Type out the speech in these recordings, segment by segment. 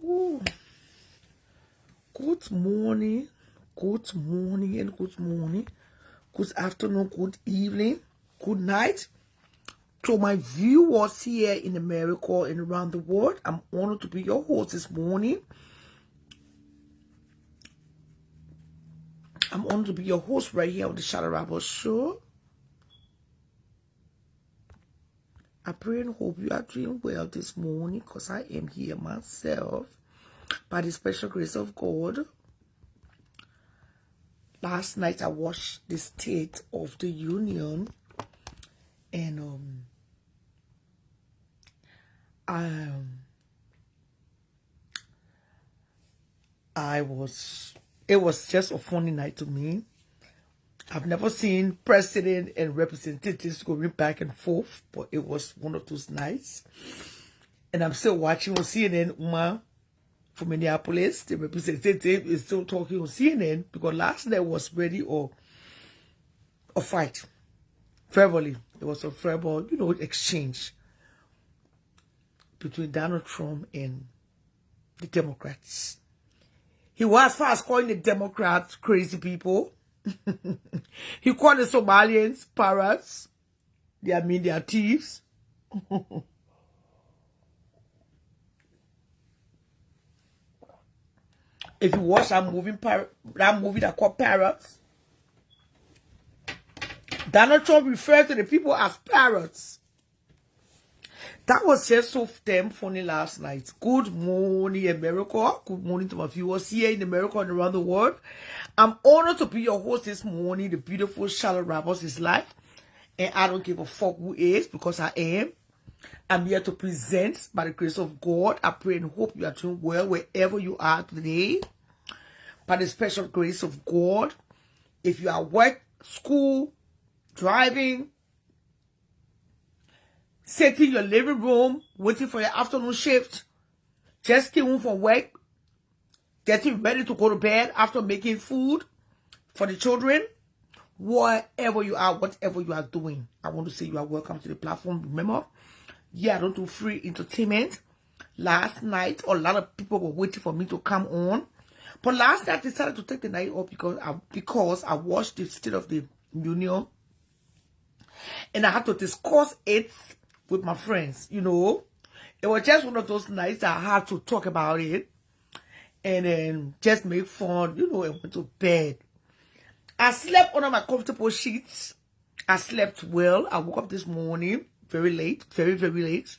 Ooh. Good morning, good morning, and good morning, good afternoon, good evening, good night to my viewers here in America and around the world. I'm honored to be your host this morning. I'm honored to be your host right here on the Shadow Rabble Show. I pray and hope you are doing well this morning because I am here myself by the special grace of God. Last night I watched the State of the Union and it was just a funny night to me. I've never seen president and representatives going back and forth, but it was one of those nights. And I'm still watching on CNN. Uma from Minneapolis, the representative, is still talking on CNN because last night was really a fight. Verbally, it was a verbal, exchange between Donald Trump and the Democrats. He was fast calling the Democrats crazy people. He called the Somalians parrots. They are thieves. If you watch that movie that called Parrots, Donald Trump referred to the people as parrots. That was just so damn funny last night. Good morning, America. Good morning to my viewers here in America and around the world. I'm honored to be your host this morning. The beautiful Charlotte Rabbles is live. And I don't give a fuck who is because I am. I'm here to present by the grace of God. I pray and hope you are doing well wherever you are today. By the special grace of God. If you are at work, school, driving, sitting in your living room, waiting for your afternoon shift, just came home from work, getting ready to go to bed after making food for the children, wherever you are, whatever you are doing, I want to say you are welcome to the platform. Remember, I don't do free entertainment. Last night, a lot of people were waiting for me to come on. But last night, I decided to take the night off because I watched the State of the Union. And I had to discuss it with my friends, It was just one of those nights that I had to talk about it. And then just make fun, and went to bed. I slept under my comfortable sheets. I slept well. I woke up this morning very late, very, very late.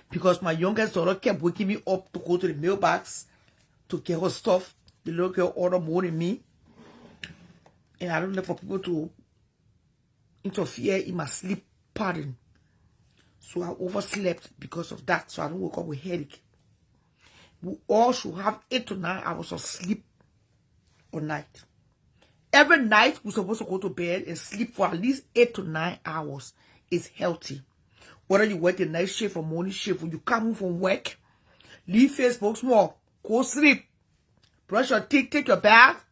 Because my youngest daughter kept waking me up to go to the mailbox to get her stuff. The little girl ordered more than me. And I don't know for people to interfere in my sleep pattern. So I overslept because of that. So I don't wake up with headache. We all should have 8 to 9 hours of sleep a night. Every night we're supposed to go to bed and sleep for at least 8 to 9 hours. It's healthy. Whether you work the night shift or morning shift, when you come home from work, leave Facebook small, go sleep, brush your teeth, take your bath,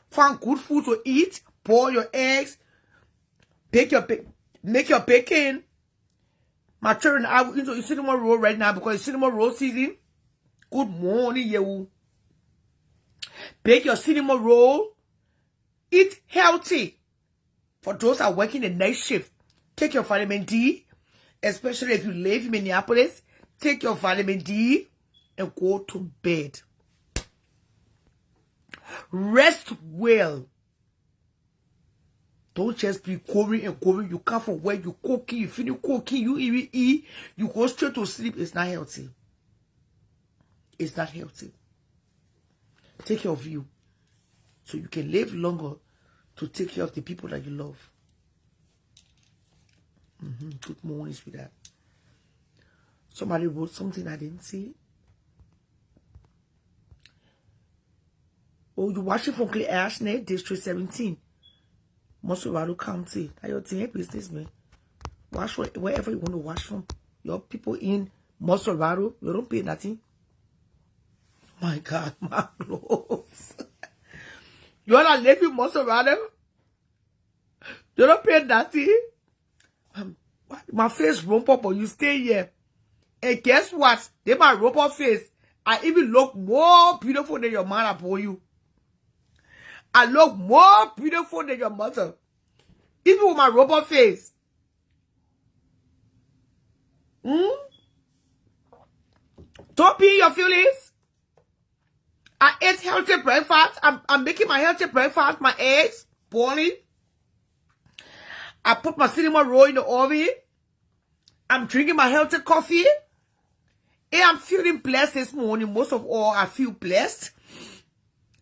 find good food to eat, boil your eggs, make your bacon. My children are into cinnamon roll right now because it's cinnamon roll season. Good morning, you. Bake your cinnamon roll. Eat healthy. For those that are working the night shift, take your vitamin D. Especially if you live in Minneapolis, take your vitamin D and go to bed. Rest well. Don't just be going and going. You come from work, you cooking, you finish cooking, you even eat, you go straight to sleep. It's not healthy. It's not healthy. Take care of you so you can live longer to take care of the people that you love. Good morning, sweetheart. Somebody wrote something I didn't see. Oh, you watching from Clay Ashnet, District 17. Muscle County. That's your thing, business, man. Watch wherever you want to watch from. Your people in Muscle you don't pay nothing. My God, my clothes. You're not living Muscle You don't pay nothing. My face rump up, but you stay here. And guess what? They my robot face. I even look more beautiful than your man upon you. I look more beautiful than your mother. Even with my robot face. Don't be in your feelings. I ate healthy breakfast. I'm making my healthy breakfast. My eggs boiling. I put my cinnamon roll in the oven. I'm drinking my healthy coffee. And I'm feeling blessed this morning. Most of all, I feel blessed.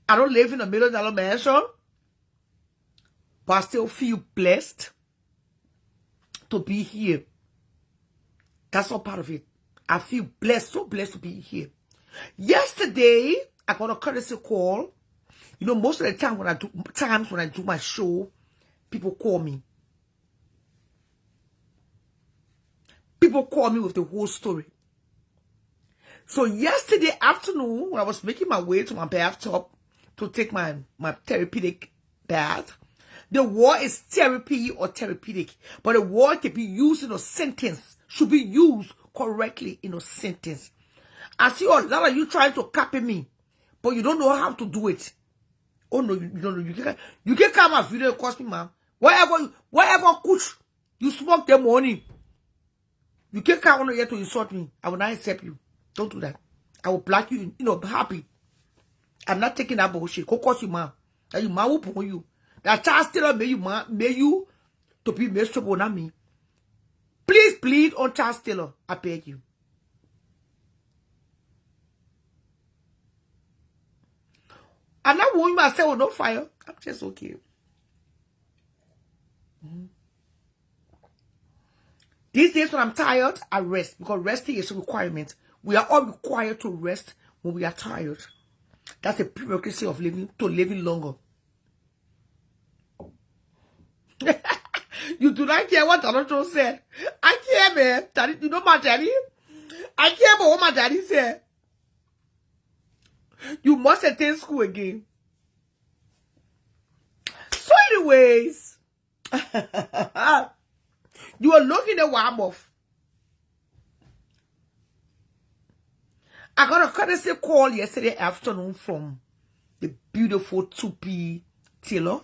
I don't live in a $1 million mansion. But I still feel blessed to be here. That's all part of it. I feel blessed, so blessed to be here. Yesterday, I got a courtesy call. You know, most of the time when I do my show, people call me. People call me with the whole story. So yesterday afternoon, when I was making my way to my bathtub to take my therapeutic bath, the word is therapy or therapeutic, but the word can be used in a sentence, should be used correctly in a sentence. I see a lot of you trying to copy me, but you don't know how to do it. Oh no, you don't know. You can come my video and cost me, man. Whatever coach you smoke the money. You can't come on here to insult me. I will not accept you. Don't do that. I will block you, happy. I'm not taking that bullshit. Go cost you, man. That you man will put you. That child still may you to be miserable, not me. Please plead on Charles Taylor. I beg you. I'm not warning myself with no fire. I'm just okay. These days when I'm tired, I rest. Because resting is a requirement. We are all required to rest when we are tired. That's a prerequisite of living longer. You do not care what Donald Trump said. I care, man. Daddy, you know my daddy? I care about what my daddy said. You must attend school again. So anyways, you are looking at what I'm off. I got a courtesy call yesterday afternoon from the beautiful 2P Taylor.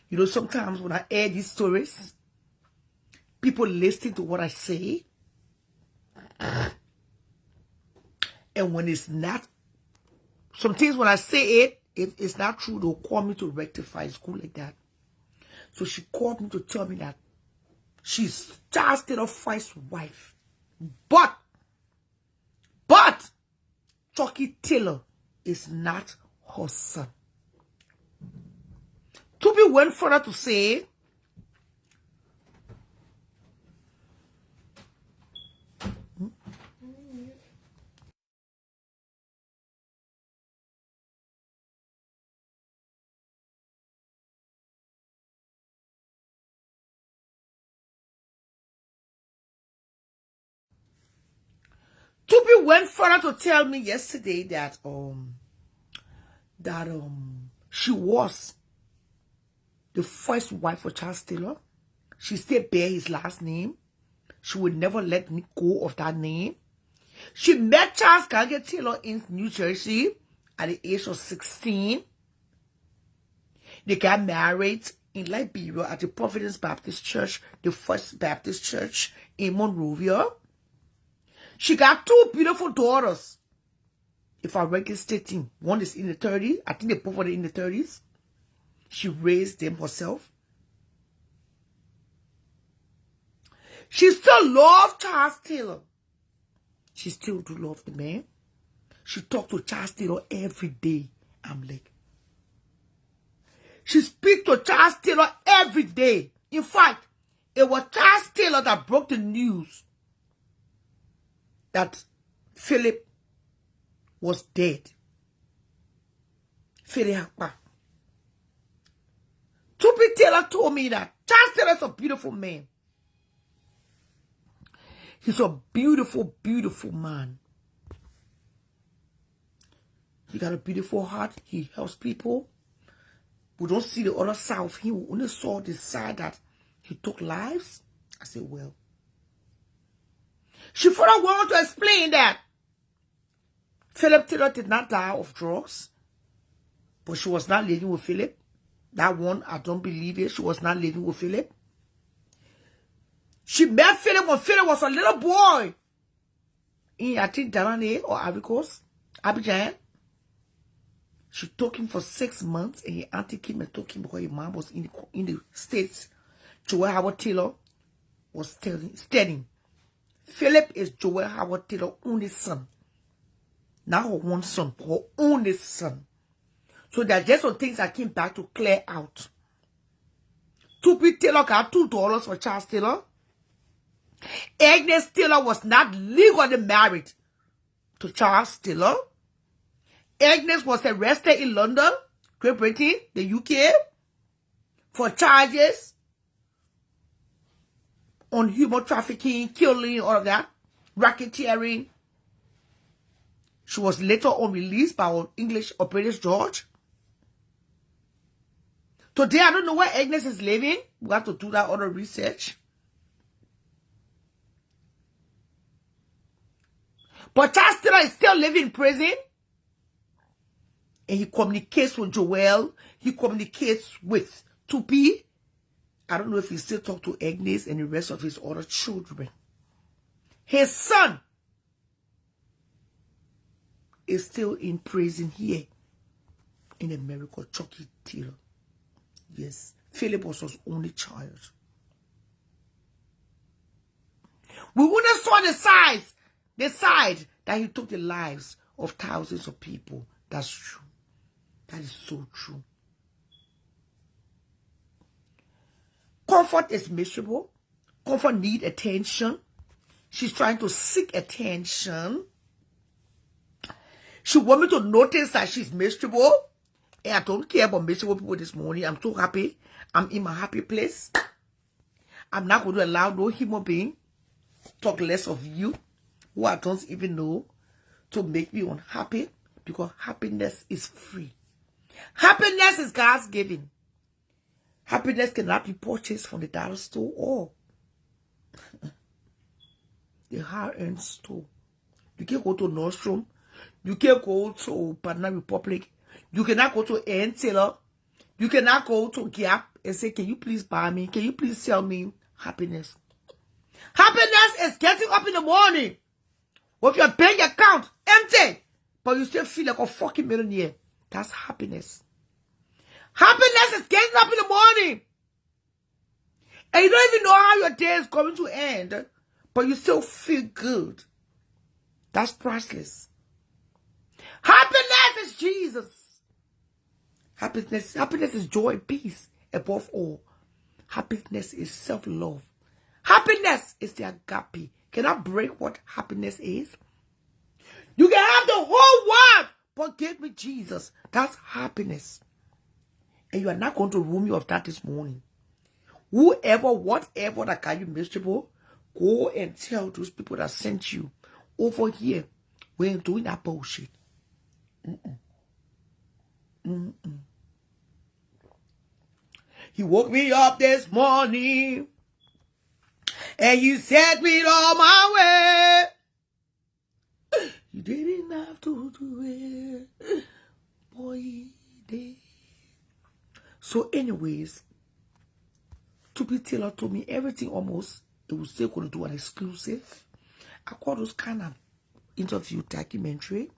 You know, sometimes when I air these stories, people listen to what I say. And when it's not, some things when I say it, if it's not true, they'll call me to rectify. It's cool like that. So she called me to tell me that she's just a first wife. But Chucky Taylor is not her son. To be went further to say, Tupi went further to tell me yesterday that she was the first wife of Charles Taylor. She still bear his last name. She would never let me go of that name. She met Charles Gage Taylor in New Jersey at the age of 16. They got married in Liberia at the Providence Baptist Church, the First Baptist Church in Monrovia. She got 2 beautiful daughters. If I'm regular stating, one is in the 30s. I think they both are in the 30s. She raised them herself. She still loved Charles Taylor. She still do love the man. She talked to Charles Taylor every day. I'm like, she speaks to Charles Taylor every day. In fact, it was Charles Taylor that broke the news that Philip was dead. Philip Hakpa. Tupi Taylor told me that Charles Taylor is a beautiful man. He's a beautiful, beautiful man. He got a beautiful heart. He helps people. We don't see the other side of him. We only saw the side that he took lives. I said, well, She further went on to explain that Philip Taylor did not die of drugs, but she was not living with Philip. That one, I don't believe it. She was not living with Philip. She met Philip when Philip was a little boy in, I think, Darane or Abidjan. She took him for 6 months, and his auntie came and took him because his mom was in the States. Joel Howard Taylor was studying. Philip is Joel Howard Taylor's only son. Not her one son, her only son. So there are just some things I came back to clear out. Tupi Taylor got $2 for Charles Taylor. Agnes Taylor was not legally married to Charles Taylor. Agnes was arrested in London, Great Britain, the UK, for charges on human trafficking, killing, all of that, racketeering. She was later on released by our English or British judge. Today, I don't know where Agnes is living. We have to do that other research. But Charles Taylor is still living in prison. And he communicates with Joel. He communicates with Tupi. I don't know if he still talks to Agnes and the rest of his other children. His son is still in prison here in America, Chucky Taylor. Yes, Philip was his only child. We wouldn't saw the side that he took the lives of thousands of people. That's true. That is so true. Comfort is miserable. Comfort needs attention. She's trying to seek attention. She wants me to notice that she's miserable. And I don't care about miserable people this morning. I'm so happy. I'm in my happy place. I'm not going to allow no human being talk less of you, who I don't even know, to make me unhappy, because happiness is free. Happiness is God's giving. Happiness cannot be purchased from the dollar store or the high-end store. You can't go to Nordstrom. You can't go to Banana Republic. You cannot go to Ann Taylor. You cannot go to Gap and say, can you please buy me? Can you please sell me happiness? Happiness is getting up in the morning with your bank account empty, but you still feel like a fucking millionaire. That's happiness. Happiness is getting up in the morning and you don't even know how your day is going to end, but you still feel good. That's priceless. Happiness is Jesus. Happiness is joy and peace above all. Happiness is self-love. Happiness is the agape. Can I break what happiness is? You can have the whole world, but give me Jesus. That's happiness. And you are not going to room me of that this morning. Whoever, whatever that got you miserable, go and tell those people that sent you over here. We ain't doing that bullshit. He woke me up this morning and you set me on my way. You didn't have to do it, boy, you did. So anyways, Tupi Taylor told me everything almost, it was still going to do an exclusive. I call those kind of interview documentary.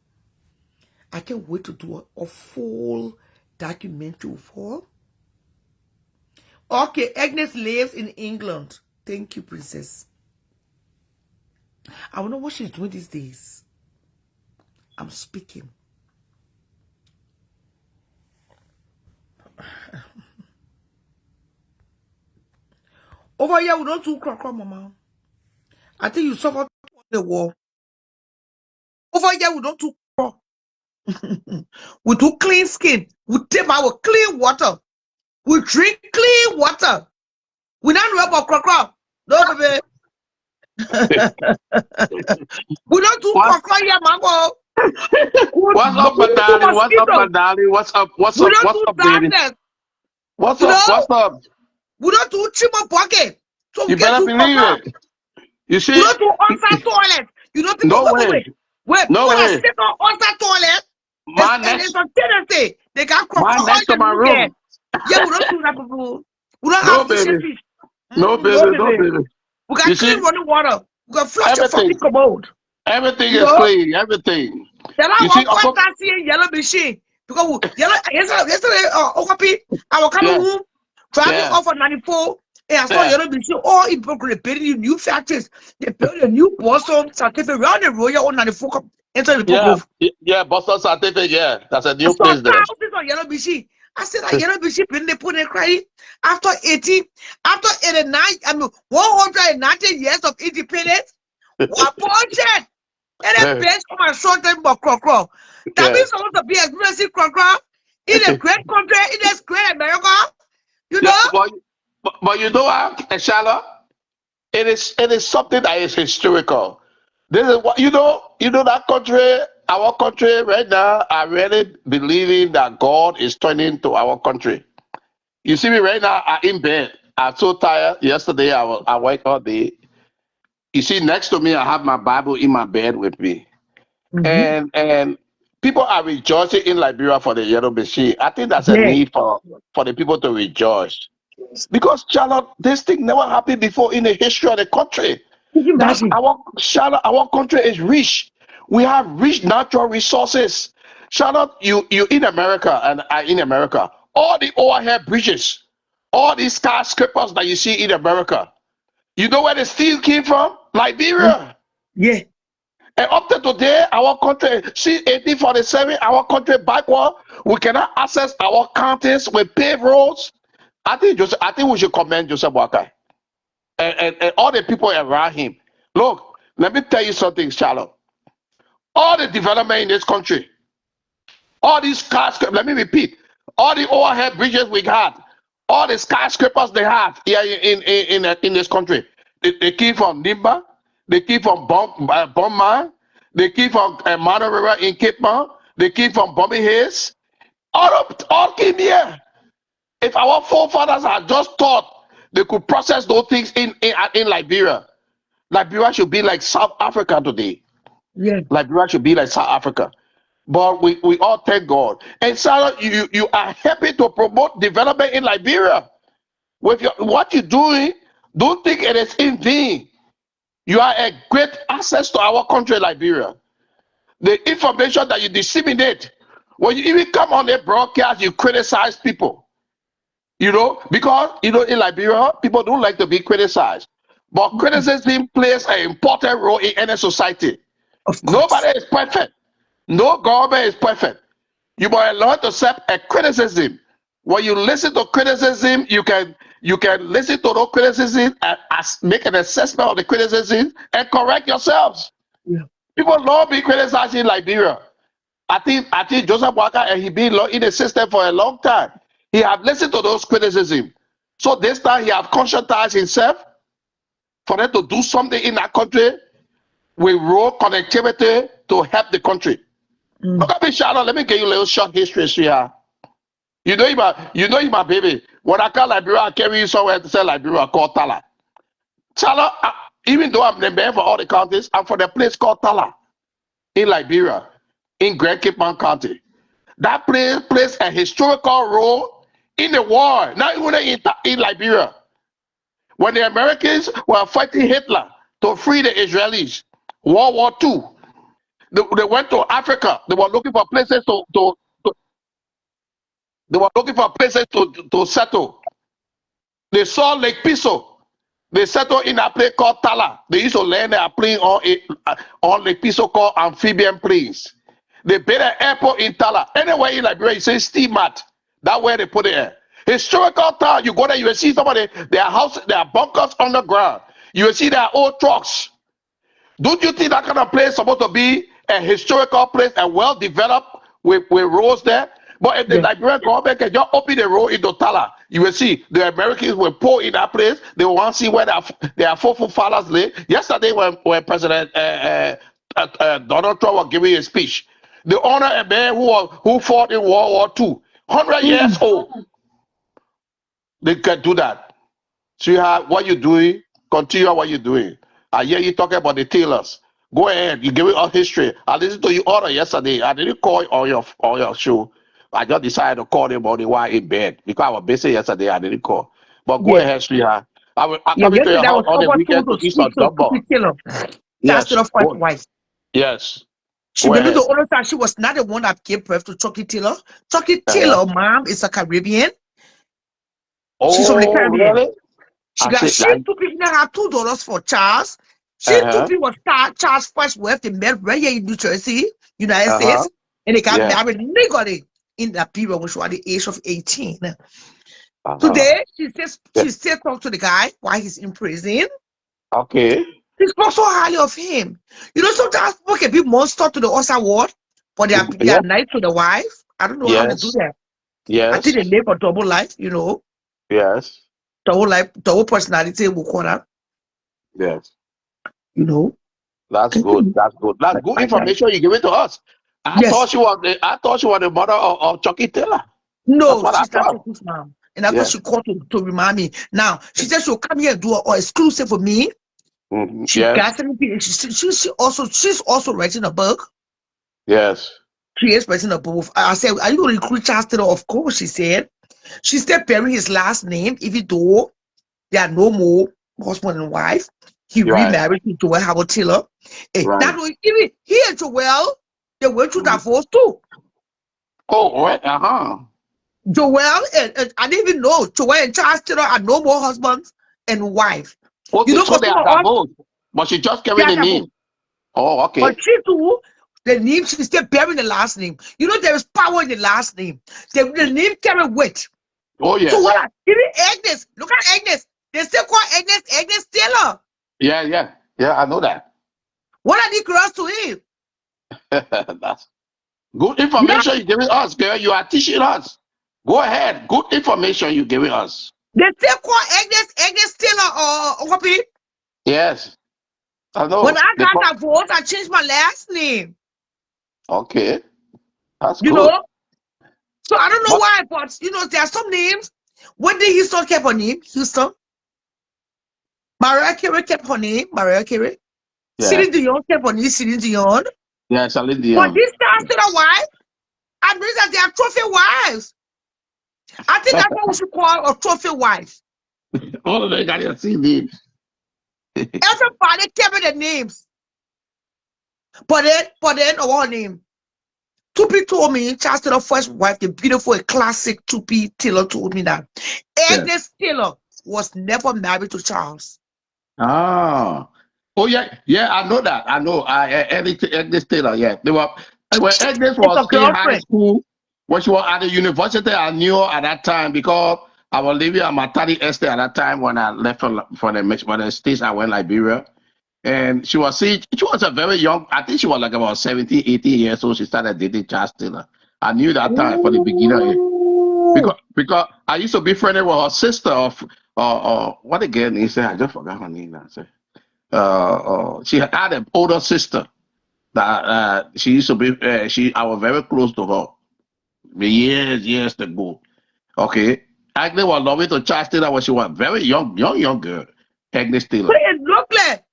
I can't wait to do a full documentary with her. Okay, Agnes lives in England. Thank you, princess. I wonder what she's doing these days. I'm speaking. Over here, we don't do crack, mama. I think you suffered the war. Over here, we don't do crack. We do clean skin. We take our clean water. We drink clean water. We don't know about crack. No, baby. We don't do crack here, mama. What's up, my darling? What's up, my darling? What's up? What's up? What's up, baby? What's up? What's up? We don't do chimo bucket. So you better believe it. You You see? don't do on-site toilet. You know people, No way. wait, No people that way. sit on-site toilet, My it's next, on Tennessee. They got my all next to the my new there. room. Yeah, we don't do that, people. We don't No have fish and baby. fish. No No, baby. No baby. baby. We got You clean see? running water. We got flush your Everything. fucking commode. Everything You is know? clean. Everything. Then I You see, walk past Uncle? that see yellow machine. Because yesterday, Okapi, I was coming Yeah. home, driving Yeah. off on 94, and I saw Yeah. yellow machine. All in Brooklyn, they building new factories. They built a new Boston certificate around the royal on 94 into the Yeah. Pokov. Yeah. Boston Scientific. Yeah. That's a I new saw place there. thousands of yellow machine. I said that yellow machine been they put in crying after 89, 190 years of independence. What project? And then bench on my short time but crow. That Yeah. means supposed to be a aggressive crow in a great country, in a great America. You Yeah. know? But you know what, Charlotte? It is something that is historical. This is what you know that country, our country right now. I really believing that God is turning to our country. You see me right now. I'm in bed. I'm so tired. Yesterday I worked all day. You see, next to me I have my Bible in my bed with me, and people are rejoicing in Liberia for the yellow machine. I think that's a Yeah. need for the people to rejoice because Charlotte, this thing never happened before in the history of the country. Can you That's imagine? Charlotte. Our country is rich. We have rich natural resources. Charlotte, you in America and I in America. All the overhead bridges, all these skyscrapers that you see in America. You know where the steel came from? Liberia. Yeah. And up to today, our country, since 1847, our country backward. We cannot access our counties with paved roads. I think we should commend Joseph Boakai and all the people around him. Look, let me tell you something, Charlotte. All the development in this country, all these skyscrapers, let me repeat, all the overhead bridges we had, all the skyscrapers they have here in this country, they came from Nimba, they came from Bomma, they came from Mano River in Cape Town, they came from Bobby Hills, all came here. If our forefathers had just thought they could process those things in Liberia, Liberia should be like South Africa today. Yeah. Liberia should be like South Africa. But we all thank God. And Sarah, you are happy to promote development in Liberia. With what you're doing, don't think it is in vain. You are a great access to our country, Liberia. The information that you disseminate, when you even come on a broadcast, you criticize people. You know, because in Liberia, people don't like to be criticized. But criticism plays an important role in any society. Of course. Nobody is perfect. No government is perfect. You must learn to accept a criticism. When you listen to criticism, you can listen to those criticism and make an assessment of the criticism and correct yourselves. Yeah. People love being criticized in Liberia. I think Joseph Boakai and he been in the system for a long time. He have listened to those criticism. So this time he have conscientized himself for them to do something in that country with road connectivity to help the country. Look at me, Charlotte. Let me give you a little short history here. You know you my baby. When I call Liberia, I carry you somewhere to say Liberia called Tala. Charlotte, even though I'm the man for all the counties, I'm from the place called Tala in Liberia, in Great Cape Town County. That place plays a historical role in the war, not even in Liberia. When the Americans were fighting Hitler to free the Israelis, World War II, they went to Africa. They were looking for places to settle. They saw Lake Piso. They settled in a place called Tala. They used to land their plane on Lake Piso called amphibian planes. They built an airport in Tala. Anywhere in Liberia, you say Steve Mat. That's where they put it in. Historical town, you go there, you will see somebody, their house, their bunkers underground. You will see their old trucks. Don't you think that kind of place is supposed to be a historical place and well developed with roads there? But if the Liberian government can just open the road into Tala, you will see the Americans will pour in that place. They want to see where their forefathers live. Yesterday, when President Donald Trump was giving a speech, they honor a man who fought in World War II, 100 years old. They can do that. So you have what you're doing, continue what you're doing. I hear you talking about the Taylors. Go ahead. You give it all history. I listened to you order yesterday. I didn't call on your show. I just decided to call them on the while in bed because I was busy yesterday. I didn't call. But go Yeah. ahead, sweetheart. I'm Yeah, coming to your yesterday I house was on the opportune weekend to to eat some speak to dumbo. Tupi Taylor. That's Yes. the first wife. Yes. She Go believed ahead. the other time she was not the one that gave birth to Chucky Taylor. Chucky Uh-huh. Taylor, mom, is a Caribbean. She's from the Oh, Caribbean. really? She I got see. she Tupi now have $2 for Charles. She Uh-huh. Tupi was Charles' first wife. They met right here in New Jersey, United Uh-huh. States, and they got Yeah. married legally in that period when she was at the age of 18. Uh-huh. Today, she Yeah. still talk to the guy while he's in prison. Okay. She spoke so highly of him. You know, sometimes people can be monster to the other world, but they Yeah. are nice to the wife. I don't know how they do Yes. that. I Yes. think they live a double life, you know. Yes. Double life, double personality will call that, Yes. you know. That's good. That's good. That's good information you give it to us. I Yes. thought she was the mother of Chucky Taylor. No, That's what I she's not thought. Chucky's mom. And that's Yeah. what she called to remind me. Now, she said she'll come here and do an exclusive for me. She Yes. got something. She's also writing a book. Yes. She is writing a book. I said, are you going to recruit Charles Taylor? Of course, she said. She's still bearing his last name, even though there are no more husband and wife. He remarried to Joel Howard Taylor. And that was even he and Joel, they went through divorce too. Oh, right. Uh-huh. Joel and I didn't even know Joel and Charles Taylor are no more husbands and wife. Okay, You know, so they some are of us, divorced, but she just carried they the are name. divorced. Oh, okay. But she too, the name, she's still bearing the last name. You know, there is power in the last name. The name carry weight. Oh, yes. So what? Even Agnes, look at Agnes. They still call Agnes Taylor. Yeah, I know that. What are these girls to him? That's good information you're giving us, girl. You are teaching us. Go ahead. Good information you're giving us. They still call Agnes Taylor or Hoppy. Yes. I know. When I got divorced, I changed my last name. Okay. That's you good. know? So I don't know why, but you know, there are some names. When did Houston kept her name? Houston. Mariah Carey kept her name. Mariah Carey. Yeah. Celine Dion kept her name. Celine Dion. Yeah, Celine Dion. But this Charles Taylor wife, I believe that they are trophy wives. I think that's what we should call a trophy wife. All of them got your CD. Everybody kept the names. But then, what her name? Tupi told me, Charles Taylor's first wife, the beautiful, classic Tupi Taylor told me that Agnes Taylor was never married to Charles. Oh yeah, I know that. I know. Agnes Taylor. Yeah, they were. When Agnes was in high school, when she was at the university, I knew her at that time because I was living at Matadi Estate at that time when I left for the States. I went Liberia, and she was a very young. I think she was like about 17, 18 years old. She started dating Charles Taylor. I knew that time for the beginner because I used to be friendly with her sister of what again? He said I just forgot her name now. She had an older sister that she used to be. I was very close to her years ago. Okay, Agnes was loving to Charles Taylor when she was very young girl. Agnes Taylor. But it looked like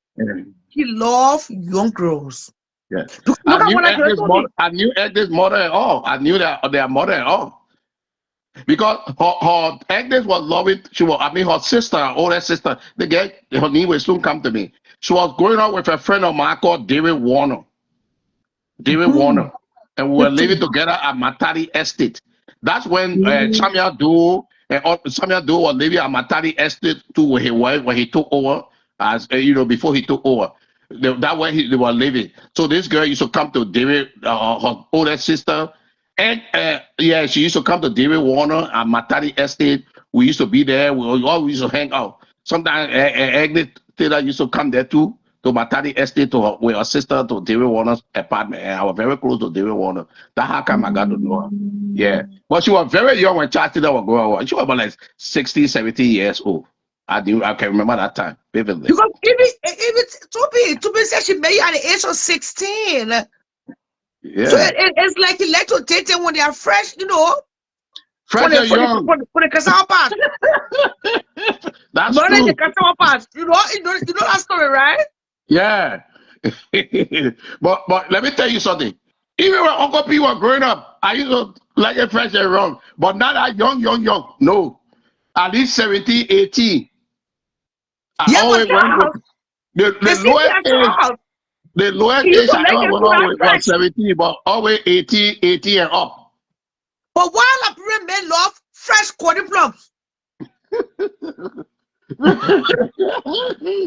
she loved young girls. Yeah, I knew Agnes' mother and all. I knew that their mother and all. Because her Agnes was loving, her sister, her older sister, her name will soon come to me. She was going out with a friend of mine called David Warner. Warner. And we were living together at Matadi Estate. That's when Samuel Doe was living at Matadi Estate too with his wife when he took over, before he took over. That way they were living. So this girl used to come to David, her older sister. And she used to come to David Warner at Matadi Estate. We used to be there. We always used to hang out. Sometimes Agnes Taylor used to come there too, to Matadi Estate with her sister to David Warner's apartment. And I was very close to David Warner. That's how come I got to know her. Yeah. But she was very young when Charles Taylor was growing up. She was about like 16, 17 years old. I can remember that time vividly. Because even Tupi said she married at the age of 16. Yeah. So it's like you like to date them when they are fresh, Fresh and young. For the cassava part. That's true. The cassava part. You know that story, right? Yeah. but let me tell you something. Even when Uncle P was growing up, I used to like a fresh and wrong. But not that young. No. At least 17, 18. I Yeah, but always went with Charles, the the city lowest at age. Charles, The he lowest used age to I make ever the went food on out with was fresh. 17, but always 18 and up. But while Liberian men love fresh corn plums,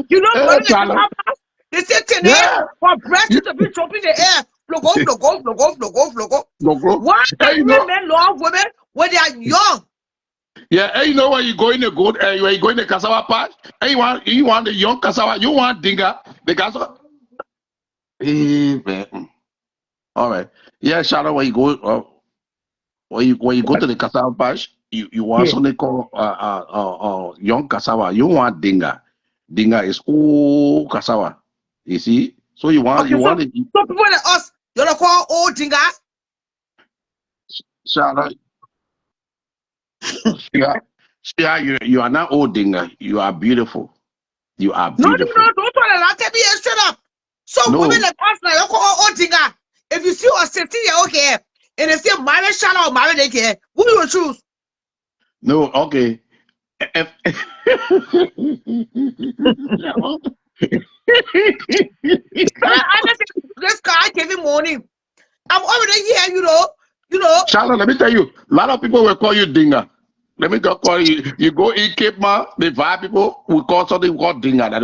you know, Hey, brother, the Charlie. cassava, they say today Yeah. for breast You, to be jumping in the air. Flogo, flogo, flogo, flogo, flogo. no, bro. Why Hey, Liberian men love women when they are young? yeah, hey, when you go in the goat, when you go in the cassava patch, hey, you want the young cassava, you want dinga, the cassava. Hey, man. All right. Yeah, Shadow, when you go, when you go to the cassava patch, you want Yeah. something called young cassava. You want dinga. Dinga is old cassava. You see? So you want Okay, you so want it. people like us, you don't call old dinga. Shadow, yeah, yeah, you are not old dinga. You are beautiful. You are No, beautiful. don't tell them that. Tell me straight up. So women No, like us now, you call old dinga. If you see us 16-year-old here, and if you married Shala or married again, who you will choose? no, okay. If- I understand this guy gave me money. I'm already here, you know. Charlotte, let me tell you, a lot of people will call you Dinga. Let me just call you. You go in Cape Man, the five people will call something called Dinga. That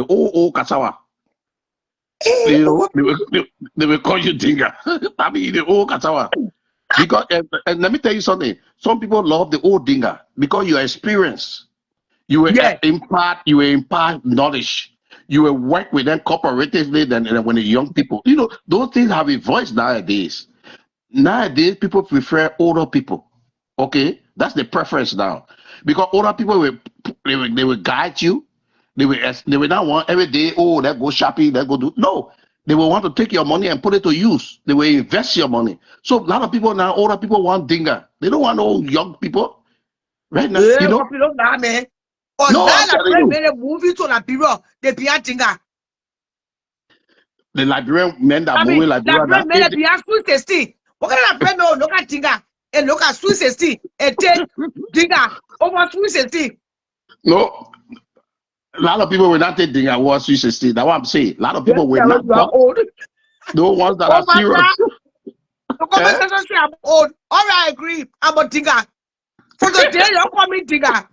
Kasawa. Hey, You know, oh, they will call you Dinga. I mean, the old Kasawa. Because, and let me tell you something. Some people love the old Dinga because you are experienced. You will yeah. impart knowledge. You will work with them cooperatively than when the young people. You know, those things have a voice nowadays. Nowadays, people prefer older people. Okay, that's the preference now, because older people they will guide you. They will not want every day. Oh, let's go shopping. Let's go do no. They will want to take your money and put it to use. They will invest your money. So a lot of people now, older people want dinga. They don't want no young people right now. Yeah, copy don't nah, man. Or No, now I'm la telling friend you, made a movie to Liberia, they be a dinga. the Liberian men that I move mean, in la Liberia now. friend made a be a Sweet 16. What kind of friend no look at dinga and look at Sweet 16 and take dinga over Sweet 16? No, a lot of people will not take dinga what Sweet 16. That's what I'm saying. A lot of Yes, people will Carol, not you are buy old. those ones that Oh are my serious. God. The Eh? conversation say I'm old. All right, I agree. I'm a dinga. For the day you call me dinga.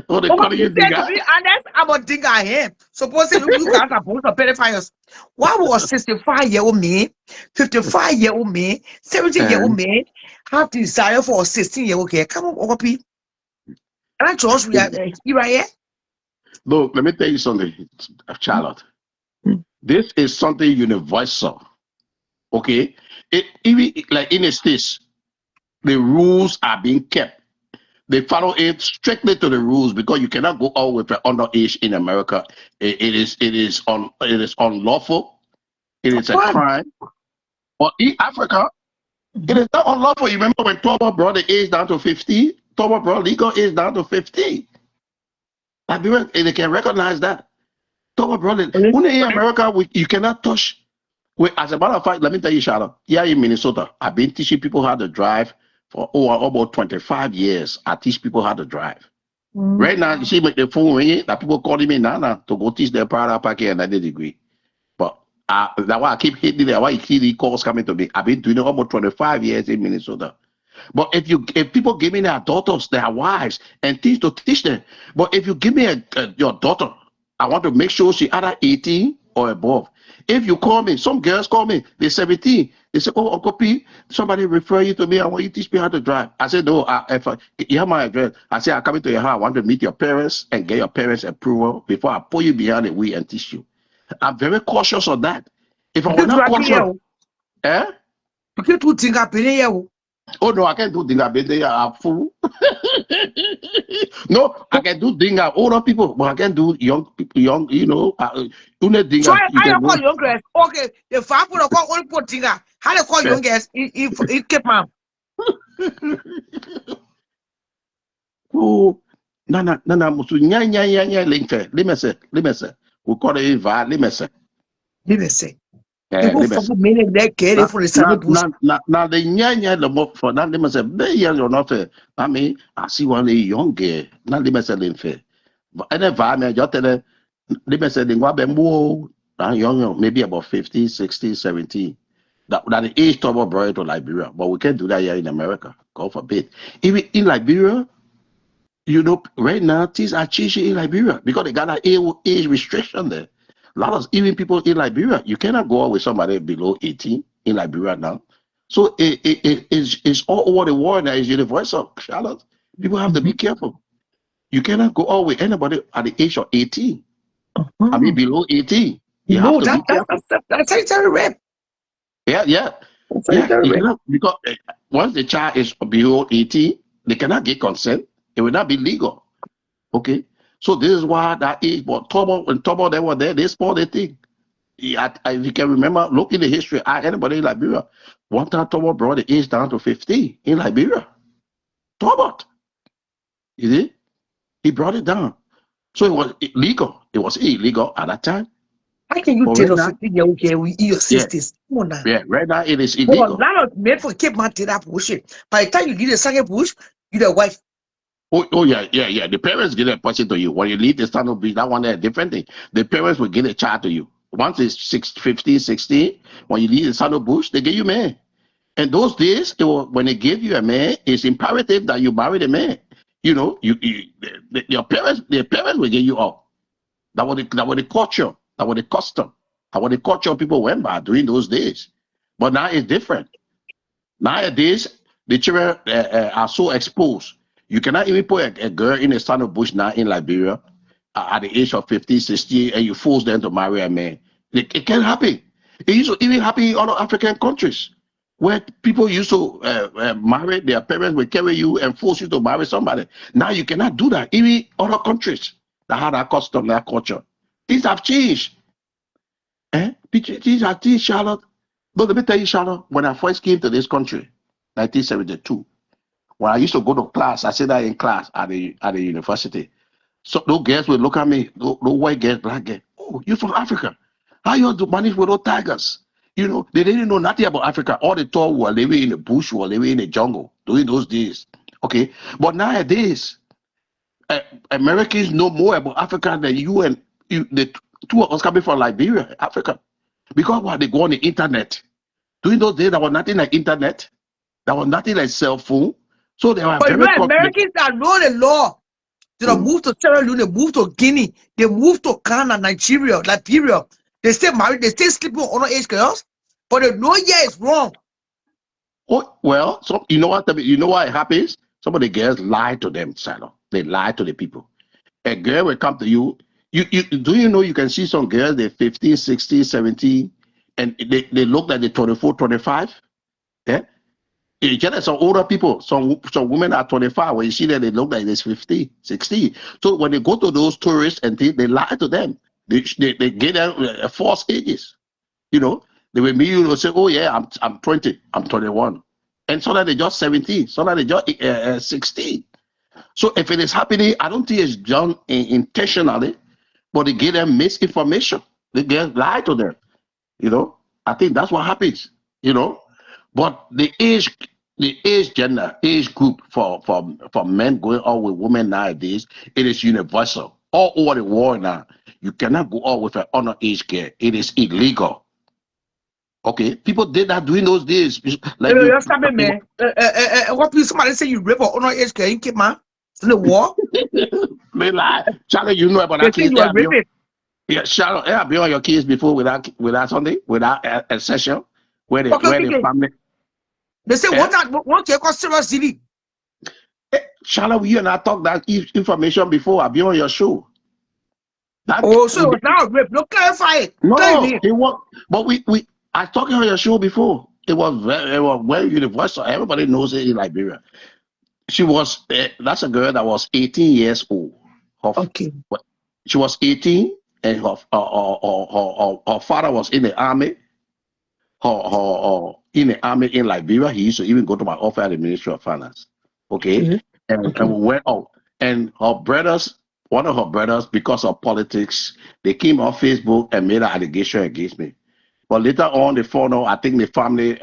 Oh, they But what calling you you said, to dinga? be honest, I'm a digger here. Supposing you guys are both of pedophiles. Why was 65-year-old me, 55-year-old me, 70-year-old me have desire for a 16-year-old girl? Come on, Opi. And I just here I am. Look, let me tell you something, Charlotte. This is something universal. Okay, even like in the states, the rules are being kept. They follow it strictly to the rules because you cannot go out with an underage in America. It is unlawful. It is a Fun. crime. But in Africa, it is not unlawful. You remember when Toba brought the age down to 50? Toba brought legal age down to 50. They can recognize that. Toba brought it. When in America, you cannot touch. Wait, as a matter of fact, let me tell you, Charlotte. Here in Minnesota, I've been teaching people how to drive for about 25 years. I teach people how to drive. Right now, you see the phone ringing, that people calling me now to go teach their parallel parking and 90 degree. But that's why I keep hitting it. Why you see the calls coming to me. I've been doing it almost 25 years in Minnesota. But if people give me their daughters, their wives, and things to teach them. But if you give me your daughter, I want to make sure she either 18 or above. If you call me, some girls call me, they're 17. They say, oh, Uncle P, somebody refer you to me. I want you to teach me how to drive. I said, no, you have my address. I said, I'm coming to your house. I want to meet your parents and get your parents' approval before I pull you behind the wheel and teach you. I'm very cautious on that. If I were not cautious, eh? Because two things are penny. Oh no, I can't do dinga bende. I'm fool. No, I can do dinga older people, but I can't do young people. Young, So dinga. You I can call do. young girls. Okay, the five people call only put dinga. How they call young girls? It kept mom. Oh, no, musu nya. Let me say. We call it va limese. Limese. Eh, People limese. from many that care for the Sunday bush. Now the nyanya the more for that limese. Be young or not fair. I mean, I see one young girl. Now limese limfe. And then va me just tell limese the ngwa bembo. Young, maybe about 50, 60, 70. That the age trouble brought it to Liberia, but we can't do that here in America. God forbid. Even in Liberia, you know, right now things are changing in Liberia because they got an age restriction there. A lot of even people in Liberia, you cannot go out with somebody below 18 in Liberia now. So it's all over the world now. It's universal, Charlotte. People have to be careful. You cannot go out with anybody at the age of 18. I mean, below 18. You have to be careful. That's sanitary rape. Yeah. Sanitary rape. Because once the child is below 18, they cannot get consent. It will not be legal. Okay. So this is why that age, but when Tobo they were there, they spoiled the thing. If you can remember, look in the history, anybody in Liberia, one time Tobo brought the age down to 15 in Liberia. Tobo. You see? He brought it down. So it was illegal. It was illegal at that time. How can you tell us 15-year-old girl with your 60s? Come on now. Yeah, right now it is illegal. Well, not made for Cape Mountain that bullshit. By the time you leave the second bush, you're the wife. Oh yeah. The parents get a person to you. When you leave the standard beach, that one is a different thing. The parents will get a child to you. Once it's 15, 16, when you leave the standard bush, they give you man. And those days, when they give you a man, it's imperative that you marry the man. You know, your parents will get you up. That was the culture. That was the custom. That was the culture people went by during those days. But now it's different. Nowadays, the children are so exposed. You cannot even put a girl in a standard bush now in Liberia at the age of 50, 60, and you force them to marry a man. It can't happen. It used to even happen in other African countries where people used to marry, their parents will carry you and force you to marry somebody. Now you cannot do that. Even other countries that have that custom, that culture. Things have changed. Things have changed, Charlotte. But let me tell you, Charlotte, when I first came to this country, 1972, when I used to go to class, I said that in class at the university. So those girls would look at me, those white girls, black girls. Oh, you're from Africa. How you to manage with those tigers? You know, they didn't know nothing about Africa. All the tall were living in the bush, were living in the jungle during those days. Okay. But nowadays, Americans know more about Africa than you and the two of us coming from Liberia, Africa. Because what they go on the internet. During those days, there was nothing like internet. There was nothing like cell phone. So they were but very Americans that know the law. They move to Sierra Leone, they move to Guinea, they move to Ghana, Nigeria, Liberia. They stay married, they stay sleeping with underage girls, but they know it's wrong. Oh, well, so you know what it happens? Some of the girls lie to them, Silo. They lie to the people. A girl will come to you. Do you know you can see some girls, they're 15, 16, 17, and they look like they're 24, 25? Yeah? You get some older people, some women are 25. When you see them, they look like they're 50, 60. So when they go to those tourists and they lie to them, they get them false ages. You know, they will meet you and say, "Oh yeah, I'm 20, I'm 21," and so that they just 17, so that they just 16. So if it is happening, I don't think it's done intentionally, but they give them misinformation. They lie to them. You know, I think that's what happens. You know, but the age group for men going out with women nowadays, it is universal all over the world now. You cannot go out with an underage girl. It is illegal. Okay, people did that during those days. Like man. What people somebody say you rape or underage girl in Cape Man? In the war? They lie. Charlie, you know about that case. Yeah, Charlotte, have been on your case before without something, without a session where the family. They say one can cause serious delete. Charlotte, you and I talked that information before. I've been on your show. So it was now rape. No, clarify it. No, it was. But I talked on your show before. It was very universal. Everybody knows it in Liberia. She was. That's a girl that was 18 years old. Okay. She was 18, and her father was in the army. In the army in Liberia. He used to even go to my office at the Ministry of Finance. Okay. And we went out. And her brothers one of her brothers, because of politics, they came on Facebook and made an allegation against me. But later on, they found out, I think the family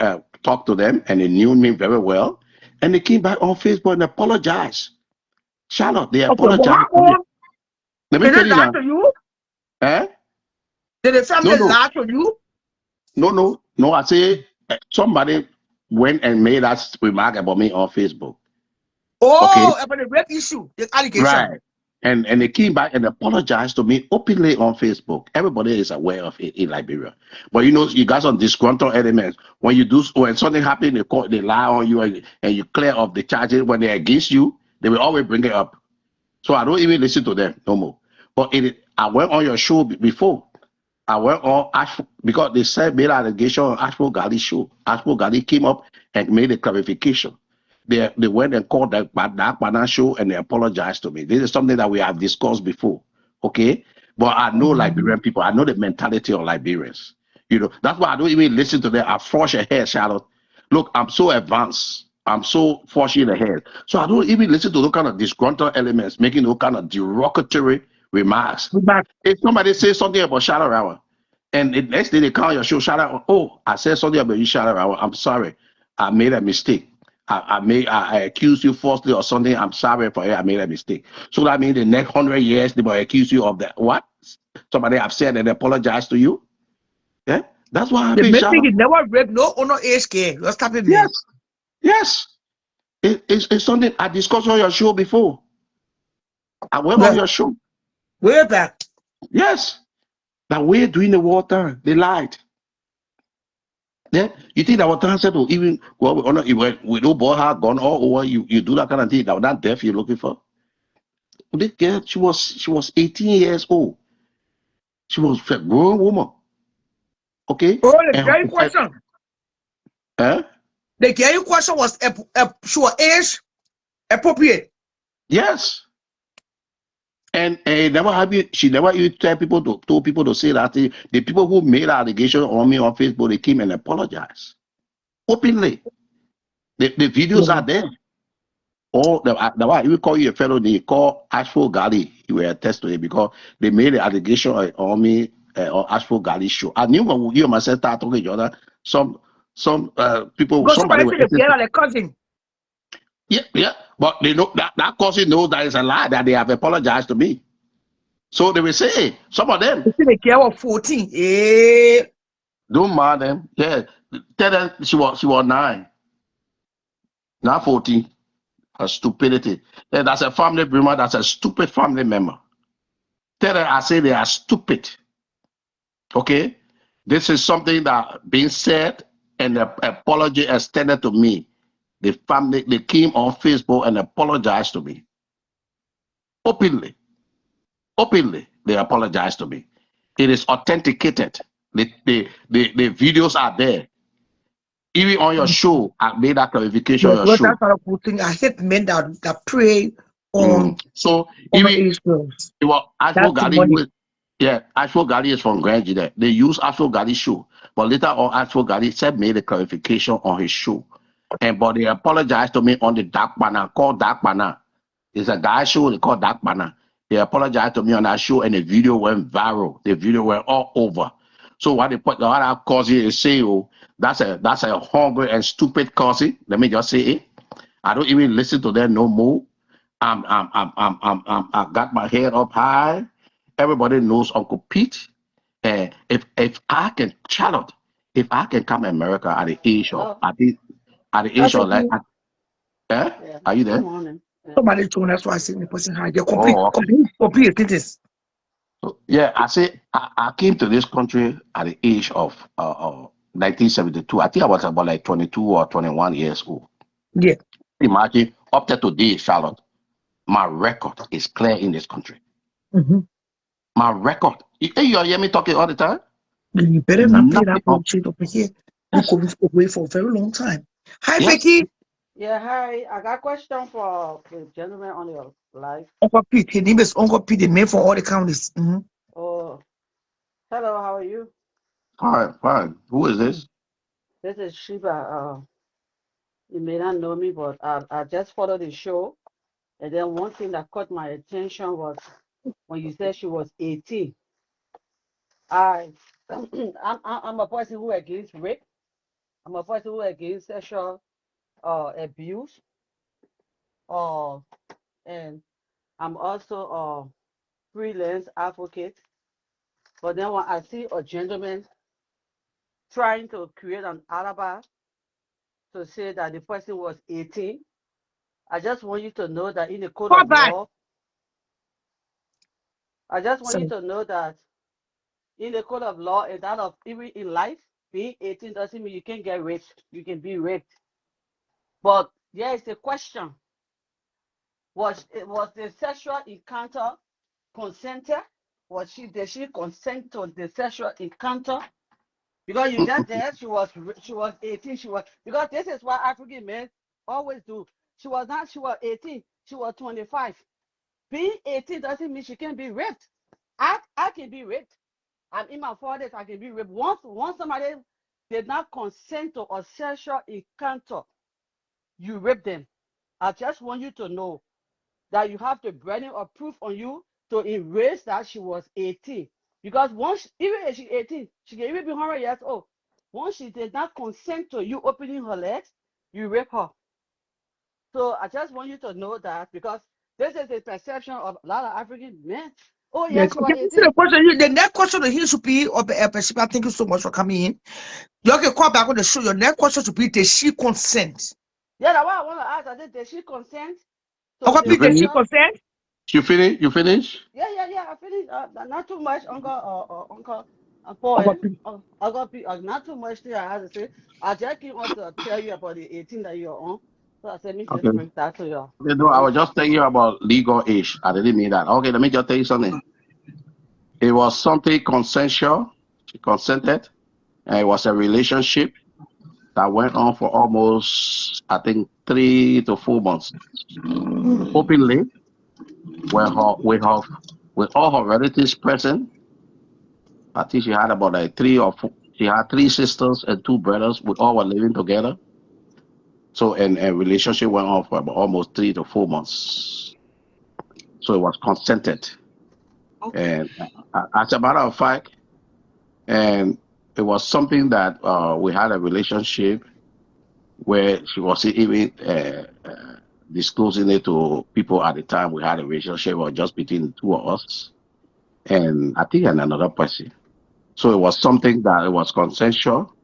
talked to them and they knew me very well. And they came back on Facebook and apologized. Charlotte, they Okay, but apologized how to me. old? Let me Did tell they you lie now. to you? Eh? Did the No, family no, lie to you? no. I say somebody went and made that remark about me on Facebook. Okay. Oh, about the rape issue, the allegation. Right. And they came back and apologized to me openly on Facebook. Everybody is aware of it in Liberia. But you know, you got some disgruntled elements. When you do when something happens, they lie on you and you clear off the charges when they're against you, they will always bring it up. So I don't even listen to them no more. But I went on your show before. I went on because they said made allegation on Ashford Gali show. Ashford Gali came up and made a clarification. They went and called that Bana show and they apologized to me. This is something that we have discussed before. Okay. But I know Liberian people, I know the mentality of Liberians. You know, that's why I don't even listen to them. I flush ahead, Charlotte. Look, I'm so advanced. I'm so fortunate ahead. So I don't even listen to those kind of disgruntled elements, making those kind of derogatory remarks. But If somebody says something about Shadow Hour, and the next day they call your show Shadow, oh, I said something about you, Shadow Hour. I'm sorry. I made a mistake. I accused you falsely or something. I'm sorry for it. I made a mistake. So that means the next 100 years they will accuse you of that. What? Somebody have said and apologize to you? Yeah? That's what the happened, main thing Shadow. is never rape no age care. You're stopping me. Yes. Yes. It's something I discussed on your show before. I went on Yeah. your show. Way back. Yes. That way during the wartime, they lied. Yeah, you think that our answer to even well, we don't boy her gone all over. You do that kind of thing. Now that death you're looking for. This girl, she was 18 years old. She was a grown woman. Okay, Oh, the and very question. eh? The very question was she was age appropriate. Yes, and never have you. She never even told people to say that thing. The people who made allegation on me on Facebook, they came and apologized openly. The videos Yeah. are there. All the why we call you a fellow, they call Ashford Gali. You were attest to it because they made the allegation on me on Ashford Gali show. I knew when you and myself started talking to each other, some people, Because somebody somebody were said the interested. girl are like cousin. Yeah, but they know that cousin knows that it's a lie that they have apologized to me. So they will say, hey, some of them They said the girl was 14. Eh. don't mind them. Yeah, tell them she was 9, not 14. Her stupidity. Yeah, that's a family member. That's a stupid family member. Tell them I say they are stupid. Okay, this is something that being said and the apology extended to me. The family they came on Facebook and apologized to me openly. Openly, they apologized to me. It is authenticated. The videos are there. Even on your show, I made that clarification Yeah, on your because show. that's not a good thing. I hate men that prey on So even age girls. it was Ashford That's the Gali, money. Ashford Gali is from Grand there. They use Ashford Gali show, but later on Ashford Gali said made a clarification on his show, but they apologized to me on the Dark Banner called Dark Banner. It's a guy show they call Dark Banner. They apologized to me on that show, and the video went viral. The video went all over. So what they put the other cousin is saying, oh, that's a hungry and stupid cousin. Let me just say it. I don't even listen to them no more. I got my head up high. Everybody knows Uncle Pete. If I can, Charlotte, if I can come to America at the age of, at the age of like, are you there? Somebody told us why I say the person high. They Oh, okay. complete things. So, yeah, I say I came to this country at the age of 1972. I think I was about like 22 or 21 years old. Yeah. Imagine up to today, Charlotte, my record is clear in this country. Mm-hmm. My record. You hear me talking all the time? You better not play Nothing that bullshit over here. You Yes. could be away for a very long time. Hi, Yes. Vicky. Yeah, hi. I got a question for the gentleman on your live. Uncle Pete. His name is Uncle Pete, the man for all the counties. Mm-hmm. Oh, hello. How are you? Fine. Who is this? This is Shiba. You may not know me, but I just followed the show, and then one thing that caught my attention was when you said she was 18. I, I'm a person who against rape. I'm a person who against sexual abuse. Uh, and I'm also a freelance advocate. But then when I see a gentleman trying to create an alibi to say that the person was 18, I just want you to know that in the code Call of back. law, I just want you So to know that in the code of law, and that of even in life, being 18 doesn't mean you can get raped. You can be raped. But there is a question. Was the sexual encounter consented? Did she consent to the sexual encounter? Because you just said she was 18. Because this is what African men always do. She was 18, she was 25. Being 18 doesn't mean she can be raped. I can be raped. I'm in my 40s, I can be raped. Once somebody did not consent to a sexual encounter, you rape them. I just want you to know that you have the burden of proof on you to erase that she was 18. Because even if she's 18, she can even be 100 years old. Once she did not consent to you opening her legs, you rape her. So I just want you to know that, because this is the perception of a lot of African men. Oh, yes, she was okay, 18. the question. The next question to him should be, thank you so much for coming in. You can call back on the show. Your next question should be, did she consent? Yeah, that's what I want to ask. I said, did she consent to Okay, the You did she finish? sexual? consent? You finish? You finish? Yeah. I finished. Not too much, Uncle Paul. Okay, Not too much there. I have to say. I just came on to tell you about the 18 that you're on. So I said, me just Okay. bring that to your Okay, no, I was just telling you about legal age. I didn't mean that. Okay, let me just tell you something. It was something consensual. She consented, and it was a relationship that went on for almost, I think, 3 to 4 months. Openly, with all her relatives present. I think she had about like 3 or 4. She had 3 sisters and 2 brothers. We all were living together. So, and a relationship went on for about almost 3 to 4 months. So it was consented. okay. And as a matter of fact, and it was something that we had a relationship where she was even disclosing it to people at the time. We had a relationship or just between the two of us, and I think and another person. So it was something that it was consensual,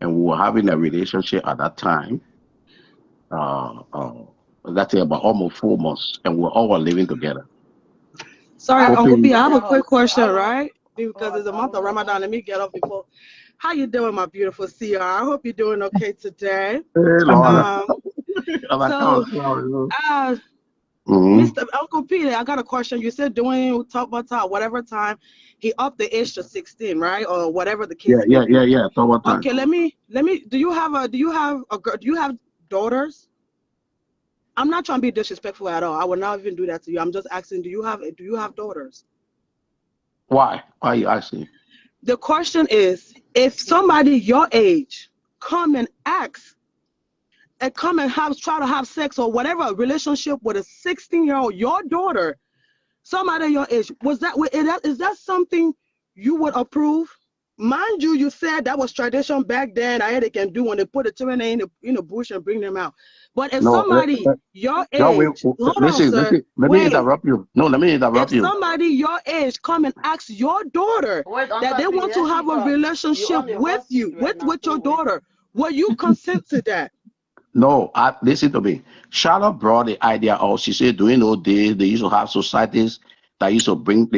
and we were having a relationship at that time. Uh, uh, that's about almost 4 months, and we were all living together. Sorry, I Uncle Hoping, P, I have a quick question, I want. right? Because it's a month of Ramadan. Let me get off before. How you doing, my beautiful CR? I hope you're doing okay today. hey Lord, Um, I'm like, so, oh, sorry. Mr. Uncle P, I got a question. You said doing talk about time, whatever time he upped the age to 16, right? Or whatever the Yeah, case may yeah, yeah, be. yeah. So what time? Okay, let me. Do you have do you have daughters? I'm not trying to be disrespectful at all. I would not even do that to you. I'm just asking, do you have daughters? Why? Why are you asking? The question is, if somebody your age come and asks and try to have sex or whatever relationship with a 16-year-old, your daughter, somebody your age, is that something you would approve? Mind you, you said that was tradition back then. I had they can do when they put the children in the bush and bring them out. But if No, somebody your no. age, hold on, Listen, sir, listen. Let me wait. interrupt you. No, let me If interrupt you. somebody your age come and ask your daughter Wait, that Uncle they P, want to let have him a talk. You relationship on the with hot you, seat right now, with so your wait. daughter, will you consent to that? No, listen to me. Charlotte brought the idea out. She said during those days they used to have societies that used to bring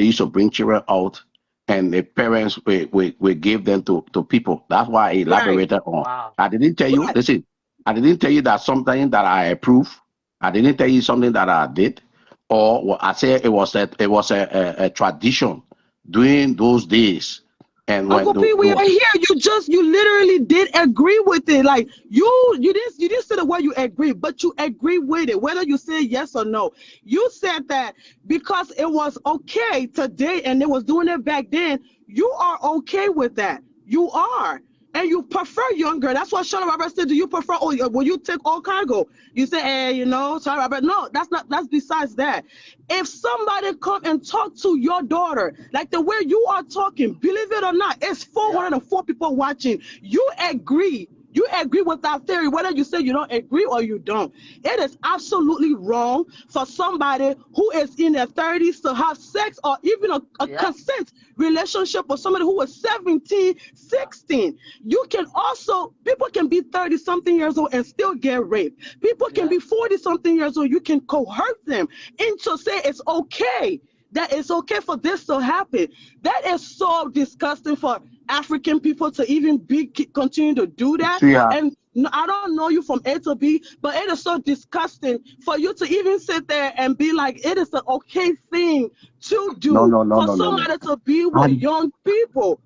children out, and the parents we give them to people. That's why I Right, elaborated on. Wow. I didn't tell you. right. Listen, I didn't tell you that something that I approve. I didn't tell you something that I did, or I said it was a tradition during those days. And when Uncle P, we are here. You literally did agree with it. Like you didn't say the word you agree, but you agree with it, whether you say yes or no. You said that because it was okay today and they was doing it back then, you are okay with that. You are. and you prefer younger. That's what Charlotte Robert said. Do you prefer, will you take all cargo? You say, Charlotte Robert, no, that's besides that. If somebody come and talk to your daughter, like the way you are talking, believe it or not, it's 404 people watching. You agree with that theory, whether you say you don't agree or you don't. It is absolutely wrong for somebody who is in their 30s to have sex or even a consent relationship with somebody who was 17, 16. You can also, people can be 30 something years old and still get raped. People can be 40 something years old. You can coerce them into saying it's okay. That it's okay for this to happen. That is so disgusting for African people to even continue to do that. Yeah. And I don't know you from A to B, but it is so disgusting for you to even sit there and be like, it is an okay thing to do for somebody to be with young people.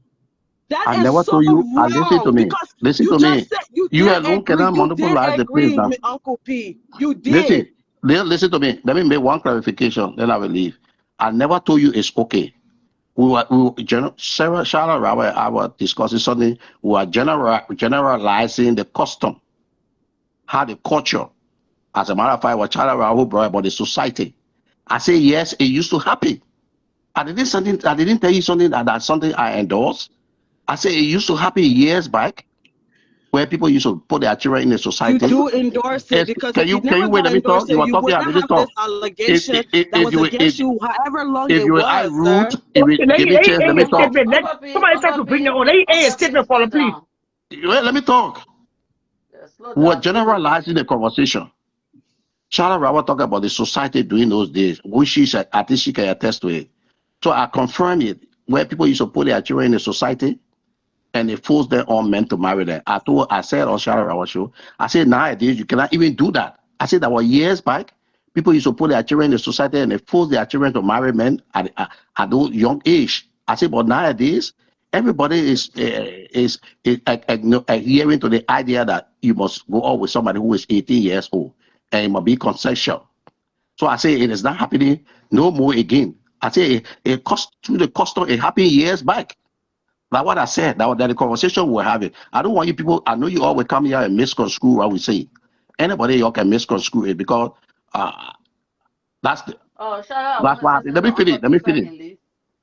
That is so wrong. Listen to me. Listen to me. You alone cannot monopolize the place now. Uncle P. You did. Listen to me. Let me make one clarification, then I will leave. I never told you it's okay. Sarah, Charlotte, Robert, I was discussing something. We were generalizing the custom, how the culture. As a matter of fact, what Charlotte Robert brought about the society. I say yes, it used to happen. I didn't tell you something that's something I endorse. I say it used to happen years back, where people used to put their children in the society. You do endorse it because can you wait? Let me talk. You are talking. I didn't talk. Allegation that was against you, however long it was. I root, give me chance. Let me talk. Somebody try to bring your own. Let me a statement for them, please. Let me talk. We're generalizing the conversation. Charlotte Robert talked about the society during those days, which she said, I think she can attest to it. So I confirm it, where people used to put their children in the society and they force their own men to marry them. I said on Charlotte Robert show, I said nowadays you cannot even do that. I said that was years back. People used to put their children in the society and they force their children to marry men at those young age. I said, but nowadays everybody is adhering to the idea that you must go out with somebody who is 18 years old and it must be consensual. So I say it is not happening no more again. I say it cost to the custom. It happened years back. Like what I said, that the conversation we're having. I don't want you people. I know you all will come here and misconstrue what we say. Anybody y'all can misconstrue it because that's the. Oh, shut up. That's why. Let me finish.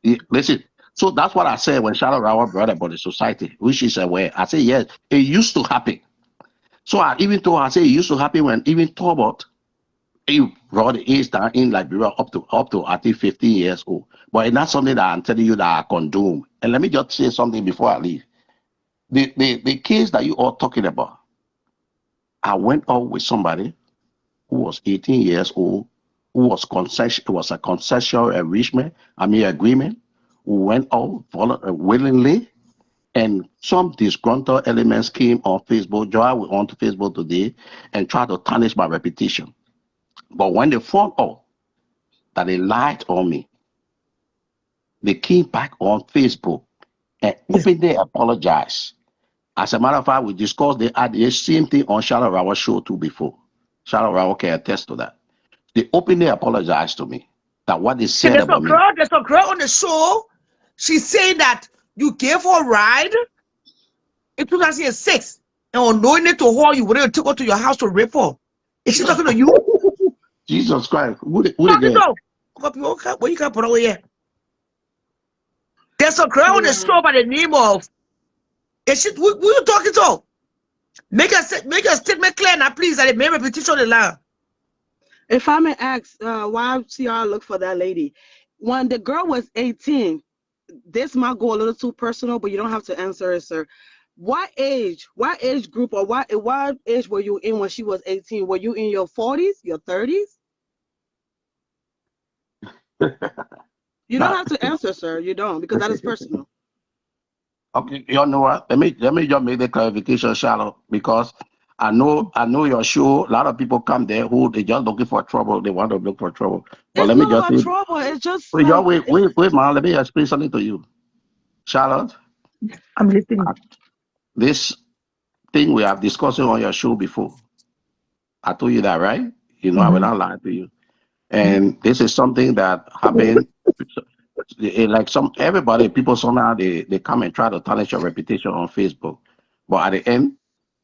Yeah, listen. So that's what I said when Charlotte Robert brought about the society, which is aware. I say yes, it used to happen. So I even told her, I say it used to happen when even Talbot, he brought the age down in Liberia up to I think 15 years old. But it's not something that I'm telling you that I condone. And let me just say something before I leave. The case that you all talking about, I went out with somebody who was 18 years old, who was concession. It was a concessional agreement. We went out willingly, and some disgruntled elements came on Facebook. Joy went onto Facebook today and tried to tarnish my reputation. But when they found out that they lied on me, they came back on Facebook and openly apologized. As a matter of fact, we discussed the same thing on Charlotte Robert show too before. Charlotte Robert can attest to that. They openly apologized to me that what they said about me. There's a girl on the show. She's saying that you gave her a ride in 2006 and unknowingly to her, you wouldn't took her to your house to rape her. Is she talking to you? Jesus Christ. Where you can't put away here? There's a girl on the show by the name of. Who you talking to? Make a statement clear now, please. That it may repetition the line. If I may ask, why CR look for that lady? When the girl was 18, this might go a little too personal, but you don't have to answer it, sir. What age group, or what age were you in when she was 18? Were you in your 40s, your 30s? You don't have to answer, sir. You don't, because that is personal. Okay, you know what? Let me just make the clarification, Charlotte, because I know your show. A lot of people come there who they just looking for trouble. They want to look for trouble. But let me just say, trouble. It's just wait, man. Let me explain something to you, Charlotte. I'm listening. This thing we have discussed on your show before. I told you that, right? You know, I will not lie to you. And this is something that happened. Like everybody, people somehow they come and try to tarnish your reputation on Facebook. But at the end,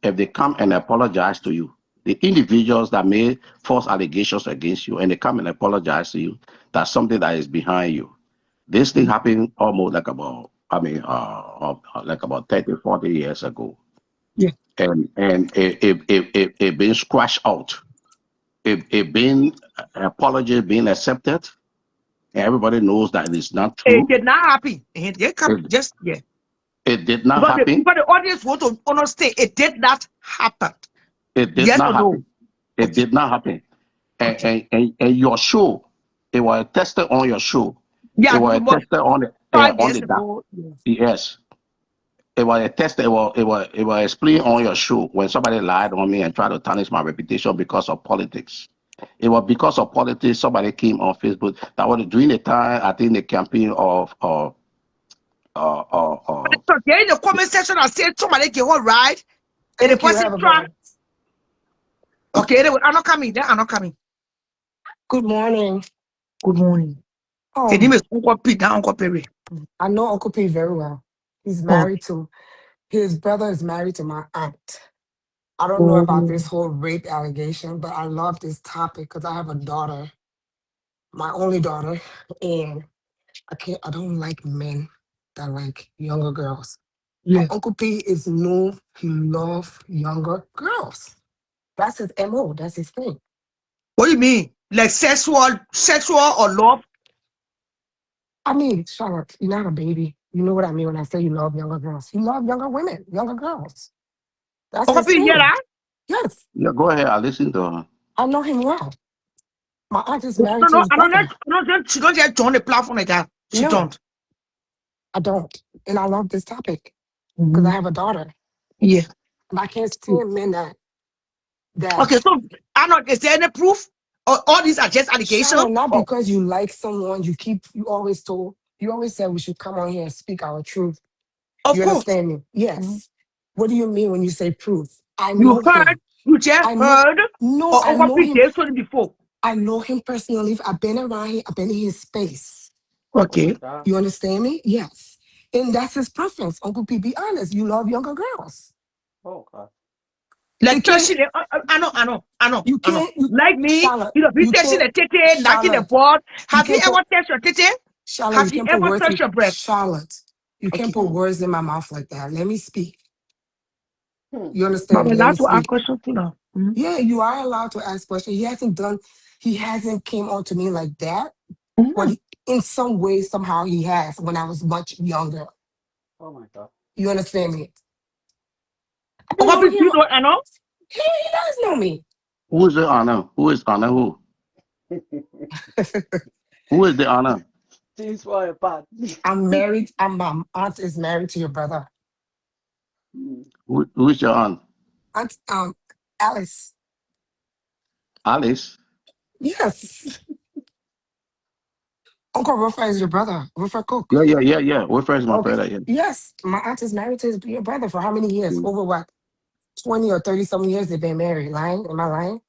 if they come and apologize to you, the individuals that made false allegations against you and they come and apologize to you, that's something that is behind you. This thing happened almost like about, like about 30, 40 years ago. Yeah. And it been squashed out. It been apology being accepted. Everybody knows that it's not true. It did not happen. They come It, just yeah. it did not Because happen. the audience want to understand it did not happen. It did Yes not or no? happen. It did not happen. Okay. And your show, it was tested on your show. Yeah, It was about tested on 5 the years ago. yes. It was a test. It was explained on your show when somebody lied on me and tried to tarnish my reputation because of politics. It was because of politics. Somebody came on Facebook. That was during the time, I think, the campaign of So there in the comment section, I said somebody get all right. And the Thank you. person Have a good try. one. Okay, they are not coming. They are not coming. Good morning. Good morning. The name is Uncle Pete and Uncle Perry. I know Uncle P very well. He's married to, his brother is married to my aunt. I don't know about this whole rape allegation, but I love this topic because I have a daughter, my only daughter, and I don't like men that like younger girls. Yeah. But Uncle P is known, he loves younger girls. That's his MO, that's his thing. What do you mean? Like sexual or love? I mean, Charlotte, you're not a baby. You know what I mean when I say you love younger girls. You love younger women, younger girls. That's Uncle his Pete, thing. hear that? Yes, yeah, go ahead. I listen to her. I know him well. My aunt is No, married to no, his I brother. don't. She don't just join the platform like that. She No. don't. I don't. And I love this topic because I have a daughter. Yeah. And I can't stand men that Okay, so I know. Is there any proof? Or all these are just allegations? Shallow, not Oh, because you like someone, you always said we should come on here and speak our truth. of You course. understand me? Yes. What do you mean when you say proof? I You know heard. him. You just I know- heard. No, Or I Uncle know Pete him. did something before. I know him personally. I've been around him. I've been in his space. Okay. You understand me? Yes. And that's his preference. Uncle P, be honest. You love younger girls. Oh God. Like You can't- touching it. I know. You can't. Like me, Charlotte, you know, be you touching the can't- titty, knocking the Charlotte, board. Have you can't ever touched your titty? Charlotte, Have you can't put ever words touched your breast? Charlotte, you can't Okay. put words in my mouth like that. Let me speak. Hmm. You understand But me? we're Let me allowed to ask speak. questions too now. Yeah, you are allowed to ask questions. He hasn't came on to me like that. But in some way, somehow he has when I was much younger. Oh my God. You understand me? Uncle Pete, you know, I know. He does know me. Who is the honor? Who is honor? Who? Who is the honor? Things fall apart. I'm married. My aunt is married to your brother. Who is your aunt? Aunt Alice. Alice? Yes. Uncle Rufa is your brother. Rufa Cook. Yeah. What friends my Okay. brother? Yeah. Yes. My aunt is married to your brother for how many years? Over what? 20 or 30 some years they've been married. Lying? Am I lying?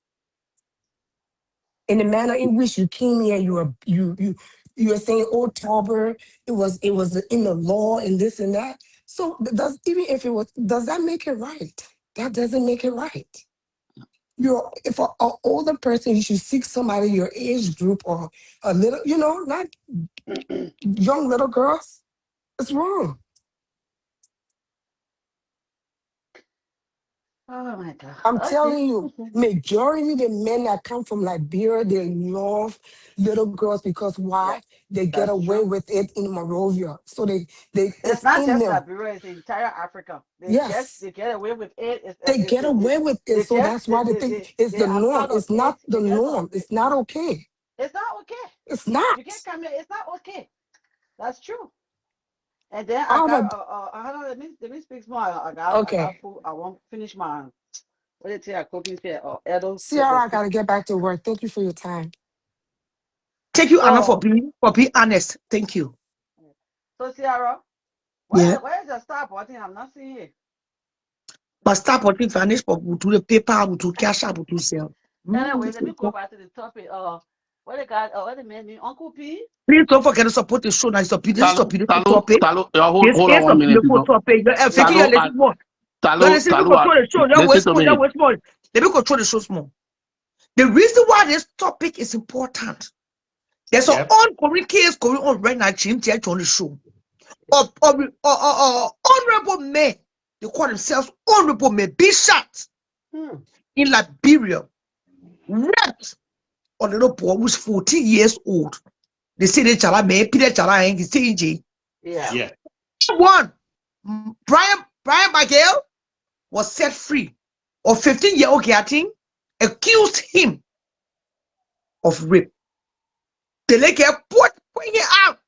In the manner in which you came here, you were saying, oh, Tauber, it was in the law and this and that. So does that make it right? That doesn't make it right. If an older person, you should seek somebody your age group or a little, not young little girls. It's wrong. Oh my God. I'm telling you, majority of the men that come from Liberia, they love little girls because why? They get That's away true. with it in Monrovia. So It's it's not in just them. Liberia, it's the entire Africa. Yes. They get away with it. They get away with it. So that's why they think it's the norm. It's not the norm. It's not okay. It's not okay. It's not. You can't come here. It's not okay. That's true. And then let me speak more. I won't finish my what did I cooking here or Edo. Ciara, I gotta get back to work. Thank you for your time. Thank you, Anna, for being honest. Thank you. So Ciara, Yeah. where is the star button? I'm not seeing it. But start putting vanish, but we'll do the paper, we'll do cash out, we'll do sell. Anyway, let me go back to the topic. What the man mean? Uncle P? Please don't forget to support the show. Now, this is a beautiful topic. Hold on 1 minute, This is a beautiful topic. Let me control the show. Listen to me. Let me control the show small. The reason why this topic is important, there's an ongoing case going on right now, Jim Church on the show. Honorable men, they call themselves honorable men, be shot in Liberia, raped a little boy who's 14 years old. They say they chala me, Peter chala and CJ. Yeah. One, Brian Bagel was set free of 15-year-old getting accused him of rape. They let get put it out.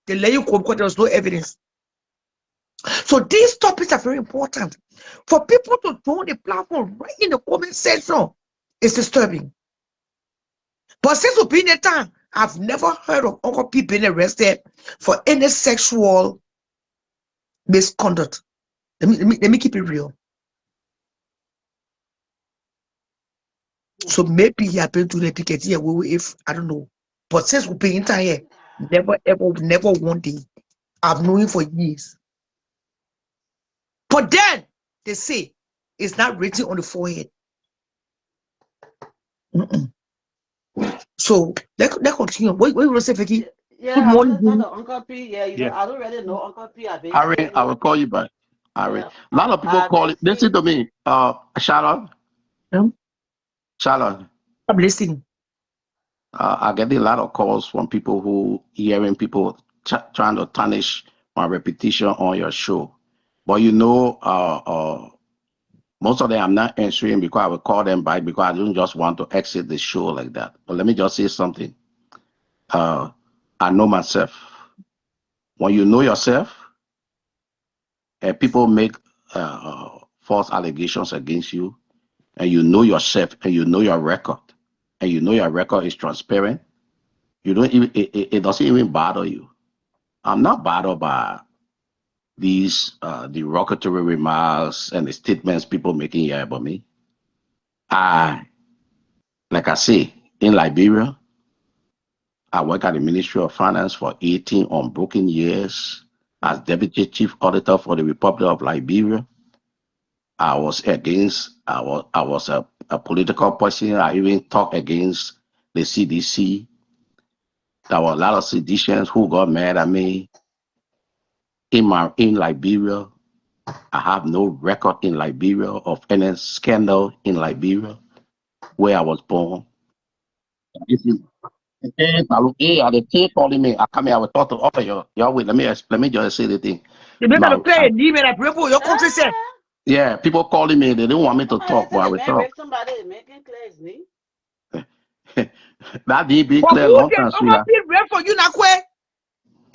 They let you come because there was no evidence. So these topics are very important. For people to join the platform right in the comment section is disturbing. But since we've been in time, I've never heard of Uncle P being arrested for any sexual misconduct. Let me keep it real. So maybe he happened to the picket here, if I don't know. But since we've been in time here, never one day. I've known him for years. But then they say it's not written on the forehead. So let's continue. What you want to say, Vicky? Yeah, Good morning. Uncle P. Yeah, I don't really know Uncle P. Harry, I will call you back. Harry. Yeah. A lot of people call it. Listen to me. Sharon. Yeah. Sharon. I'm listening. I get a lot of calls from people who hearing people trying to tarnish my reputation on your show. But most of them I'm not answering because I will call them back because I don't just want to exit the show like that. But let me just say something. I know myself. When you know yourself, and people make false allegations against you, and you know yourself, and you know your record, and you know your record is transparent, you don't even it doesn't even bother you. I'm not bothered by these derogatory remarks and the statements people making here about me. Like I say, in Liberia, I work at the Ministry of Finance for 18 unbroken years as Deputy Chief Auditor for the Republic of Liberia. I was a political person. I even talked against the CDC. There were a lot of seditionists who got mad at me. In Liberia, I have no record in Liberia of any scandal in Liberia where I was born. If you calling me, I come here, I will talk to all of y'all. Wait, let me just say the thing. You better play your country said. Yeah, people calling me, they don't want me to talk, but I will talk. Somebody making clear his name. That did be clear long time, sweetheart. For you, Nakwe.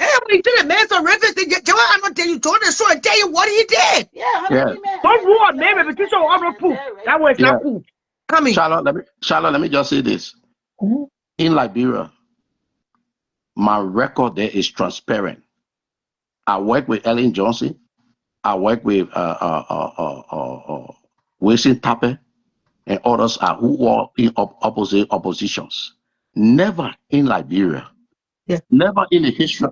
Everybody did a man some reference. I'm not tell you, told the show and tell you what he did. Yeah. Don't rule a man repetition or other proof. That was not cool. Coming. Charlotte, let me just say this. In Liberia, my record there is transparent. I work with Ellen Johnson. I work with Wilson Tappe and others who are in oppositions. Never in Liberia. Yeah. Never in the history.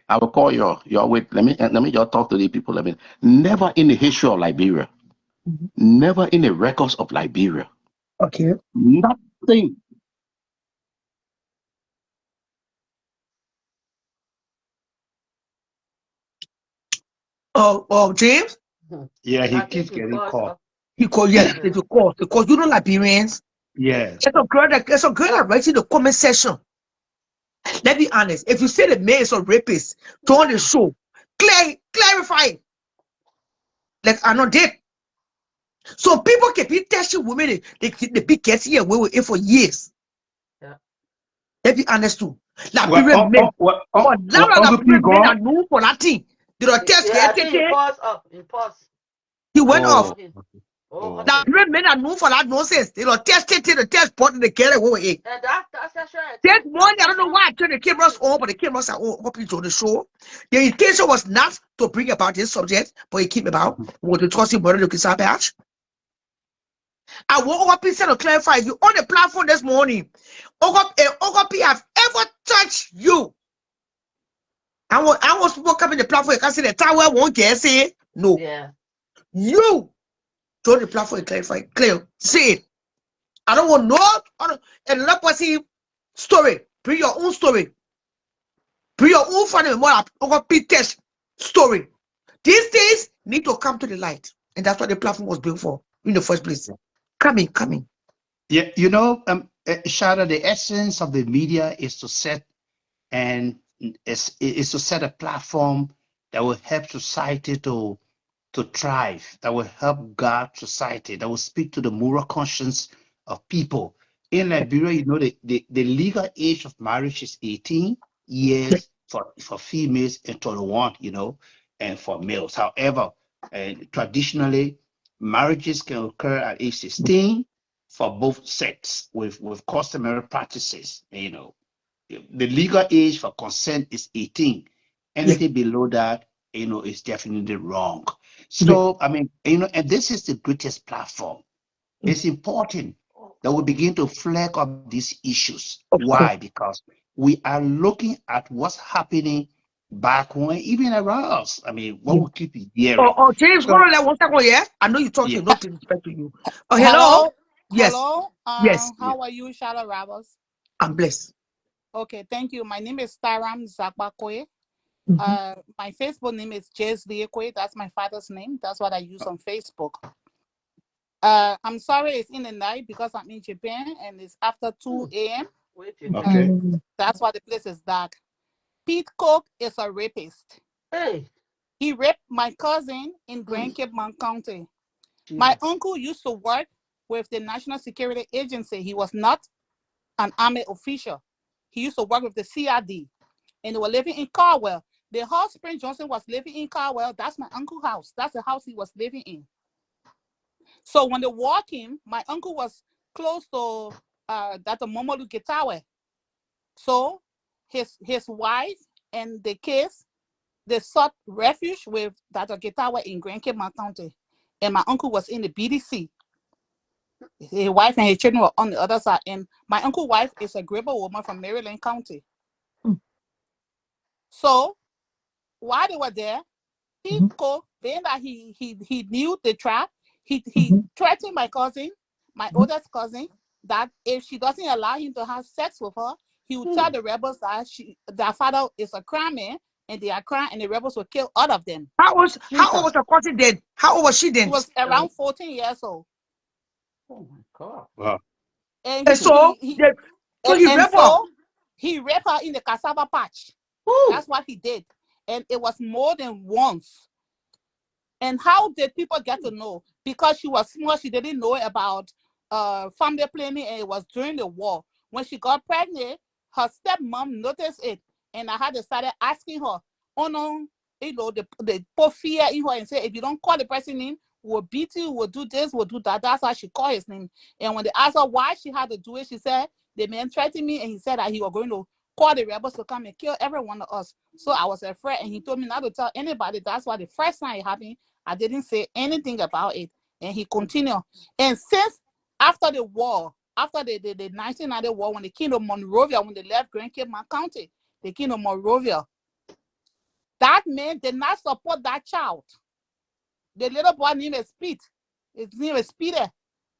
I will call your wait. Let me just talk to the people. Never in the history of Liberia. Never in the records of Liberia. Okay. Nothing. James? Yeah, he keeps getting caught. He called, yes, it's a call. Because you know Liberians. Yes. There's a girl that writes in the comment section. Let's be honest. If you say the man is a rapist, join the show. Clarify. Like I know that. So people can be testing women. They be getting away with it for years. Yeah. Let's be honest too. Liberian men. Men are known for that thing. They don't test. He went off. Now, men are known for that nonsense. They don't test it till the test point and they get away with it. That's right. That morning, I don't know why I turned the cameras on, but the cameras are open to the show. The intention was not to bring about this subject, but it came about. What the Tossing Murder Lucas Batch. I want Ogapi to clarify. If you on the platform this morning, Ogapi have ever touched you. I want people coming the platform. You can see the tower won't get say no. Yeah. You join the platform and clarify. Clear. Say it. I don't want no another person story. Bring your own story. Bring your own funny more over Peter's story. These things need to come to the light. And that's what the platform was built for in the first place. Coming. Yeah, Shada, the essence of the media is to set to set a platform that will help society to thrive, that will help guard society, that will speak to the moral conscience of people. In Liberia, the legal age of marriage is 18 years for females and 21, and for males. However, traditionally, marriages can occur at age 16 for both sex with customary practices. The legal age for consent is 18. Anything below that, is definitely wrong. So, I mean, and this is the greatest platform. It's important that we begin to flag up these issues. Why? Because we are looking at what's happening back home, even around us. I mean, what we keep hearing. Oh, James, So, hold on, 1 second, yeah? I know you're talking, yeah. not to respect to you. Oh, hello? Yes. Hello. Yes. How are you, Charlotte Ravels? I'm blessed. Okay, thank you. My name is Taram Zakbakoye. My Facebook name is Jez Liekwe. That's my father's name. That's what I use on Facebook. I'm sorry it's in the night because I'm in Japan and it's after 2 a.m. Okay. That's why the place is dark. Pete Cook is a rapist. Hey. He raped my cousin in Grand Cape Mount County. My uncle used to work with the National Security Agency. He was not an army official. He used to work with the CRD, and they were living in Caldwell. The house Prince Johnson was living in Caldwell. That's my uncle's house. That's the house he was living in. So when the war came, my uncle was close to Dr. Momolu Getawe. So his wife and the kids, they sought refuge with Dr. Getawe in Grand Cape Mount County. And my uncle was in the BDC. His wife and his children were on the other side. And my uncle's wife is a Grable woman from Maryland County. So while they were there, Pete Cook, being that he knew the trap, he threatened my cousin, my oldest cousin, that if she doesn't allow him to have sex with her, he would tell the rebels that their father is a crime man and they are crying and the rebels will kill all of them. How old was her cousin then? How old was she then? She was around 14 years old. Oh my God. Wow. And he raped her in the cassava patch. Ooh. That's what he did. And it was more than once. And how did people get to know? Because she was small, she didn't know about family planning, and it was during the war. When she got pregnant, her stepmom noticed it, and I had to start asking her, oh no, they put fear in her and say, if you don't call the person in, we'll beat you, we'll do this, we'll do that. That's how she called his name. And when they asked her why she had to do it, she said, the man threatened me, and he said that he was going to call the rebels to come and kill every one of us. So I was afraid, and he told me not to tell anybody. That's why the first time it happened, I didn't say anything about it. And he continued. And since after the war, after the 1990 war, when they came to Monrovia, when they left Grand Cape Mount County, they came to Monrovia. That man did not support that child. The little boy named Pete. His name is Peter.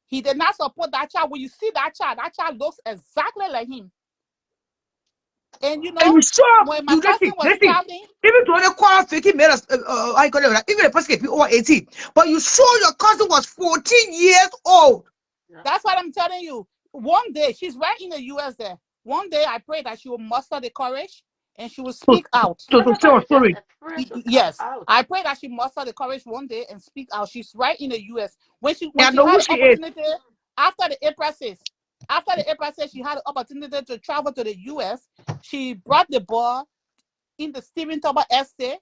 He did not support that child. When you see that child looks exactly like him. And you know, and you sure when my cousin was traveling, even to the qualification made us, I got it, even the person people over 18, but you sure your cousin was 14 years old. That's what I'm telling you. One day, she's right in the US there. One day, I pray that she will muster the courage and she will speak out. Yes, I pray that she muster the courage one day and speak out. She's right in the US. When she had the opportunity, after the April 6th, she had the opportunity to travel to the US. She brought the boy in the Stephen Tober estate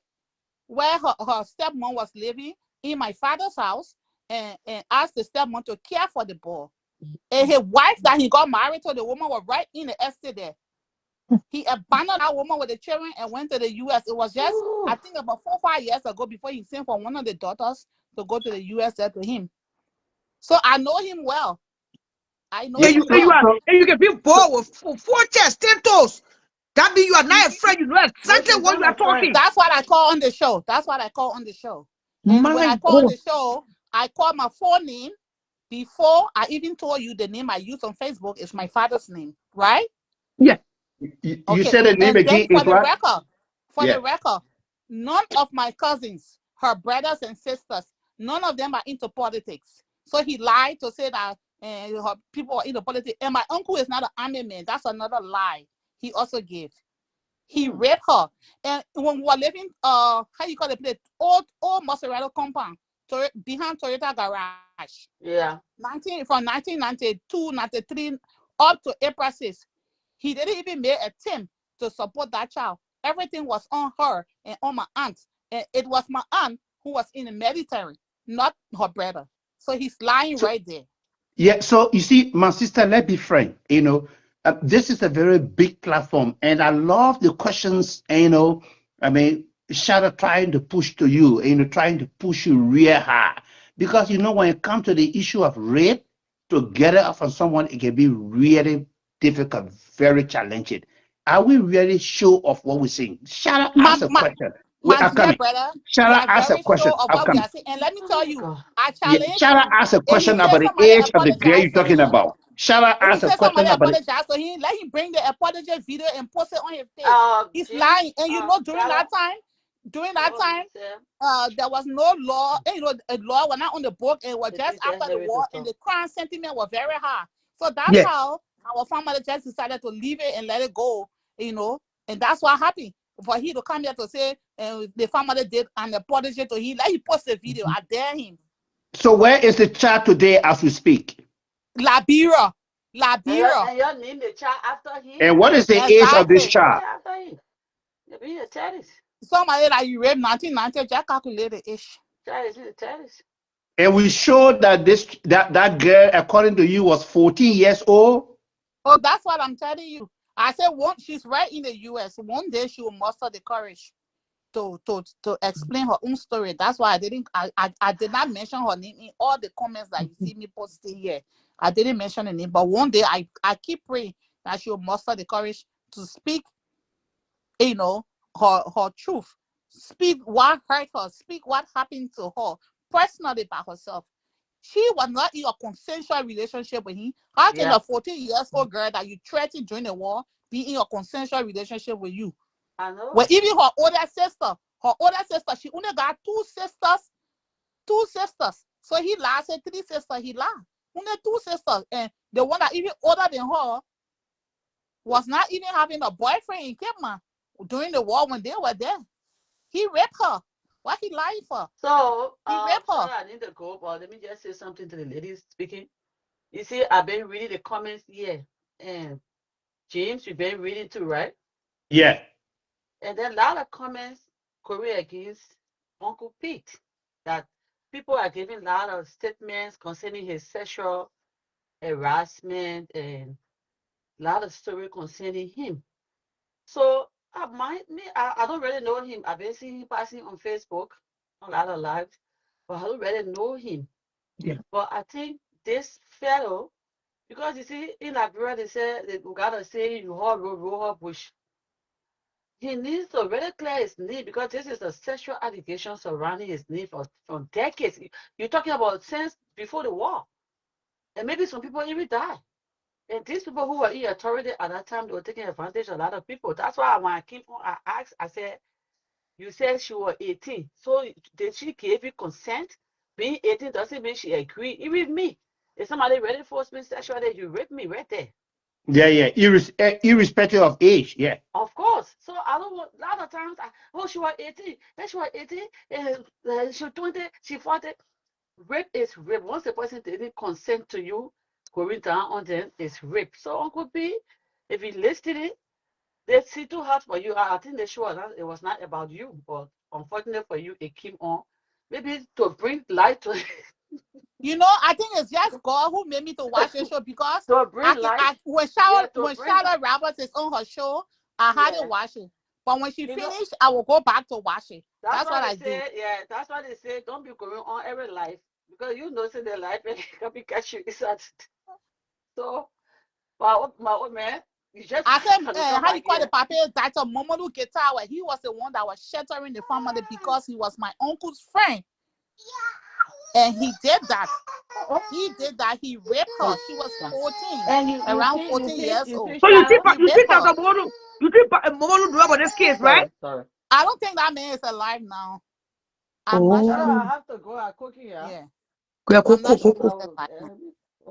where her stepmom was living in my father's house and asked the stepmom to care for the boy. And his wife that he got married to, the woman was right in the estate there. He abandoned that woman with the children and went to the US. It was just, I think about 4 or 5 years ago before he sent for one of the daughters to go to the US there to him. So I know him well. I know him well. And you can be born with 4 chests, 10 toes. That means you are not a friend. You know No, exactly she's what not you are my friend. talking. That's what I call on the show. That's what I call on the show. And when My I call on God. the show, I call my full name before I even told you the name I use on Facebook is my father's name, right? Yeah. You Okay. said the name And then again is what? for Yeah. the record, none of my cousins, her brothers and sisters, none of them are into politics. So he lied to say that her people are into politics. And my uncle is not an army man. That's another lie he also gave. He raped her. And when we were living, how you call it, place, old Maserati compound, behind Toyota garage. Yeah. From 1992, 93 up to April 6th. He didn't even make a attempt to support that child. Everything was on her and on my aunt. And it was my aunt who was in the military, not her brother. So he's lying So right there. yeah, so you see, my sister, let's be frank. This is a very big platform, and I love the questions. I mean, Shada trying to push to you, trying to push you real hard, because when it comes to the issue of rape, to get it off on someone, it can be really difficult, very challenging. Are we really sure of what we're saying? Shada, My, ask a my, question. Wait, my I'm dear coming. brother, we Shada, are ask a very question. sure of I'm what we coming. are saying. And let me Oh tell my you, God. I Yeah, challenge Shara him. asked a If he question says about the somebody age of the girl apologize you're to talking him, about. Shara if he asked a says question somebody about it. apologize to him, let him bring the apology video and post it on his page. He's James, lying. And during Shada, that time, what he said, there was no law. And, a law was not on the book. And it was the just thing get after the heavy to war, and stop. the crime sentiment was very high. So that's Yeah. how our family just decided to leave it and let it go. And that's what happened. For he to come here to say the family did an apology to him, let him post the video. I dare him. So where is the child today as we speak? Labira. And your name the child after him? And what is the age of this Exactly. child? Yeah, after him. You be a terrorist. Somebody that you raped 1990, just calculate the age. Child is a terrorist. And we showed that that girl, according to you, was 14 years old. Oh, that's what I'm telling you. I said she's right in the US. One day she will muster the courage to explain her own story. That's why I did not mention her name in all the comments that you see me posting here. I didn't mention the name, but one day I keep praying that she will muster the courage to speak, her truth. Speak what hurt her, speak what happened to her personally by herself. She was not in a consensual relationship with him. How can Yeah, a 14 years old girl that you threatened during the war be in a consensual relationship with you? I know. Well, even her older sister, she only got two sisters. So he lied, said three sisters, he lied. Only two sisters. And the one that even older than her was not even having a boyfriend in Kidman during the war when they were there. He raped her. What he lying for? So, He raped her. sorry, I need to go, but let me just say something to the ladies speaking. You see, I've been reading the comments here, and James, you've been reading too, right? Yeah. And then a lot of comments going against Uncle Pete, that people are giving a lot of statements concerning his sexual harassment and a lot of story concerning him. So I don't really know him. I've been seeing him passing on Facebook, a lot of lives, but I don't really know him. Yeah. But I think this fellow, because you see, in Liberia, they say that we gotta say you roll her bush. He needs to really clear his name because this is a sexual allegation surrounding his name for decades. You're talking about since before the war. And maybe some people even died. And these people who were in authority at that time, they were taking advantage of a lot of people. That's why when I came on, I asked, I said, you said she was 18. So did she give you consent? Being 18 doesn't mean she agreed. Even me. If somebody really forced me sexually, you rape me right there. Yeah. Irrespective of age. Yeah. Of course. So I don't want, a lot of times, she was 18. Then she was 18, and she was 20, she 40. Rape is rape. Once the person didn't consent to you going down on them, it's rape. So Uncle B, if he listed it, they see too hard for you. I think they sure that it was not about you, but unfortunately for you, it came on. Maybe to bring light to I think it's just God who made me to watch the show because to bring light. when Yeah, to bring Charlotte Roberts is on her show, I had to yeah. watch it. But when she You know, finished, I will go back to watch it. that's That's why what they I do. say, yeah, that's why they say don't be going on every life because you know see the life and can be catch you inside. So my old man, I said, how you call the papa? That's a Momodu Getawa. He was the one that was sheltering the family because he was my uncle's friend. And he did that. He did that. He raped her. She was 14, And around 14 years old. So you see, Sharon? He raped her. Momodu knew about this case, right? Sorry. I don't think that man is alive now. I'm Oh. not Sharon, I sure. have to go. I'm cooking, yeah. Yeah. Yeah, I'm not sure go. he's alive now.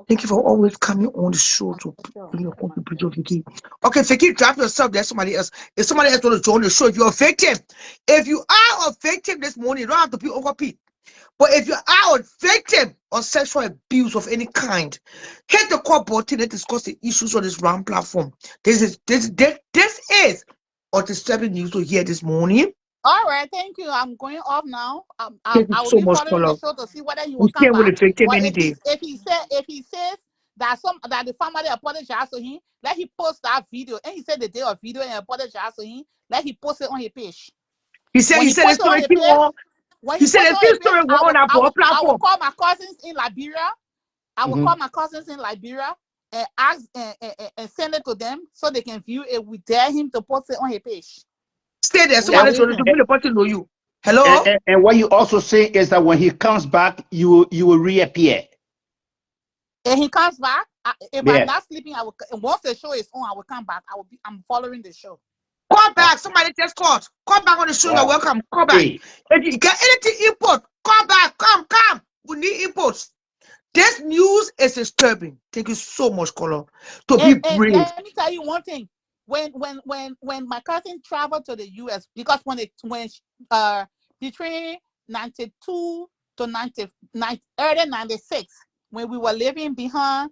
Thank you for always coming on the show to bring your contribution, Vicky. Okay, Vicky, drop yourself. There's somebody else. If somebody else want to join the show, if you're a victim, if you are a victim this morning, you don't have to be over Pete. But if you are a victim of sexual abuse of any kind, hit the call button and discuss the issues on this round platform. This is a disturbing news to hear this morning. All right, thank you. I'm going off now. I Thank you will so be much, following the Paula. show to see whether he We will come can't with back. the victim But any day. if he says that the family apologized to him, let him post that video. And he said the day of video and apologized to him. Let him post it on his page. He said When the post it on story his keep page, on. when He he said post it the on his story page, on our I will platform. call my cousins in Liberia. I will call my cousins in Liberia and ask and send it to them so they can view it. We dare him to post it on his page. Stay there. We are Somebody told you to waiting. bring the person to you. Hello? And what you also say is that when he comes back, you will reappear. And he comes back. If Yeah. I'm not sleeping, I will. Once the show is on, I will come back. I'm following the show. Call back. Somebody just called. Call back on the show. Wow. You're welcome. Call back. Hey. If you get anything input, call back. Come. We need inputs. This news is disturbing. Thank you so much, Color. To be And brave. let me tell you one thing. When my cousin traveled to the U.S. because when between 92 to early 96, when we were living behind,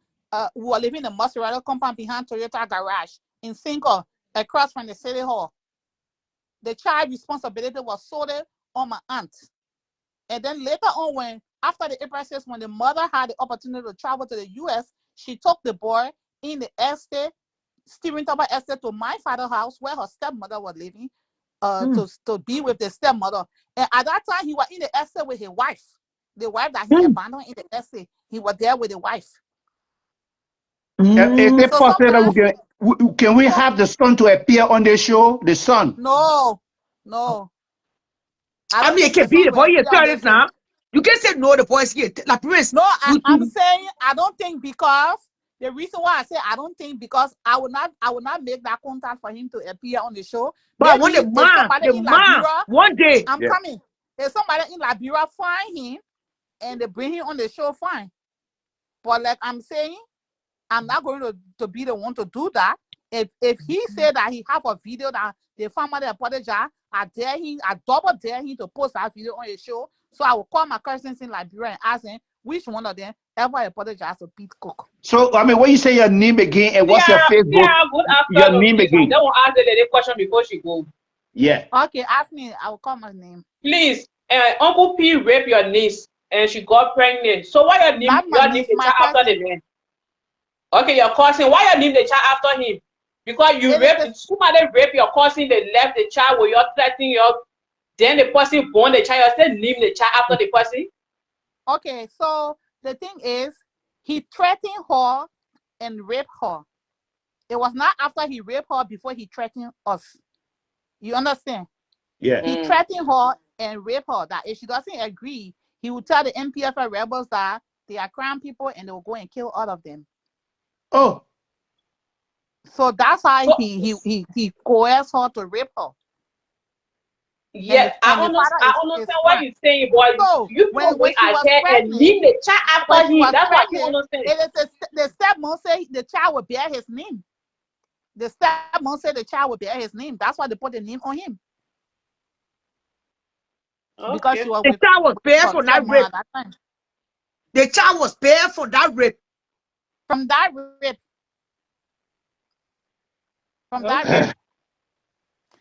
we were living in the Maserati compound behind Toyota garage in Cinco, across from the city hall. The child responsibility was solely on my aunt. And then later on, after the April 6th, when the mother had the opportunity to travel to the U.S., she took the boy in the estate, Stephen Toba estate, to my father's house where her stepmother was living, to be with the stepmother. And at that time, he was in the estate with his wife. The wife that he abandoned in the estate, he was there with the wife. Is it So possible that can we have the son to appear on the show? The son? No. I mean, it can be the boy here 30s now. You can say no, the boy's here. Like, Prince. No, I'm saying I don't think, because the reason why I say I don't think, because I will not make that contact for him to appear on the show. But I want the man, one day. I'm coming. If somebody in Liberia find him and they bring him on the show, fine. But like I'm saying, I'm not going to be the one to do that. If he said that he have a video that the family apologize, I double dare him to post that video on his show. So I will call my cousins in Liberia and ask them which one of them ever apologized to Pete Cook. So, I mean, when you say your name again and what's your Facebook? Yeah, good afternoon. Your name again. I don't ask the lady question before she go. Yeah. Okay, ask me. I will call my name. Please, Uncle P raped your niece and she got pregnant. So why you name the child after the man? Okay, your cousin. Why you name the child after him? Because you somebody raped your cousin, they left the child with your threatening your. Then the person born the child, you still name the child after the person? Okay, so the thing is, he threatened her and raped her. It was not after he raped her before he threatened us. You understand? Yeah. He threatened her and raped her, that if she doesn't agree, he would tell the MPFL rebels that they are crime people and they will go and kill all of them. Oh. So that's how he coerced her to rape her. Yes, I understand what you're saying, boy. So, you people when I here and name the child after him. That's what you understand. The stepmom say the child will bear his name. The stepmom said the child will bear his name. That's why they put the name on him. Okay. Because she was the child was bare for that rape. That time. The child was bare for that rape. From that rape. From that rape.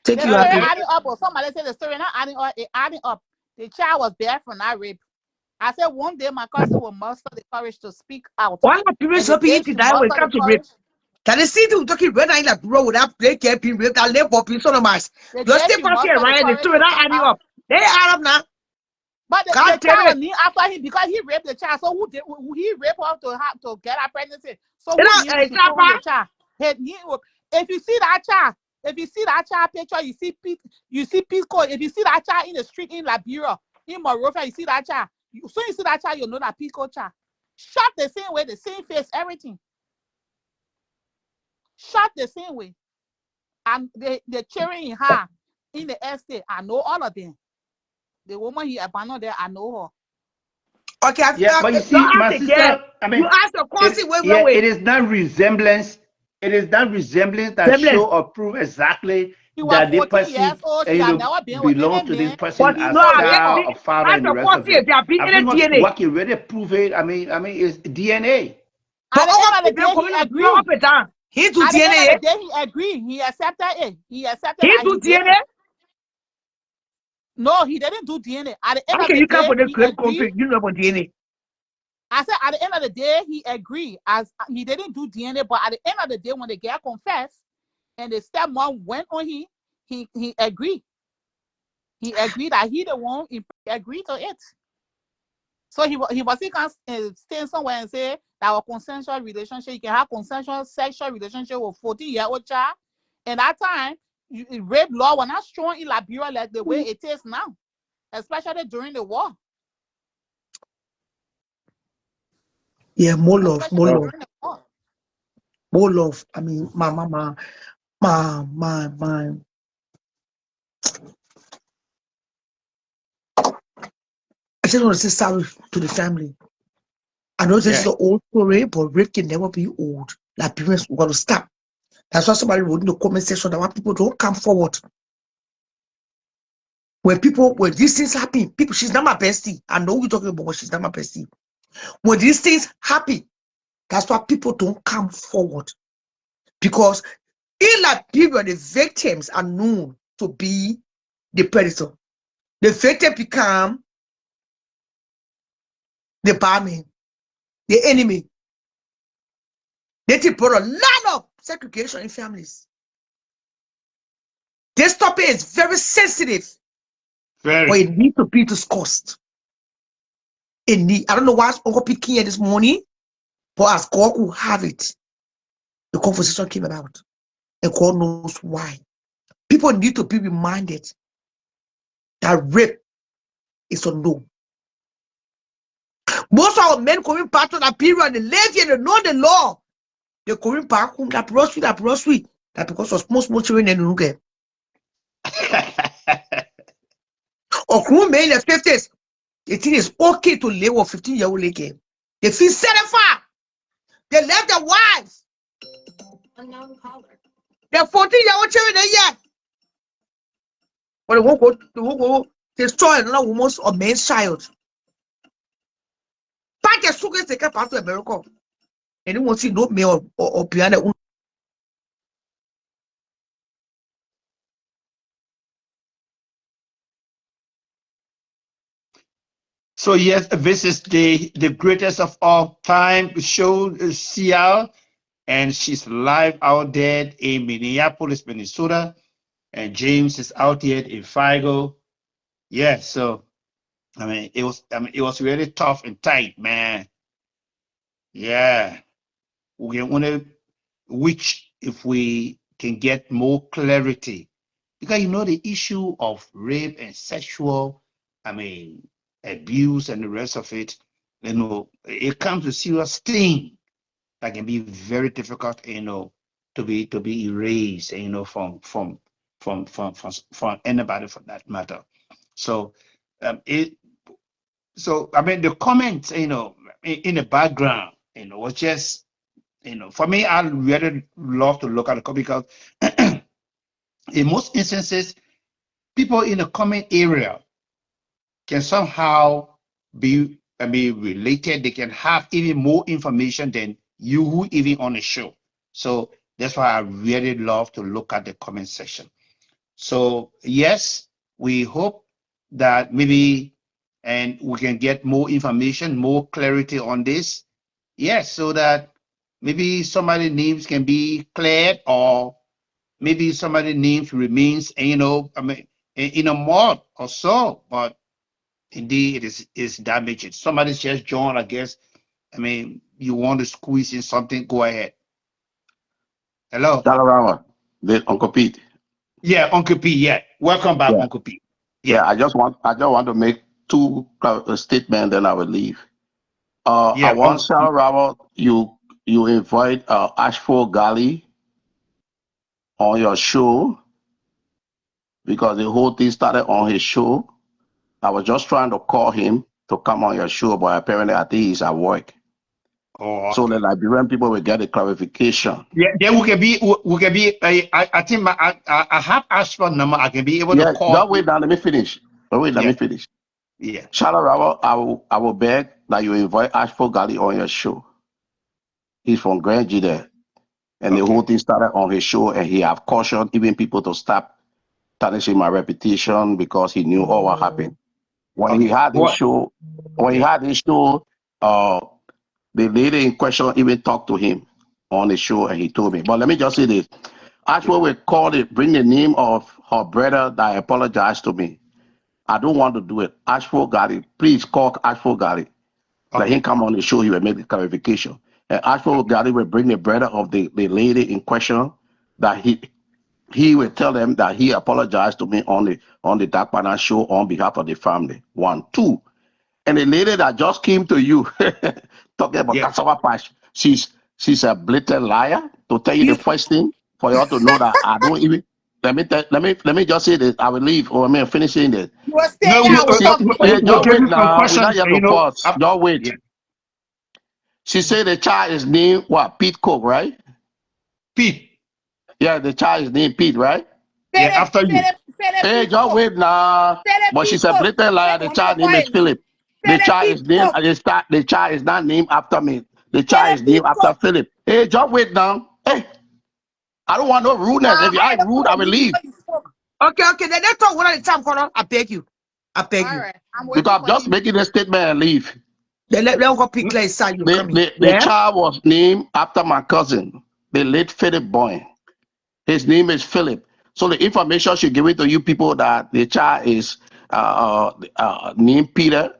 Thank the you, story Abby. adding up, or somebody said the story not adding up, it adding up. The child was bare from that rape. I said one day my cousin will muster the courage to speak out. Why are parents helping you to die when it comes to rape? Can you see them talking right now in that bro without play being raped? That labor being sodomized. Just stay back here, right? The story not adding up. They add up now. But the child was named after him because he raped the child. So who he raped her to get her pregnancy? So who named the child? if you see that child picture, you see Pico. If you see that child in the street in Liberia, in Monrovia, you see that child. So you see that child, you know that Pico child. Shot the same way, the same face, everything. Shot the same way. And they're cheering her in the estate. I know all of them. The woman he abandoned there, I know her. Okay, but you see, my sister, I mean, you ask the question, wait. It is not resemblance. It is not resemblance that show or prove exactly that the person belong to this person as child or father and the rest of it. I think what can really prove it, I mean, it's DNA. At the end of the day, he agreed. He do DNA. He agreed. He accepted it. He do DNA. No, he didn't do DNA. At the end of the you day, come for the great conflict. You know about DNA. I said at the end of the day, he agreed. As he didn't do DNA, but at the end of the day, when the girl confessed and the stepmom went on he agreed. He agreed that he the one he agreed to it. So he wasn't staying somewhere and say that a consensual relationship, you can have consensual sexual relationship with 14-year-old child. And that time, rape law was not strong in Liberia like the way it is now, especially during the war. Yeah, more love. I mean, my. I just want to say sorry to the family. I know this is an old story, but rape can never be old. Like, parents got to stop. That's why somebody wrote in the comment section that when people don't come forward. When these things happen, she's not my bestie. I know you're talking about, but she's not my bestie. When these things happen, that's why people don't come forward. Because in Liberia, the victims are known to be the predator. The victim become the barman, the enemy. They brought a lot of segregation in families. This topic is very sensitive. Very. But it needs to be discussed. I don't know why Uncle Picking here this morning, but as God will have it, the conversation came about. And God knows why. People need to be reminded that rape is a no. Most of our men coming back to that period, they live here, they know the law. They're coming back home, that prostrate, that because of small children in the room. Or crew men in the 50s, they think it's okay to live with 15-year-old again. They feel satisfied. They left their wives. They're 14-year-old children there. But they won't go destroy another woman's or man's child. But the sugar they come back to America. And they won't see no male or piano. So yes, this is the greatest of all time show, CL, and she's live out there in Minneapolis, Minnesota, and James is out here in Fargo. Yeah, so it was really tough and tight, man. Yeah, we want to which if we can get more clarity, because the issue of rape and sexual, abuse and the rest of it, it comes to serious thing that can be very difficult, to be erased, from anybody for that matter. So the comments, in the background, was just, for me, I really love to look at the comment because in most instances, people in the comment area can somehow be related. They can have even more information than you who even on the show. So that's why I really love to look at the comment section. So yes, we hope that maybe and we can get more information, more clarity on this. Yes, so that maybe somebody's names can be cleared, or maybe somebody's names remains, in a month or so. But indeed, it's damaging. Somebody's just joined, I guess. You want to squeeze in something, go ahead. Hello. Shalarama, Uncle Pete. Yeah, Uncle P. Yeah, welcome back, Yeah. Uncle P. Yeah, I just want to make two statements, then I will leave. Yeah, I want Shalarama, you invite Ashford Gali on your show because the whole thing started on his show. I was just trying to call him to come on your show, but apparently I think he's at work. Oh, So the Liberian people will get a clarification. yeah, then we can be. I think I have Ashford number. I can be able to call. Just wait now. Let me finish. Let me finish. Yeah. Shalarama, I will beg that you invite Ashford Gali on your show. He's from Grand G there. And the whole thing started on his show, and he have cautioned even people to stop tarnishing my reputation because he knew all what happened. When he had this show, the lady in question even talked to him on the show, and he told me. But let me just say this. Ashford will call it, bring the name of her brother that apologized to me. I don't want to do it. Ashford Gali, please call Ashford Gali. Let him come on the show, he will make the clarification. And Ashford Gali will bring the brother of the lady in question that he will tell them that he apologized to me on the Dark Banner show on behalf of the family. 1, 2. And the lady that just came to you talking about cassava patch, she's a blatant liar. To tell you the first thing for you all to know that I don't even. Let me just say this. I will leave or I finish saying this. You will stay here. I will talk to you. Just wait now. We're not here to pause. Just wait. Yeah. She said the child is named what? Pete Cook, right? Pete. Yeah, the child is named Pete, right? Yeah, after you. Hey, just wait now. But she's a blatant liar. The child name is Philip. The child is named. The child is not named after me. The child is named after Philip. Hey, just wait now. Hey, I don't want no rudeness. If you are rude, I will leave. Okay. Then they talk one at a time, Connor. I beg you. Right. Because I'm just making a statement and leave. Then let go pick inside you coming. The child was named after my cousin, the late Philip Boyne. His name is Philip. So the information should give it to you people that the child is named Peter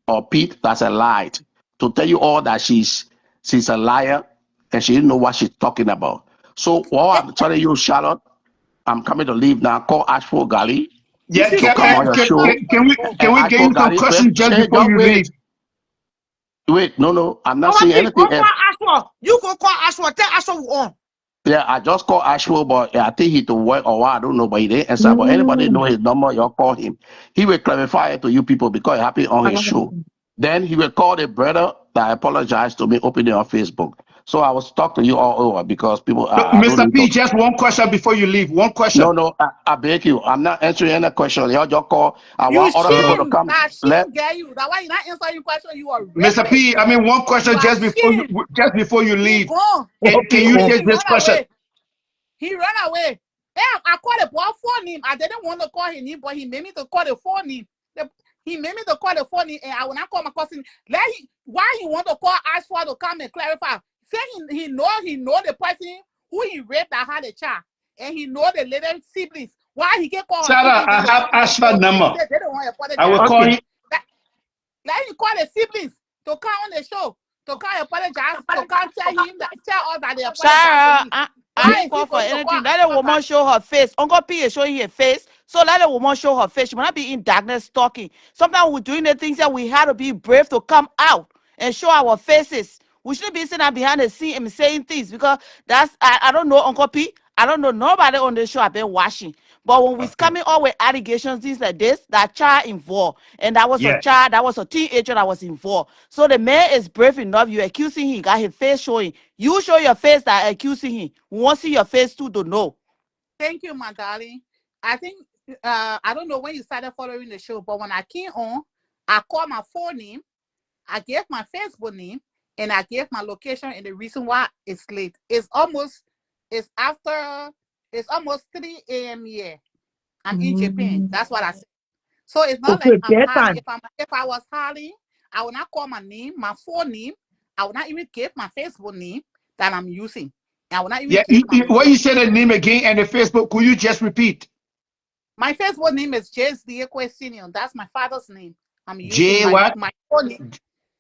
or Pete. That's a lie. To tell you all that she's a liar and she didn't know what she's talking about. So what I'm telling you, Charlotte, I'm coming to leave now. Call Ashford Gali. Yeah, can we get you some questions just before you leave? Wait, no, I'm not saying anything else. You go call Ashford. Tell Ashford on. Yeah, I just called Ashford, but I think he to work or what, I don't know, but he didn't answer. But anybody know his number, you call him. He will clarify it to you people because it happened on his show. Then he will call the brother that apologized to me openly on Facebook. So I was talking to you all over because people Mr. P, just one question before you leave. One question. No, I beg you. I'm not answering any question. Y'all just call. I want other people to come. Get you. That's why you're not answering your question. You are Mr. P, I mean one question just before you leave. Can you take this question? He ran away. Yeah, I called the boy phone him. I didn't want to call his name, but he made me to call the phone name. He made me to call the phone name, and I will not call my cousin. Why he want to call Ashford to come and clarify? Say he know the person who he raped that had a child, and he know the little siblings. Why he can't call? Sarah, I have Ashford number. They don't want to apologize. I will call him. Let him call the siblings to come on the show to come apologize. To come tell us that they apologize. Sarah, I ain't call for anything. Let a woman show her face. Uncle P is showing her face. So let a woman show her face. She will not be in darkness talking. Sometimes we're doing the things that we have to be brave to come out and show our faces. We shouldn't be sitting behind the scene and saying things because that's I don't know Uncle P. I don't know nobody on the show I've been watching. But when we're coming out with allegations, things like this, that child involved, and that was a child, that was a teenager that was involved. So the man is brave enough. You're accusing him, got his face showing. You show your face that accusing him. We want to see your face too to know. Thank you, my darling. I think I don't know when you started following the show, but when I came on, I called my phone name, I gave my Facebook name, and I gave my location and the reason why it's late. It's almost 3 a.m. here. I'm in Japan. That's what I said. So it's not like I'm hiding. If I was hiding, I would not call my name, my phone name. I would not even give my Facebook name that I'm using. I would not even when you say the name again and the Facebook, could you just repeat? My Facebook name is James Liekwe Senior. That's my father's name. I'm using J what? My phone name.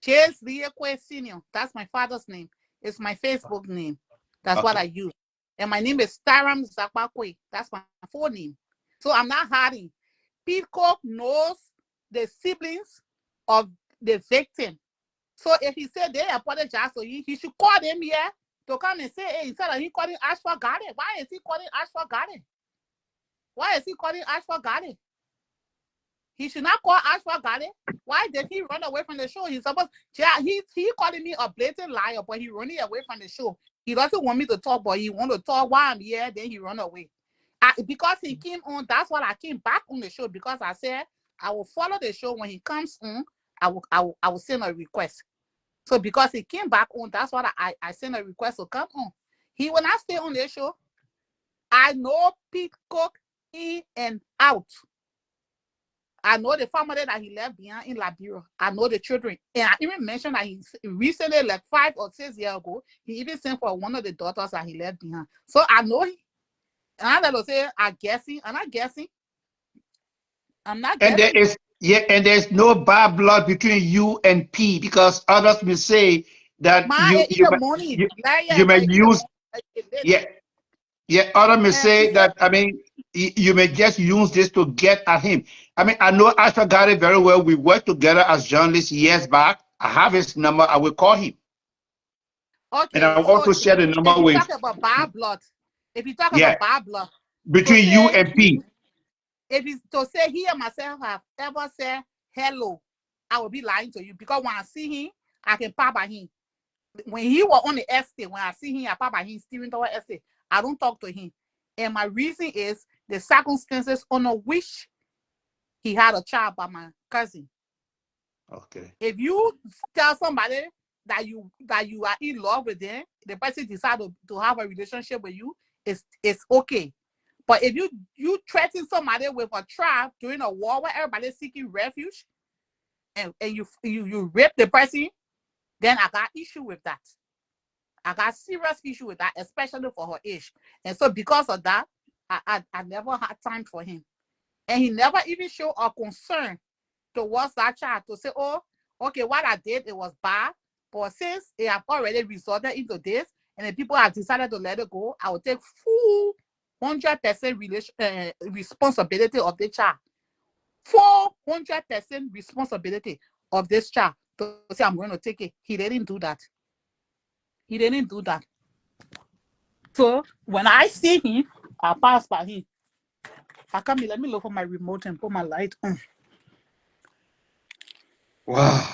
James Liekwe Senior. That's my father's name. It's my Facebook name. That's what I use. And my name is Taram Zakbakwe. That's my full name. So I'm not hiding. Pete Cook knows the siblings of the victim. So if he said they apologize to you, he should call them here to come and say, hey, instead of he calling Ashford Garden, why is he calling Ashford Garden? Why is he calling Ashford Garden? He should not call Ashford Garden. Why did he run away from the show? He's supposed, yeah, he calling me a blatant liar, but he running away from the show. He doesn't want me to talk, but he want to talk while I'm here, then he run away. Because he came on, that's why I came back on the show, because I said I will follow the show. When he comes on, I will send a request. So because he came back on, that's why I sent a request to come on. He will not stay on the show. I know Pete Cook in and out. I know the family that he left behind in Liberia. I know the children. And I even mentioned that he recently, like 5 or 6 years ago, he even sent for one of the daughters that he left behind. So I know him. And I let say, I'm guessing. I'm not guessing. I'm not guessing. And there's no bad blood between you and P, because others may say that you may use. Yeah, others may say that, I mean, you may just use this to get at him. I mean, I know Ashford Garden very well. We worked together as journalists years back. I have his number. I will call him. Okay. And I will also share the number with. If you talk about bad blood, about bad blood between you and P. If it's to say he and myself have ever said hello, I will be lying to you, because when I see him, I can pop by him. When he was on the estate, when I see him, I pop by him steering toward estate. I don't talk to him. And my reason is the circumstances under which he had a child by my cousin. Okay. If you tell somebody that you are in love with them, the person decided to have a relationship with you, it's okay. But if you threaten somebody with a tribe during a war where everybody's seeking refuge, and you rape the person, then I got issue with that. I got serious issue with that, especially for her age. And so because of that, I never had time for him. And he never even showed a concern towards that child to say, oh, okay, what I did, it was bad. But since it have already resulted into this, and the people have decided to let it go, I will take full 100% responsibility of the child. 400% responsibility of this child to say, I'm going to take it. He didn't do that. He didn't do that. So when I see him, I pass by him. I come here, let me look for my remote and put my light on. Wow.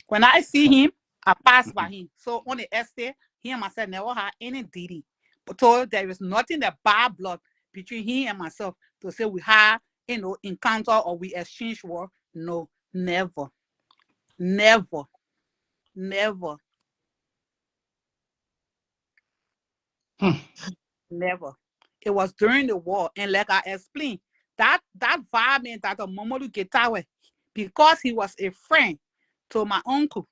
When I see him, I pass by him. So on the estate, he and myself never had any dealing. So there is nothing that bad blood between him and myself to say we had, encounter or we exchange word. No, never. Never. Never. Never. It was during the war. And like I explained, that violence that the Mamadou Getawe, because he was a friend to my uncle.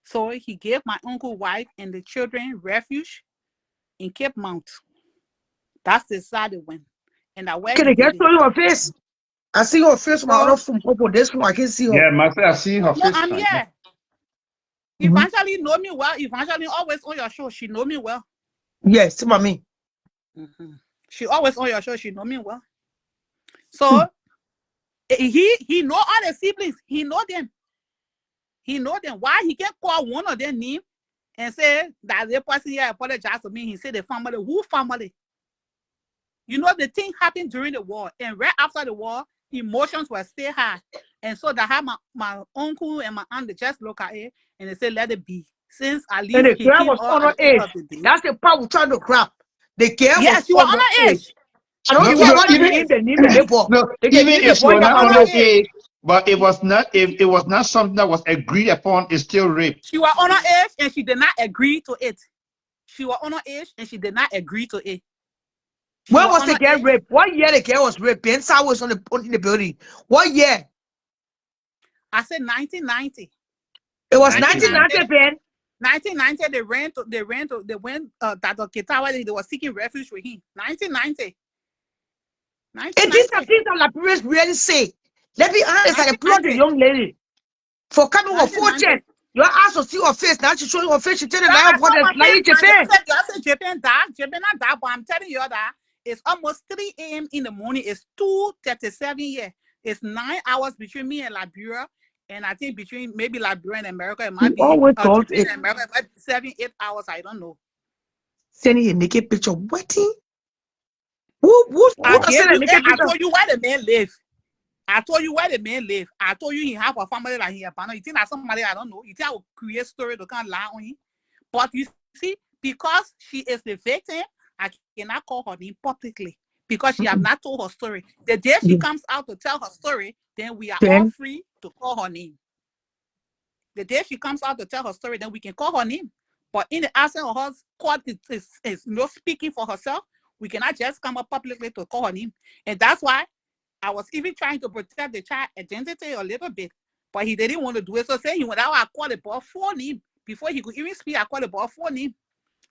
So he gave my uncle's wife and the children refuge in Cape Mount. That's the side it went. And I went. Can I get to your face? I see your face, my other from this one. I can see her. Yeah, myself, I see her face. I'm here. Eventually know me well. Eventually always on your show. She know me well. Yes, mommy. She always on your show. She know me well. So he know all the siblings. He know them. He know them. Why he can't call one of their name and say that the person here apologized to me? He said the family. Who family? You know, the thing happened during the war, and right after the war, emotions were still high. And so that had my uncle and my aunt, they just look at it and they said, let it be. Since I leave, and the girl was on her age. That's the part we're trying to grab. The girl was on her age. I don't care what you name the name of the boy. Even if she was not on her age, but it was not, if it was not something that was agreed upon, it's still rape. She was on her age and she did not agree to it. She was on her age and she did not agree to it. When was the girl raped? What year the girl was raped? Ben Sar was in the building. What year? I said 1990. It was 1990, Ben. 1990, they went that Ketawa, they were seeking refuge with him. 1990. And these are things that Liberians really say. Let me honest, I applaud the young lady for coming with 4 checks. Your ass will see her face. Now she's showing her face. She tell the Yeah, lie I of what saw is my lying face, man. Japan. You said Japan not that, but I'm telling you that it's almost 3 a.m. in the morning. It's 2:37 here. It's 9 hours between me and Liberia, and I think between maybe Liberia and America, it He might be always thought Japan and America, it might be 7-8 hours. I don't know. sending a naked picture. What? Who I does send a naked I picture? told you where the man live. I told you where the man live. I told you he have a family like here. You think that somebody I don't know. You think I will create story to can't lie on him? But you see, because she is the victim, I cannot call her name publicly because she have not told her story. The day she comes out to tell her story, then we are all free to call her name. The day she comes out to tell her story, then we can call her name. But in the absence of her, court is no speaking for herself. We cannot just come up publicly to call her name. And that's why I was even trying to protect the child identity a little bit, but he didn't want to do it. So saying he went out, I called the boy for him. Before he could even speak, I called the boy for him.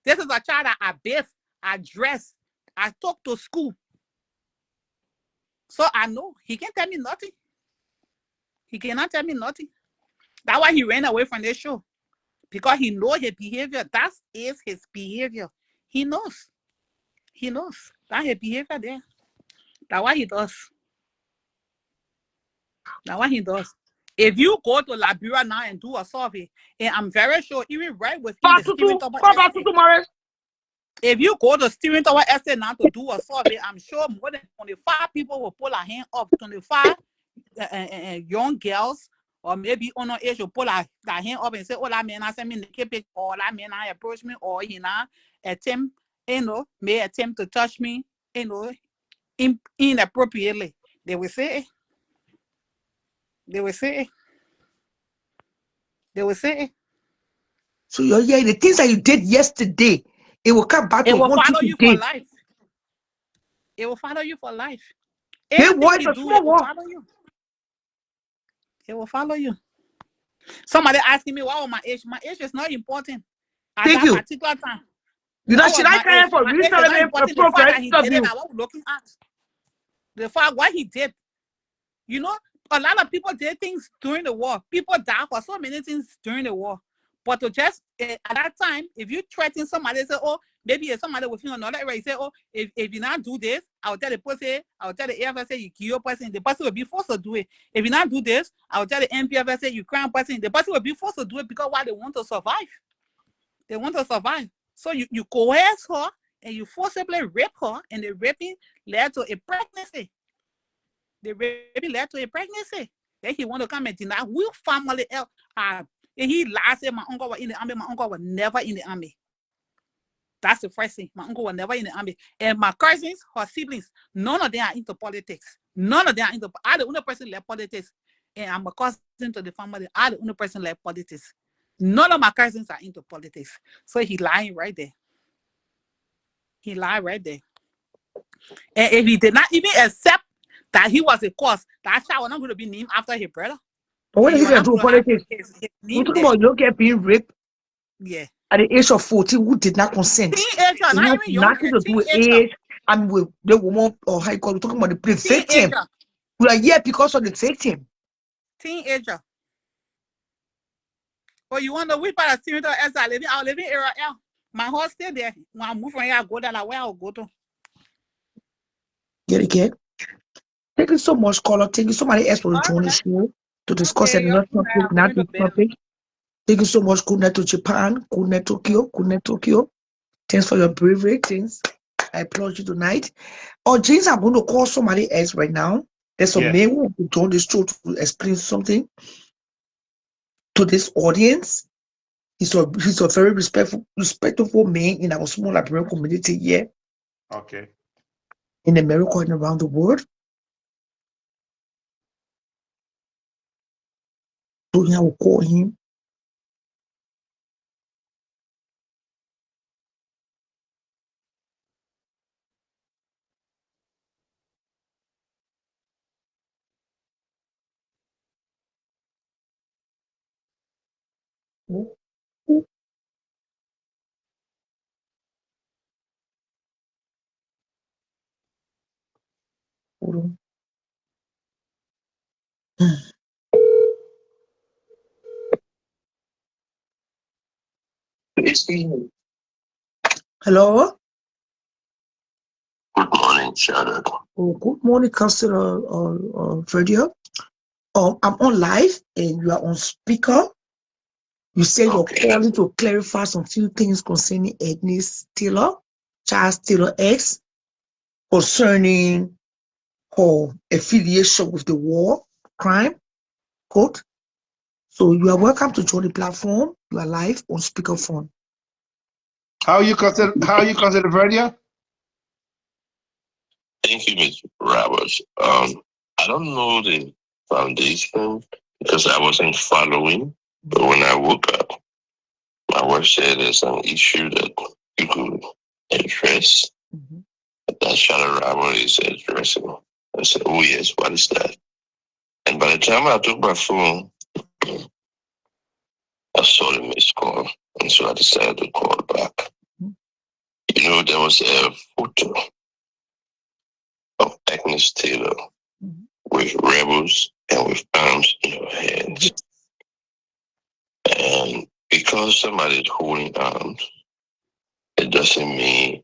This is a child that I bathe, I dress, I talk to school. So I know he can't tell me nothing. He cannot tell me nothing. That's why he ran away from this show. Because he knows his behavior. That is his behavior. He knows. He knows. That's his behavior there. That's what he does. That's what he does. If you go to Liberia now and do a survey, and I'm very sure even right within the Steering Tower estate, if you go to Steering Tower estate now to do a survey, I'm sure more than 25 people will pull a hand up. 25 young girls or maybe on age will pull a hand up and say, oh, that man I send me naked picture, or that man I approach me, or he now attempt, may attempt to touch me, inappropriately. They will say, they will say. So you're hearing the things that you did yesterday, it will come back to haunt follow you you for today. life. It will follow you for life. Hey, Anything what you do, it will follow you. It will follow you. Somebody asking me, what was my age? My age is not important at Thank that you. particular time. You know, What should was I my carry age? for My you age is not a important. The fact program that he did it, interview? I was looking at. The fact what he did. You know, a lot of people did things during the war. People died for so many things during the war. But to just, at that time, if you threaten somebody, say, oh, maybe if somebody will feel another way, say, oh, if you not do this, I'll tell the person, I'll tell the AFS, you kill your person, the person will be forced to do it. If you not do this, I'll tell the NPFS, say, you crime person, the person will be forced to do it because why? They want to survive. They want to survive. So you coerce her and you forcibly rape her, and the raping led to a pregnancy. The raping led to a pregnancy. Then he want to come and deny we family else. And he lied, said my uncle was in the army. My uncle was never in the army. That's the first thing. My uncle was never in the army. And my cousins, her siblings, none of them are into politics. None of them are into. I'm the only person left politics. And I'm a cousin to the family. I'm the only person left politics. None of my cousins are into politics. So he lying right there. He lied right there. And if he did not even accept that he was a cause, that child was not going to be named after his brother. But what And is he was it not do going to have politics? his We're name talking there. about young girl being raped Yeah. at the age of 14 who did not consent. Teenager, It not has even young nothing girl, to do with teenager. age and with the woman or high court. We're talking about the victim. Teenager. We are here because of the victim. Teenager. Oh, you wonder which part of Teenager as I live in? I live in Area L. My house still there. When I move from here, I go there, like where I'll go to. Get it? Thank you so much, caller. Thank you so much for joining the show to discuss Okay, another topic, not this topic. Thank you so much. Good night to Japan. Good night, Tokyo. Good night, Tokyo. Thanks for your bravery. Thanks. I applaud you tonight. Oh, James, I'm going to call somebody else right now. There's a man who wants to join the show to explain something to this audience. He's a very respectful man in our small Liberian community here. Okay. In America and around the world. So I will call him. Hold on. Hello? Good morning, Charlotte. Oh, good morning, Councilor Radio. I'm on live and you are on speaker. You say you're calling to clarify some few things concerning Agnes Taylor, Charles Taylor X, concerning her affiliation with the war crime court. So you are welcome to join the platform. You are live on speakerphone. How you consider radio? Thank you, Mr. Roberts. I don't know the foundation because I wasn't following, but when I woke up, my wife said there's an issue that you could address. That Charlotte Roberts is addressing. I said, oh yes, what is that? And by the time I took my phone, I saw the missed call, and so I decided to call back. You know, there was a photo of Agnes Taylor with rebels and with arms in her hands. And because somebody's holding arms, it doesn't mean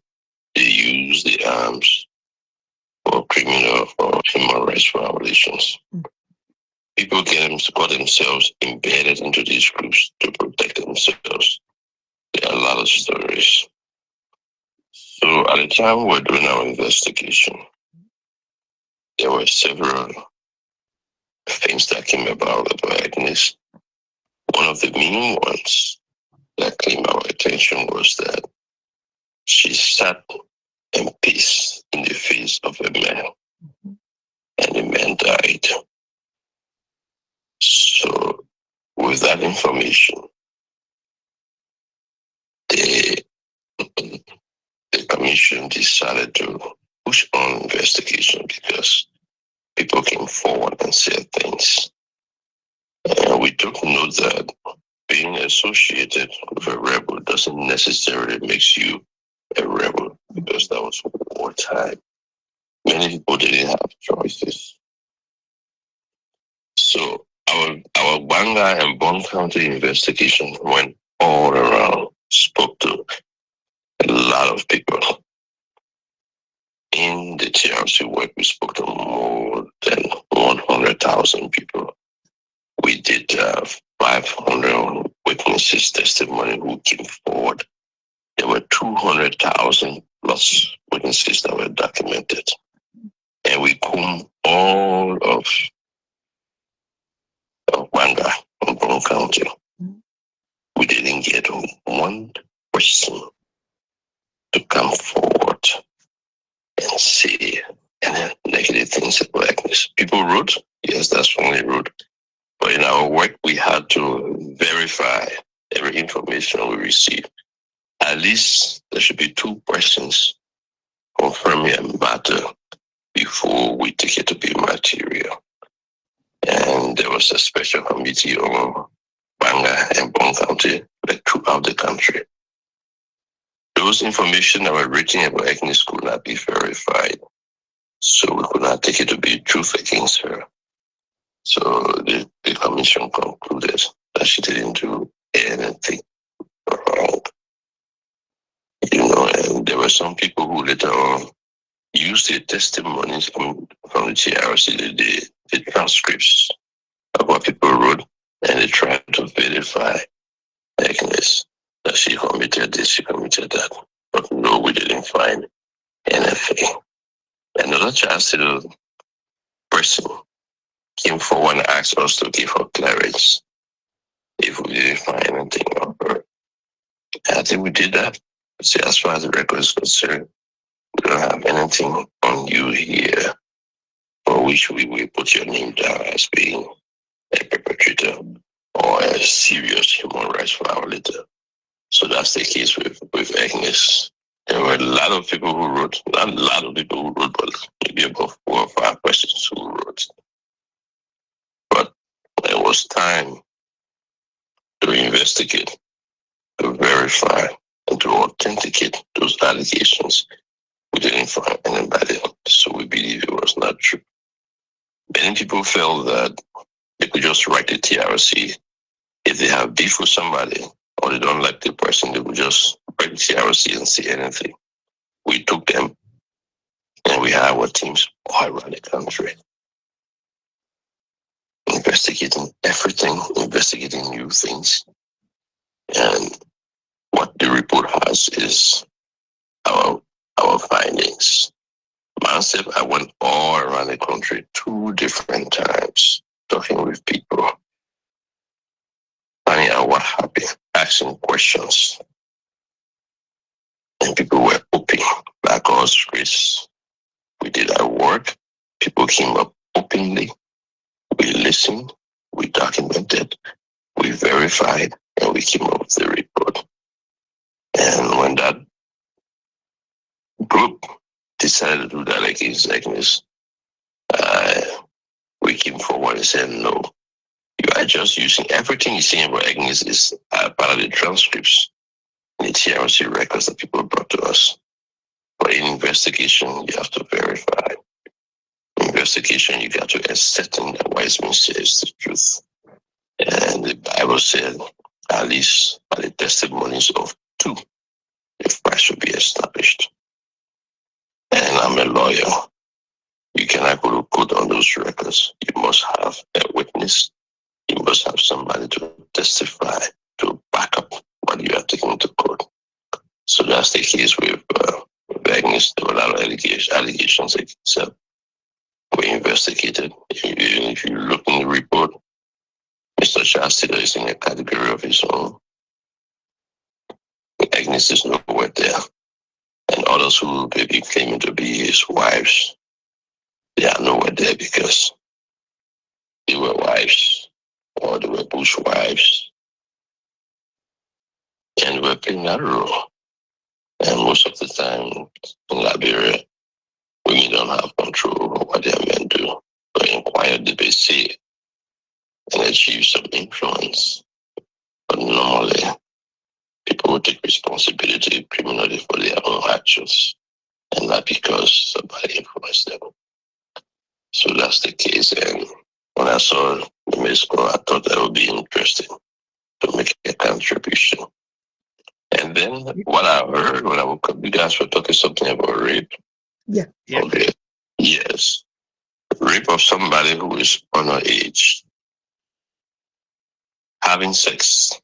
they use the arms for criminal or human rights violations. People got themselves embedded into these groups to protect themselves. There are a lot of stories. So at the time we were doing our investigation, there were several things that came about Agnes. One of the main ones that came our attention was that she sat in peace in the face of a man, and the man died. So with that information, the commission decided to push on investigation because people came forward and said things. And we took note that being associated with a rebel doesn't necessarily make you a rebel, because that was wartime. Many people didn't have choices. So our Banga and Bond County investigation went all around, spoke to a lot of people. In the TRC work, we spoke to more than 100,000 people. We did 500 witnesses' testimony who came forward. There were 200,000 plus witnesses that were documented. And we combed all of Banga and Brown County. We didn't get one person to come forward and say any negative things about Agnes. People wrote, yes, that's when they wrote. But in our work, we had to verify every information we received. At least there should be 2 persons confirming a matter before we take it to be material. And there was a special committee on Banga and Bond County throughout the country. Those information that were written about Agnes could not be verified, so we could not take it to be truth against her. So the commission concluded that she didn't do anything wrong. You know, and there were some people who later on used their testimonies from the TRC, the transcripts of what people wrote, and they tried to verify Agnes, that she committed this, she committed that. But no, we didn't find anything. Another Charles person came forward and asked us to give her clearance if we didn't find anything of her. And I think we did that. See, as far as the record is concerned, we don't have anything on you here for which we will put your name down as being a perpetrator or a serious human rights violator. So that's the case with Agnes. There were a lot of people who wrote, not a lot of people who wrote, but maybe about 4 or 5 persons who wrote. But it was time to investigate, to verify, and to authenticate those allegations. We didn't find anybody else, so we believe it was not true. Many people felt that they could just write the TRC. If they have beef with somebody, or they don't like the person, they will just break TRC and say anything. We took them and we had our teams all around the country, investigating everything, investigating new things. And what the report has is our findings. Myself, I went all around the country 2 different times, talking with people, finding out what happened, asking questions. And people were open. By God's grace, we did our work. People came up openly. We listened, we documented, we verified, and we came up with the report. And when that group decided to do that against Agnes, we came forward and said, no, you are just using everything you're saying about Agnes is part of the transcripts in the TRC records that people brought to us. But in investigation, you have to verify. In investigation, you got to ascertain that what is being said is the truth. And the Bible said, at least by the testimonies of 2, the price should be established. And I'm a lawyer. You cannot go to court on those records. You must have a witness. You must have somebody to testify, to back up what you are taking to court. So that's the case with Agnes. There were a lot of allegations against her. We investigated. If you look in the report, Mr. Chastity is in a category of his own. Agnes is nowhere there. And others who may be claiming to be his wives, they are nowhere there because they were wives or they were bush wives. And we're playing that role. And most of the time in Liberia, women don't have control over what their men do. But inquire the basic and achieve some influence. But normally, people will take responsibility criminally for their own actions, and not because somebody influenced them. So that's the case. And when I saw the musical, I thought that would be interesting to make a contribution. And then what I heard when I woke up, you guys were talking something about rape. Yeah. Okay. Yes. Rape of somebody who is underage. Having sex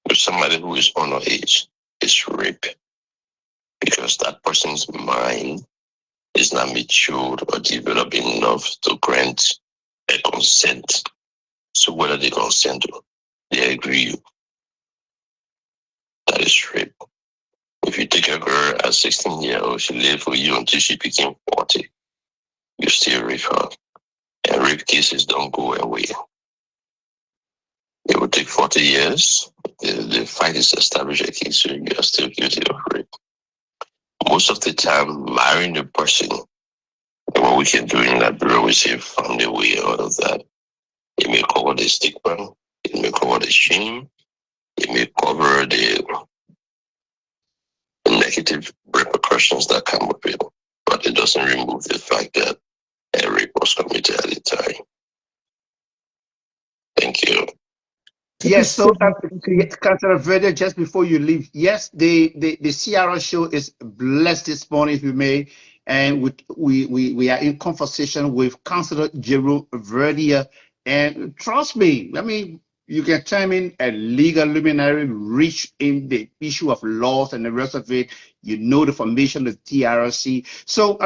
with somebody who is underage is rape. Because that person's mind is not matured or developed enough to grant a consent. So whether they consent or they agree, that is rape. If you take a girl at 16 years old, she lived with you until she became 40, you still rape her. And rape cases don't go away. It will take 40 years. The fight is to establish a case, so you are still guilty of rape. Most of the time, marrying the person, and what we can do in that bureau, we say find a way out of that. It may cover the stigma, it may cover the shame, it may cover the negative repercussions that come with it, but it doesn't remove the fact that a rape was committed at the time. Thank you. Yes, so Councillor Verde, just before you leave, yes, the CRO show is blessed this morning, if you may, and we are in conversation with Councillor Jerome Verde, and trust me, you can chime in a legal luminary rich in the issue of laws and the rest of it. You know the formation of the TRC. So,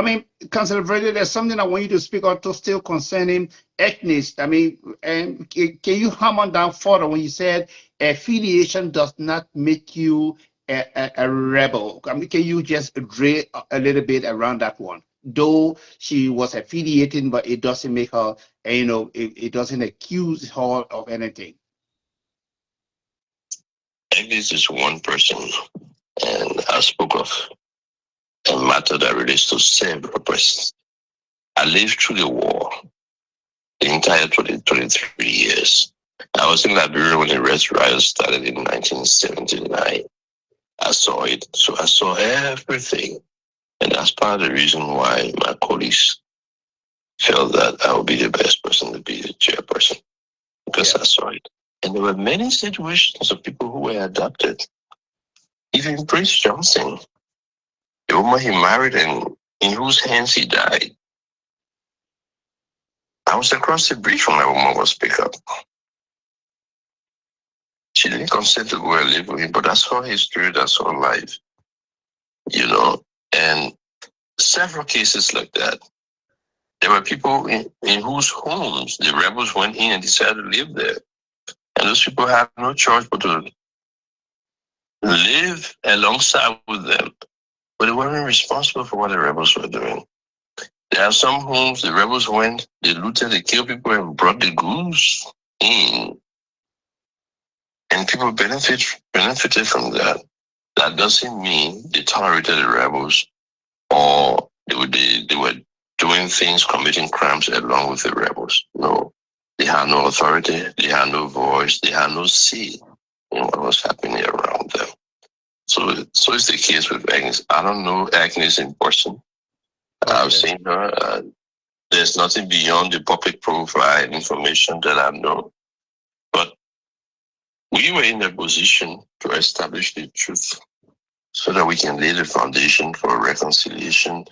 Councillor Verde, there's something I want you to speak on to still concerning Agnes. And can you hammer down further when you said affiliation does not make you a rebel? Can you just drill a little bit around that one? Though she was affiliating, but it doesn't make her, it doesn't accuse her of anything. Agnes is one person, and I spoke of a matter that relates to several persons. I lived through the war, the entire 23 years. I was in Liberia when the Red Riots started in 1979. I saw it, so I saw everything. And that's part of the reason why my colleagues felt that I would be the best person to be the chairperson, because I saw it. And And there were many situations of people who were adopted. Even Prince Johnson, the woman he married and in whose hands he died. I was across the bridge when that woman was picked up. She didn't consent to go and live with him, but that's her history, that's her life. You know, and several cases like that. There were people in whose homes the rebels went in and decided to live there. And those people had no choice but to live alongside with them. But they weren't responsible for what the rebels were doing. There are some homes the rebels went, they looted, they killed people and brought the goods in. And people benefited from that. That doesn't mean they tolerated the rebels or they were doing things, committing crimes along with the rebels. No. They had no authority, they had no voice, they had no say in what was happening around them. So it's the case with Agnes. I don't know Agnes in person. I've seen her. There's nothing beyond the public profile information that I know. But we were in a position to establish the truth so that we can lay the foundation for reconciliation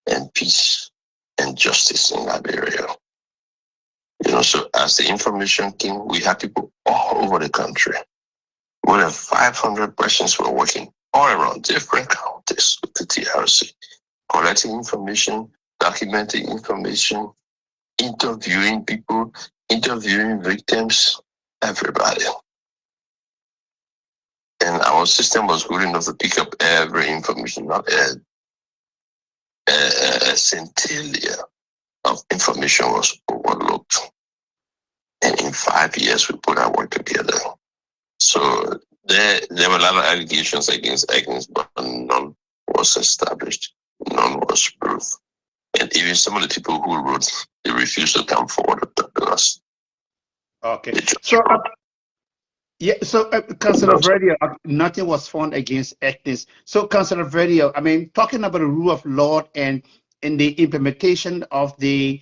and peace and justice in Liberia. You know, so as the information came, we had people all over the country. More than 500 persons were working all around different counties with the TRC, collecting information, documenting information, interviewing people, interviewing victims, everybody. And our system was good enough to pick up every information, not a scintilla of information was overlooked. And in 5 years, we put our work together. So there were a lot of allegations against Agnes, but none was established, none was proved. And even some of the people who wrote, they refused to come forward with us. Okay. So, Councillor Verdier, nothing was found against Agnes. So, Councillor Verdier, I mean, talking about the rule of law and the implementation of the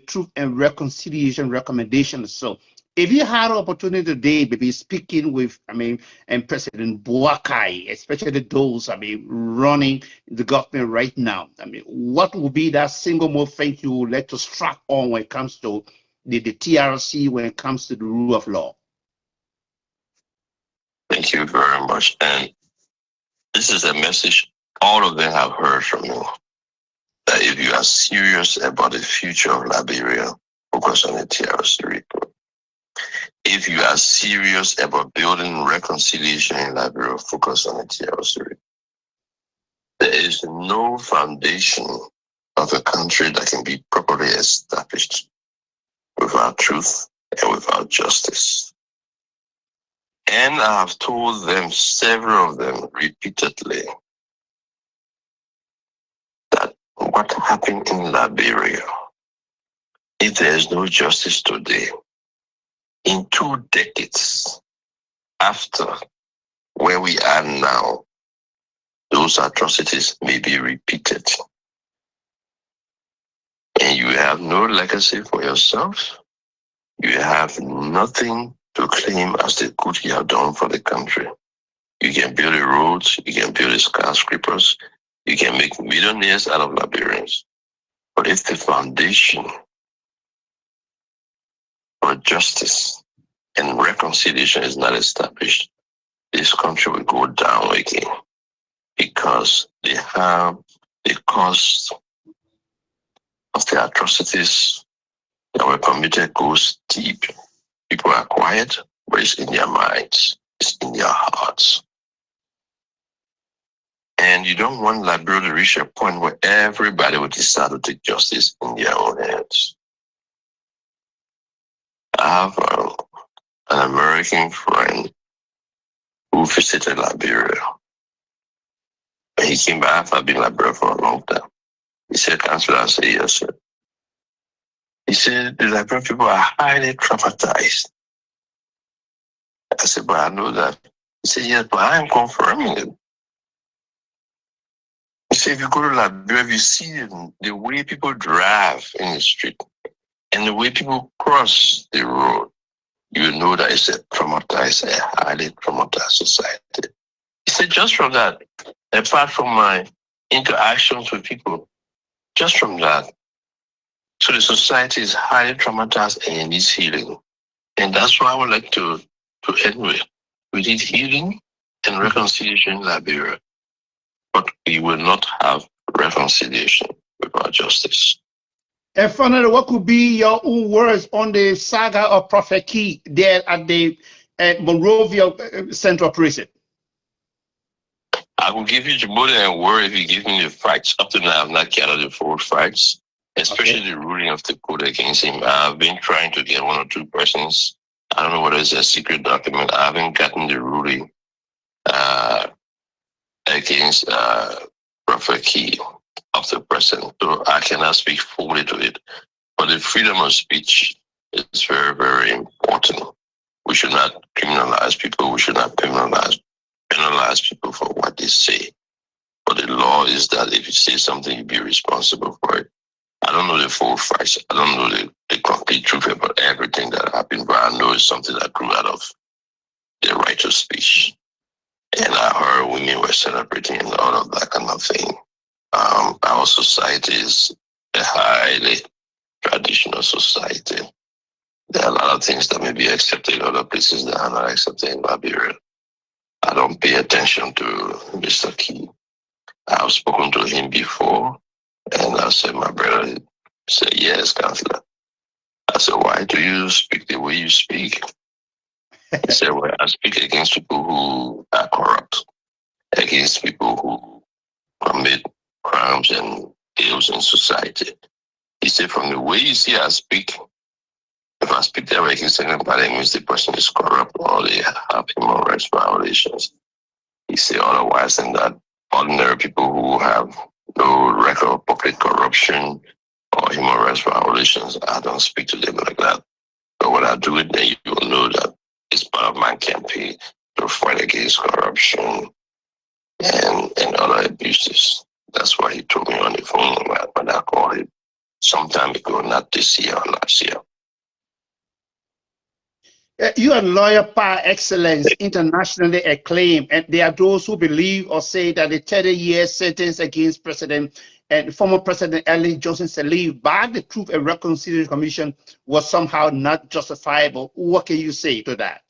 Truth and Reconciliation recommendations. So, if you had an opportunity today, maybe speaking with, and President Boakai, especially those, running the government right now, what would be that single most thing you would like to strike on when it comes to the TRC, when it comes to the rule of law? Thank you very much. And this is a message all of them have heard from you. That if you are serious about the future of Liberia, focus on the TRC report. If you are serious about building reconciliation in Liberia, focus on the TRC report. There is no foundation of a country that can be properly established without truth and without justice. And I have told them, several of them repeatedly, that what happened in Liberia, if there is no justice today, in 2 decades after where we are now, those atrocities may be repeated. And you have no legacy for yourself. You have nothing to claim as the good you have done for the country. You can build the roads, you can build the skyscrapers, you can make millionaires out of Liberians. But if the foundation for justice and reconciliation is not established, this country will go down again, because they have the cost of the atrocities that were committed goes deep. People are quiet, but it's in their minds, it's in their hearts. And you don't want Liberia to reach a point where everybody will decide to take justice in their own hands. I have an American friend who visited Liberia. When he came back after being in Liberia for a long time, he said, "Councillor," I said, "Yes, sir." He said, "The Liberian people are highly traumatized." I said, "But I know that." He said, "Yes, but I am confirming it." He said, "If you go to Liberia, you see the way people drive in the street and the way people cross the road, you know that it's a highly traumatized society. He said, just from that, apart from my interactions with people, just from that, so the society is highly traumatized and it needs healing. And that's why I would like to end with. We need healing and reconciliation in Liberia, but we will not have reconciliation without justice. And finally, what could be your own words on the saga of Prophet Key there at the Monrovia Central Prison? I will give you more than a word if you give me the facts. Up to now, I have not gathered the full facts, especially the ruling of the court against him. I've been trying to get one or two persons. I don't know whether it's a secret document. I haven't gotten the ruling against Prophet Key of the president, so I cannot speak fully to it. But the freedom of speech is very, very important. We should not criminalize people. We should not penalize people for what they say. But the law is that if you say something, you be responsible for it. I don't know the full facts. I don't know the complete truth about everything that happened, but I know it's something that grew out of the right to speech. And I heard women were celebrating and all of that kind of thing. Our society is a highly traditional society. There are a lot of things that may be accepted in other places that are not accepted in Liberia. I don't pay attention to Mr. Key. I've spoken to him before, and I said, my brother said, yes, Counselor. I said, why do you speak the way you speak? He said, well, I speak against people who are corrupt, against people who commit crimes and ills in society. He said, from the way you see I speak, if I speak that way against anybody, it means the person is corrupt or they have human rights violations. He said, otherwise than that, ordinary people who have no record of public corruption or human rights violations, I don't speak to them like that. But when I do it, then you will know that it's part of my campaign to fight against corruption and other abuses. That's why he told me on the phone when I called him some time ago, not this year or last year. You are a lawyer par excellence, internationally acclaimed, and there are those who believe or say that the 30-year sentence against President and former President Ellen Johnson Sirleaf by the Truth and Reconciliation Commission was somehow not justifiable. What can you say to that?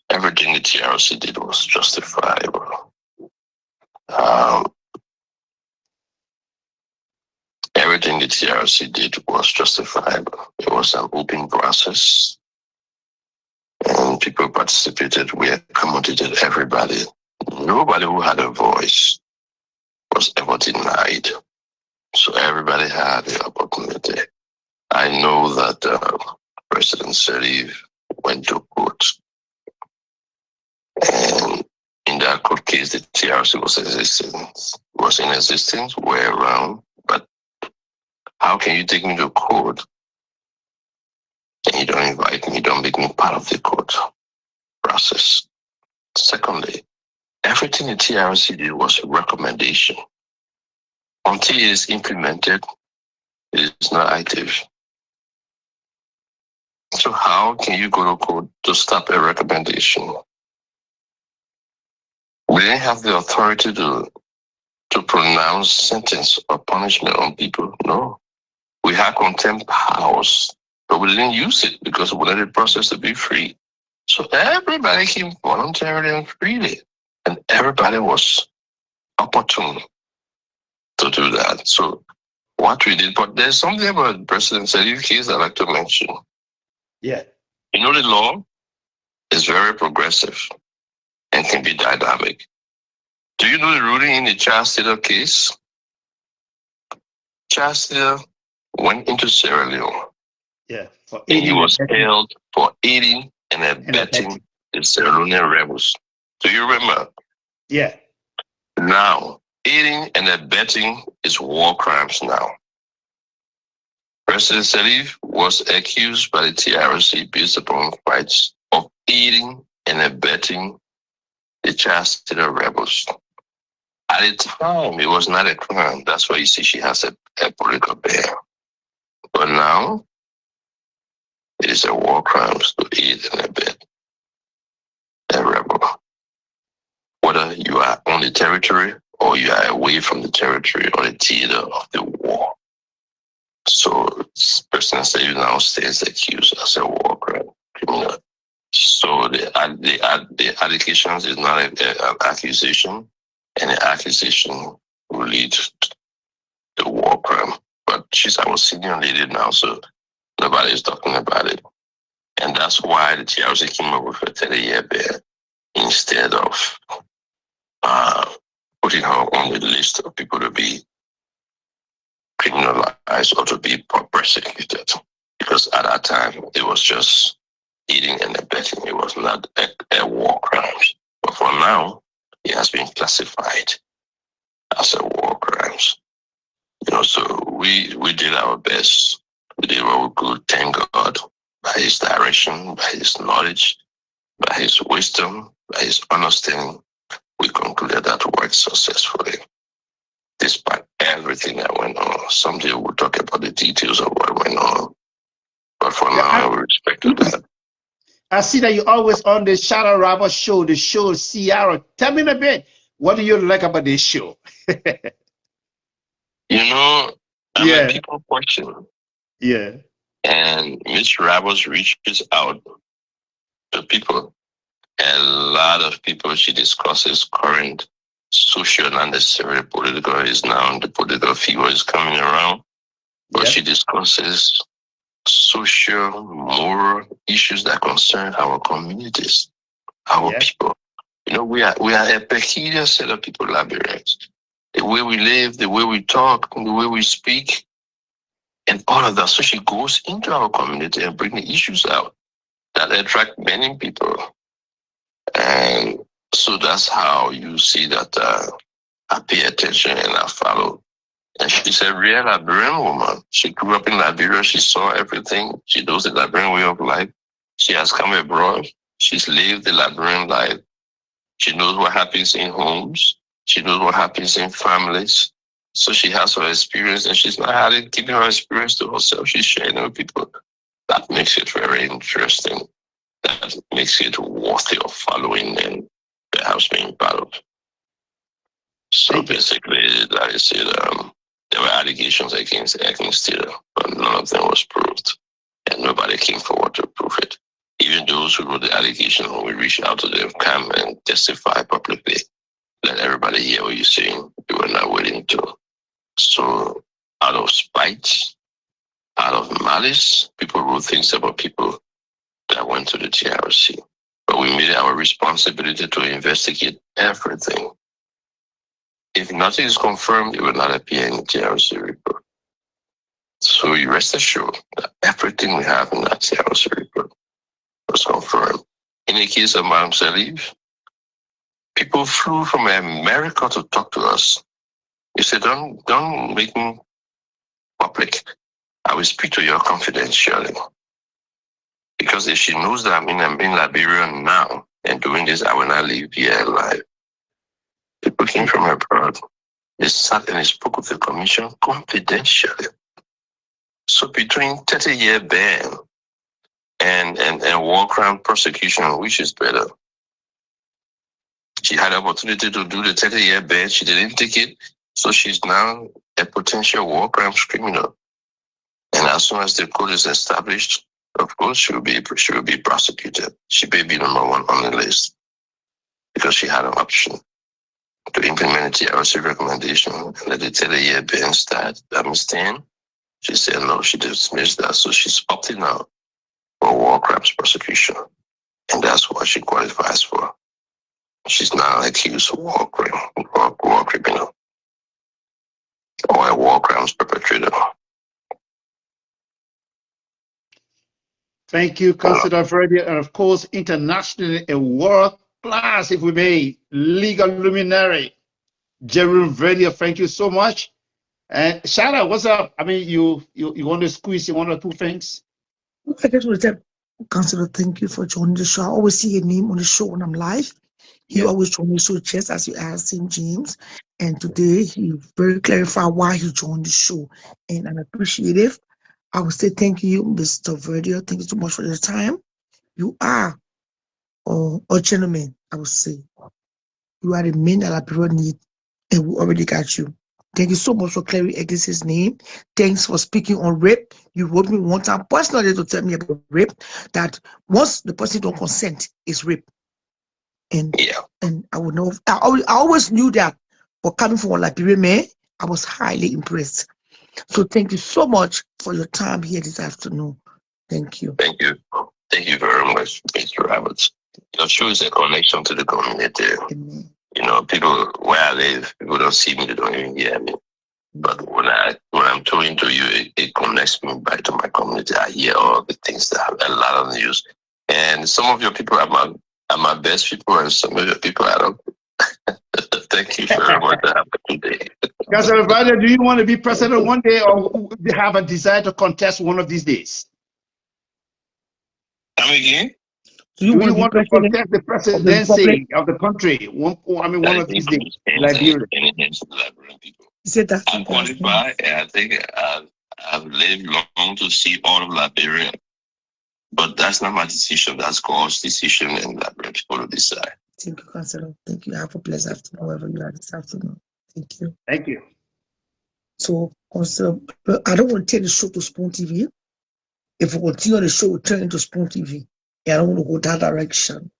Everything the TRC did was justifiable. Everything the TRC did was justifiable. It was an open process, and people participated. We accommodated everybody. Nobody who had a voice was ever denied. So everybody had the opportunity. I know that President Sirleaf went to court, and in that court case, the TRC was in existence, were around. But how can you take me to court and you don't invite me, you don't make me part of the court process? Secondly, everything the TRC did was a recommendation. Until it is implemented, it is not active. So how can you go to court to stop a recommendation? We didn't have the authority to pronounce sentence or punishment on people. No. We had contempt powers, but we didn't use it because we wanted the process to be free. So everybody came voluntarily and freely, and everybody was opportune to do that. So what we did, but there's something about President Sirleaf's case I'd like to mention. Yeah. You know, the law is very progressive and can be dynamic. Do you know the ruling in the Charles Taylor case? Charles Taylor went into Sierra Leone. Yeah. And he was held for aiding and abetting the Sierra Leonean rebels. Do you remember? Yeah. Now, aiding and abetting is war crimes now. President Sirleaf was accused by the TRC based upon facts of aiding and abetting the Charles Taylor rebels. At the time, it was not a crime. That's why you see she has a political bear. But now, It is a war crime to aid and abet a rebel. Whether you are on the territory or you are away from the territory or the theater of the war. So this person said now stands accused as a war crime criminal. So the allegations is not an accusation, and the accusation will lead to the war crime. But she's our senior lady now, so nobody is talking about it. And that's why the TRC came up with a 30-year ban instead of putting her on the list of people to be criminalized or to be persecuted. Because at that time, it was just aiding and abetting. It was not a war crime. But for now, it has been classified as a war crime. So we did our best. We did what we could, thank God, by His direction, by His knowledge, by His wisdom, by His understanding. We concluded that work successfully, despite everything that went on. Someday we'll talk about the details of what went on. But for now, we respect that. I see that you're always on the Shadow Robber show, the show Ciara. Tell me a bit, what do you like about this show? I'm a people person. Yeah. And Miss Ravos reaches out to people. A lot of people, she discusses current social, not necessarily political, is now the political fever is coming around. But she discusses social, moral issues that concern our communities, our people. We are a peculiar set of people, Liberians. The way we live, the way we talk, the way we speak, and all of that. So she goes into our community and brings the issues out that attract many people. And so that's how you see that I pay attention and I follow. And she's a real Liberian woman. She grew up in Liberia. She saw everything. She knows the Liberian way of life. She has come abroad. She's lived the Liberian life. She knows what happens in homes. She knows what happens in families. So she has her experience, and she's not keeping her experience to herself. She's sharing it with people. That makes it very interesting. That makes it worthy of following and perhaps being part of. So basically, like I said, there were allegations against her, but none of them was proved. And nobody came forward to prove it. Even those who wrote the allegations, when we reached out to them, come and testify publicly. Let everybody hear what you're saying. We were not willing to. So out of spite, out of malice, people wrote things about people that went to the TRC. But we made it our responsibility to investigate everything. If nothing is confirmed, it will not appear in the TRC report. So you rest assured that everything we have in that TRC report was confirmed. In the case of Madam Salif, people flew from America to talk to us. They said, don't make me public. I will speak to you confidentially. Because if she knows that I'm in Liberia now and doing this, I will not leave here alive. People came from abroad. They sat and spoke with the commission confidentially. So between 30-year ban and war crime prosecution, which is better? She had the opportunity to do the 30-year ban. She didn't take it. So she's now a potential war crimes criminal. And as soon as the code is established, of course, she will be prosecuted. She may be number one on the list because she had an option to implement the TRC recommendation and let the 30-year ban start. Stand. She said no, she dismissed that. So she's opted now for war crimes prosecution. And that's what she qualifies for. She's now accused of war criminal or a war crimes perpetrator. Thank you, Councillor Freddie, and of course, internationally a world class, if we may, legal luminary, Jerome Verdier. Thank you so much. And Shada, what's up? I mean, you want to squeeze in one or two things? I just want to say, Councillor, thank you for joining the show. I always see your name on the show when I'm live. He always joined the show just as you asked St. James. And today he very clarified why he joined the show. And I'm appreciative. I would say thank you, Mr. Verdio. Thank you so much for your time. You are a gentleman, I would say. You are the man that Liberia need, and we already got you. Thank you so much for clearing Eglis's name. Thanks for speaking on rape. You wrote me one time personally to tell me about rape, that once the person don't consent, is rape. And I would know. I always knew that. For coming from a Liberian man, I was highly impressed. So thank you so much for your time here this afternoon. Thank you. Thank you. Thank you very much, Mr. Roberts. Your show is a connection to the community. Amen. You know, people where I live, people don't see me, they don't even hear me. But when I'm talking to you, it connects me back to my community. I hear all the things that have a lot of news. And some of your people are my best people, and some of your people I don't. Thank you very much. Have a good day. Councilor Vader, do you want to be president one day, or have a desire to contest one of these days? Come again? Do you want to contest the presidency of the country? One of these days. Liberian people. I qualify, and I think I've lived long to see all of Liberia. But that's not my decision. That's God's decision, and Liberian people to decide. Thank you, Councilor. Thank you. Have a pleasant afternoon, wherever you are this afternoon. Thank you. Thank you. So, Councilor, I don't want to take the show to Spoon TV. If we continue the show, we'll turn into Spoon TV. And I don't want to go that direction.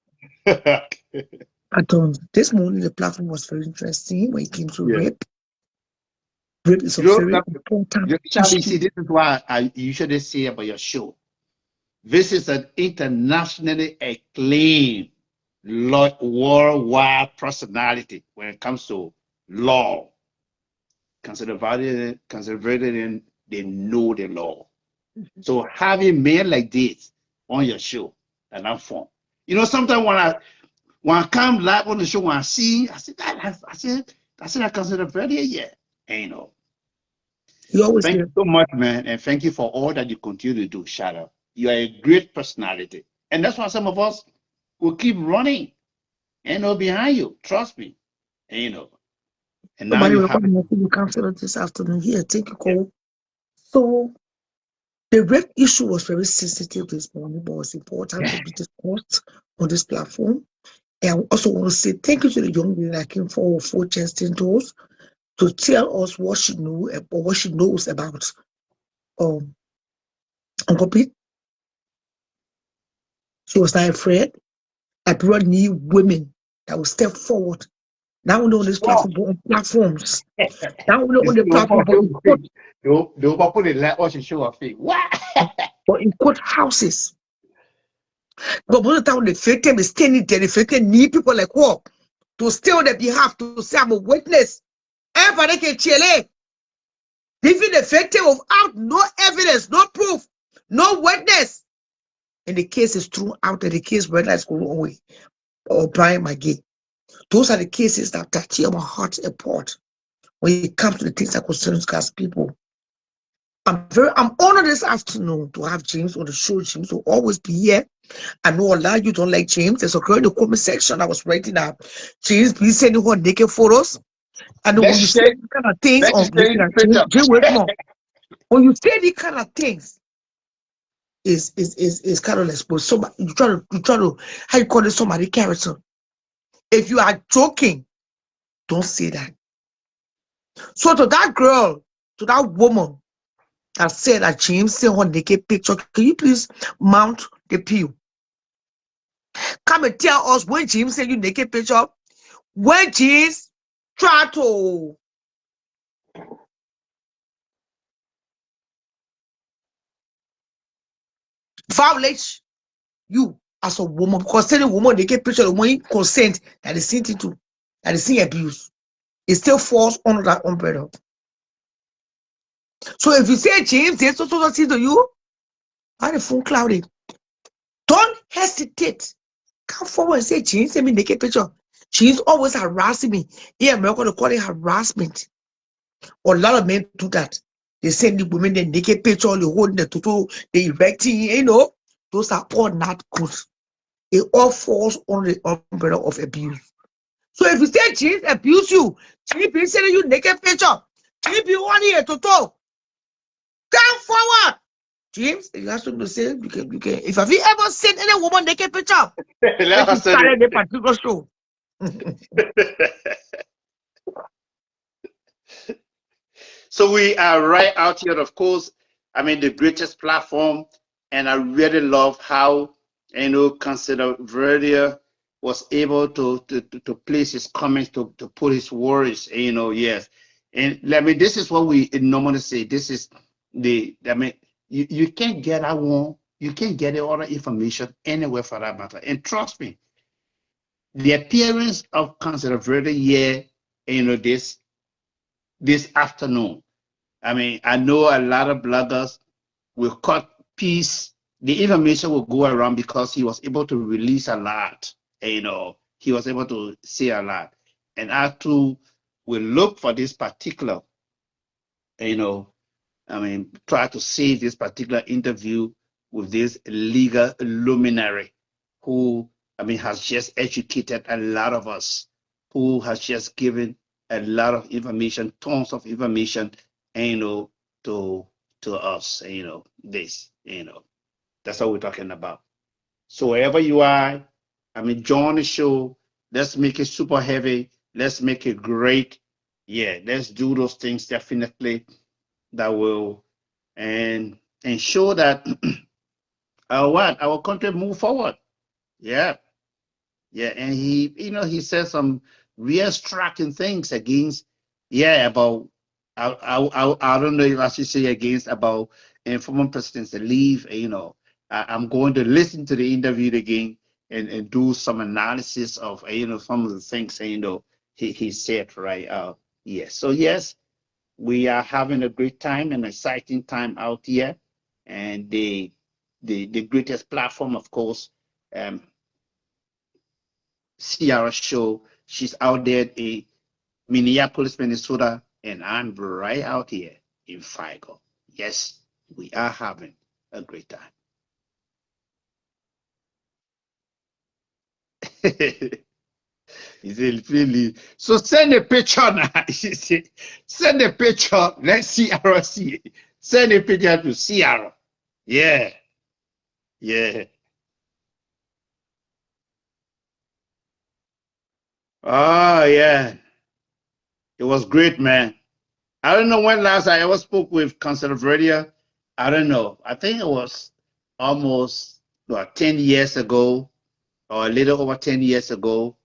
I don't. This morning, the platform was very interesting when it came to rape. Rape is a very important issue. See, this is why I usually say about your show. This is an internationally acclaimed worldwide personality when it comes to law. Conservative, they know the law. So having men like this on your show, and I'm fun. You know, sometimes when I come live on the show, when I said I consider very, yeah. And, you know. Thank you so much, man, and thank you for all that you continue to do, Shadow. You are a great personality, and that's why some of us will keep running, behind you. Trust me, and now you have the council this afternoon here. Thank you, Cole. So the rape issue was very sensitive this morning, but was important to be discussed on this platform. And I also want to say thank you to the young lady that came forward for testing those to tell us what she knew or what she knows about Uncle Pete. She was not afraid. I brought new women that will step forward. Now we know on this platform, but on platforms. Now we know on the platform, but in courthouses. But most of the time, the fake them is standing there. The fake them need people like what to stay on their behalf to say I'm a witness. Everybody can chill. Even the fake them without no evidence, no proof, no witness. And the case is thrown out, and the case whether it's going away or Brian McGee. Those are the cases that tear my heart apart when it comes to the things that concern God's people. I'm honored this afternoon to have James on the show. James will always be here. I know a lot of you don't like James. There's a girl in the comment section I was writing that James, please send her naked photos. And when you say these kind of things when you say these kind of things, is kind of like somebody you try to how you call it somebody character. If you are joking, don't say that. So to that girl, to that woman that said that James sent her naked picture, can you please mount the pew? Come and tell us when James sent you naked picture, when James tried to violate you as a woman, because telling a woman naked picture, the woman consent that is seen into that is seeing abuse, it still falls under that umbrella. So if you say James did so to you, why the phone cloudy? Don't hesitate. Come forward and say James sent me naked picture. James always harassing me. Yeah, America they call it harassment. Or a lot of men do that. They send the women the naked picture, they holding the tutu, they erecting, those are all not good. It all falls under the umbrella of abuse. So if you say James abuse you, James been sending you naked picture, James be one here to talk. Come forward James, if you have something to say, you can. If have you ever seen any woman naked picture? Let us say started the particular show. So we are right out here, of course. I mean, the greatest platform, and I really love how, you know, Councillor Verdier was able to place his comments, to put his words, you know, yes. And I mean, this is what we normally say. This is I mean, you can't get that one, you can't get the other information anywhere for that matter. And trust me, the appearance of Councillor Verdier here, you know, this afternoon, I mean, I know a lot of bloggers will cut piece. The information will go around because he was able to release a lot. You know, he was able to say a lot. And I too will look for this particular, you know, I mean, try to save this particular interview with this legal luminary who, I mean, has just educated a lot of us, who has just given a lot of information, tons of information, you know, to us, you know, this, you know, that's what we're talking about. So wherever you are, I mean, join the show. Let's make it super heavy. Let's make it great. Yeah, let's do those things definitely that will and ensure that our country move forward. Yeah. Yeah, and he, you know, he said some real striking things against, yeah, about I don't know if I should say against about former presidents to leave. You know, I'm going to listen to the interview again and do some analysis of, you know, some of the things, you know, he said, right. Yes. So yes, we are having a great time, an exciting time out here, and the greatest platform, of course, Ciara Show. She's out there in Minneapolis, Minnesota, and I'm right out here in Fargo. Yes, we are having a great time. He said, really. So send a picture now. Send a picture. Let Ciara see it. Send a picture to Ciara. Yeah. Yeah. Oh, yeah. It was great, man. I don't know when last I ever spoke with Councillor Verdier. I don't know. I think it was almost 10 years ago, or a little over 10 years ago.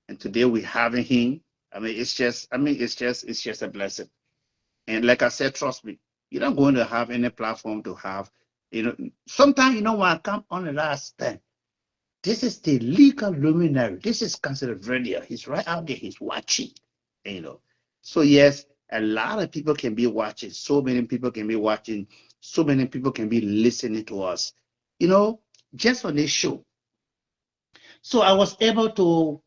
And today we're having him. I mean, it's just a blessing. And like I said, trust me, you're not going to have any platform to have, you know, sometimes, you know, when I come on the last time, this is the legal luminary. This is Councillor Verdier. He's right out there. He's watching, you know. So yes, a lot of people can be watching. So many people can be watching. So many people can be listening to us, you know, just on this show. So I was able to,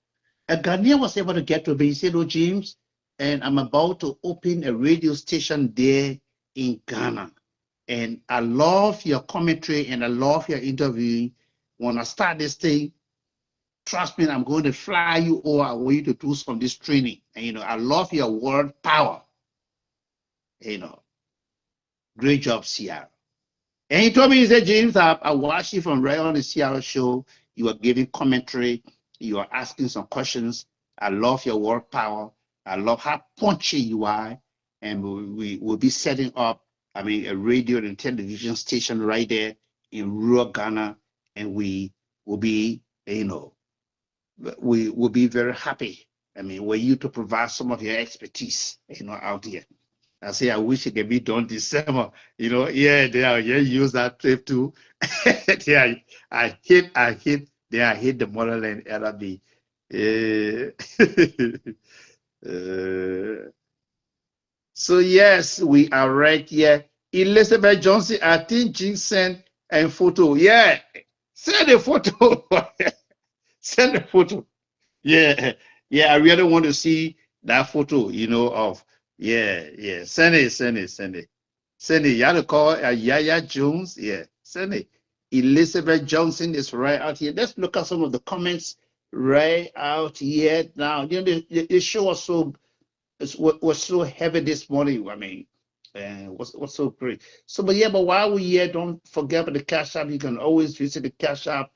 a Ghanaian was able to get to me. He said, "Oh, James, and I'm about to open a radio station there in Ghana. And I love your commentary and I love your interviewing. When I start this thing, trust me, I'm going to fly you over. I want you to do some of this training. And, you know, I love your word power. You know, great job, Ciara." And he told me, he said, "James, I watched you from right on the Ciara show. You are giving commentary. You are asking some questions. I love your word power. I love how punchy you are. And we will be setting up, I mean, a radio and television station right there in rural Ghana. And we will be, you know, we will be very happy. I mean, for you to provide some of your expertise, you know, out here." I say, I wish it could be done December. You know, yeah, they are, yeah, use that trip too. Yeah, I hate the motherland LRB. So yes, we are right here. Elizabeth Johnson, I think Jing sent a photo. Yeah, send a photo. Send a photo. Yeah, yeah, I really want to see that photo, you know, of, yeah. Send it. Send it. You have to call Yaya Jones. Yeah, send it. Elizabeth Johnson is right out here. Let's look at some of the comments right out here now. You know, the show was so heavy this morning. I mean, And what's so great. So, but while we're here, don't forget about the Cash App. You can always visit the Cash App.